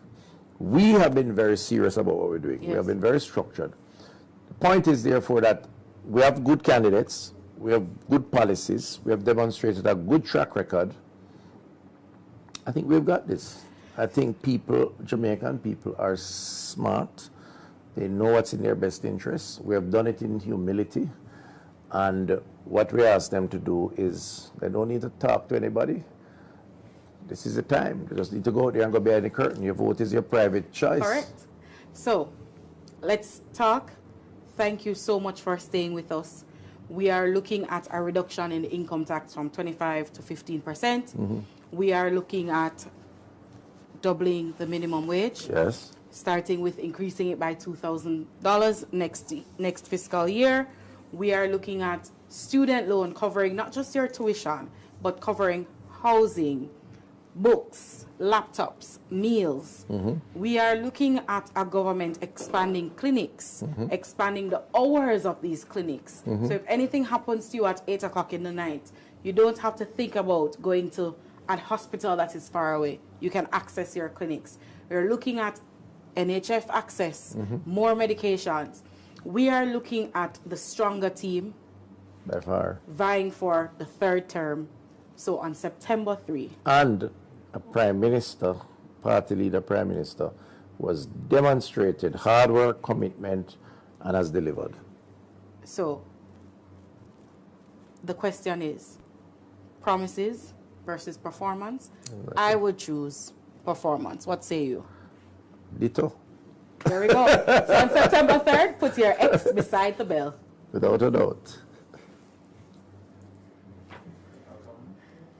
We have been very serious about what we're doing. Yes. We have been very structured. The point is, therefore, that we have good candidates, we have good policies, we have demonstrated a good track record. I think we've got this. I think Jamaican people are smart. They know what's in their best interests. We have done it in humility. And what we ask them to do is, they don't need to talk to anybody. This is the time. You just need to go out there and go behind the curtain. Your vote is your private choice. Correct. So, let's talk. Thank you so much for staying with us. We are looking at a reduction in the income tax from 25 to 15%. We are looking at doubling the minimum wage. Yes. Starting with increasing it by $2,000 next fiscal year. We are looking at student loan covering not just your tuition, but covering housing, books, laptops, meals. We are looking at a government expanding clinics, expanding the hours of these clinics. So if anything happens to you at 8 o'clock in the night, you don't have to think about going to a hospital that is far away. You can access your clinics. We're looking at NHF access, more medications. We are looking at the stronger team by far vying for the third term. So on September 3. And a prime minister, party leader prime minister, was demonstrated hard work, commitment, and has delivered. So the question is, promises versus performance? Right. I would choose performance. What say you? Ditto. There we go. So on September 3rd, put your X beside the bell. Without a doubt.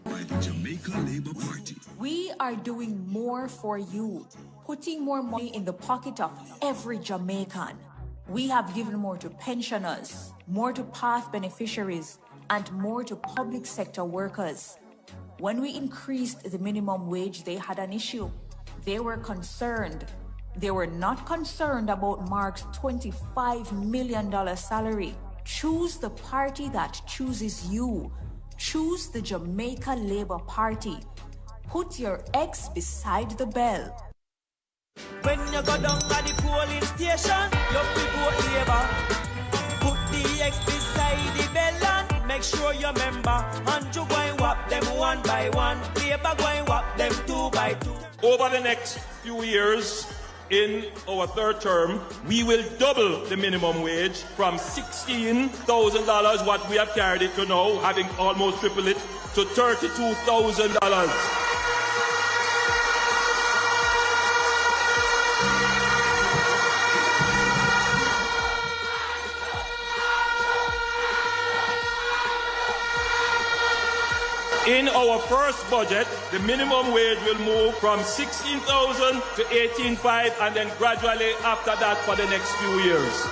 By the Jamaica Labour Party. We are doing more for you, putting more money in the pocket of every Jamaican. We have given more to pensioners, more to path beneficiaries, and more to public sector workers. When we increased the minimum wage, they had an issue. They were concerned. They were not concerned about Mark's $25 million salary. Choose the party that chooses you. Choose the Jamaica Labour Party. Put your X beside the bell. When you go down at the polling station, you feel vote Labour. Put the X beside the bell and make sure you remember. And you go and whop them one by one. Labour go and whop them 2 by 2. Over the next few years, in our third term, we will double the minimum wage from $16,000, what we have carried it to now, having almost tripled it, to $32,000. In our first budget, the minimum wage will move from $16,000 to $18,500 and then gradually after that for the next few years.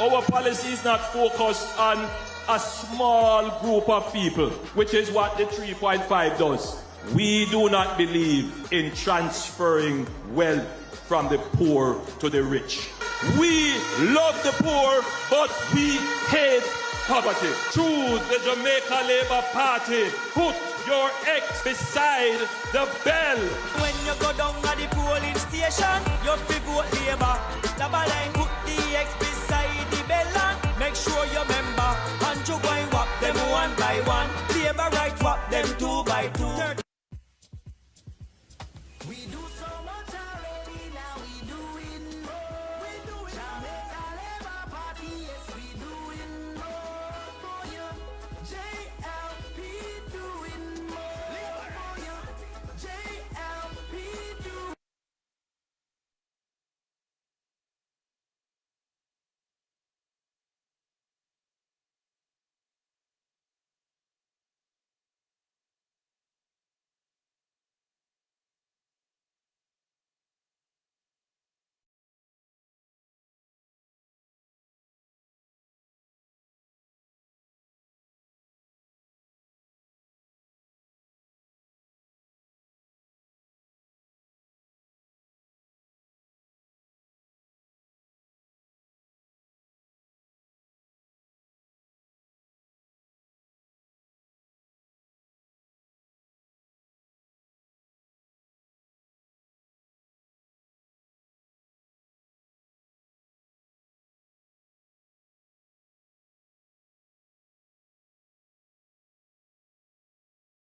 Our policy is not focused on a small group of people, which is what the 3.5 does. We do not believe in transferring wealth from the poor to the rich. We love the poor, but we hate poverty. Choose the Jamaica Labour Party. Put your X beside the bell. When you go down at the polling station, you figure the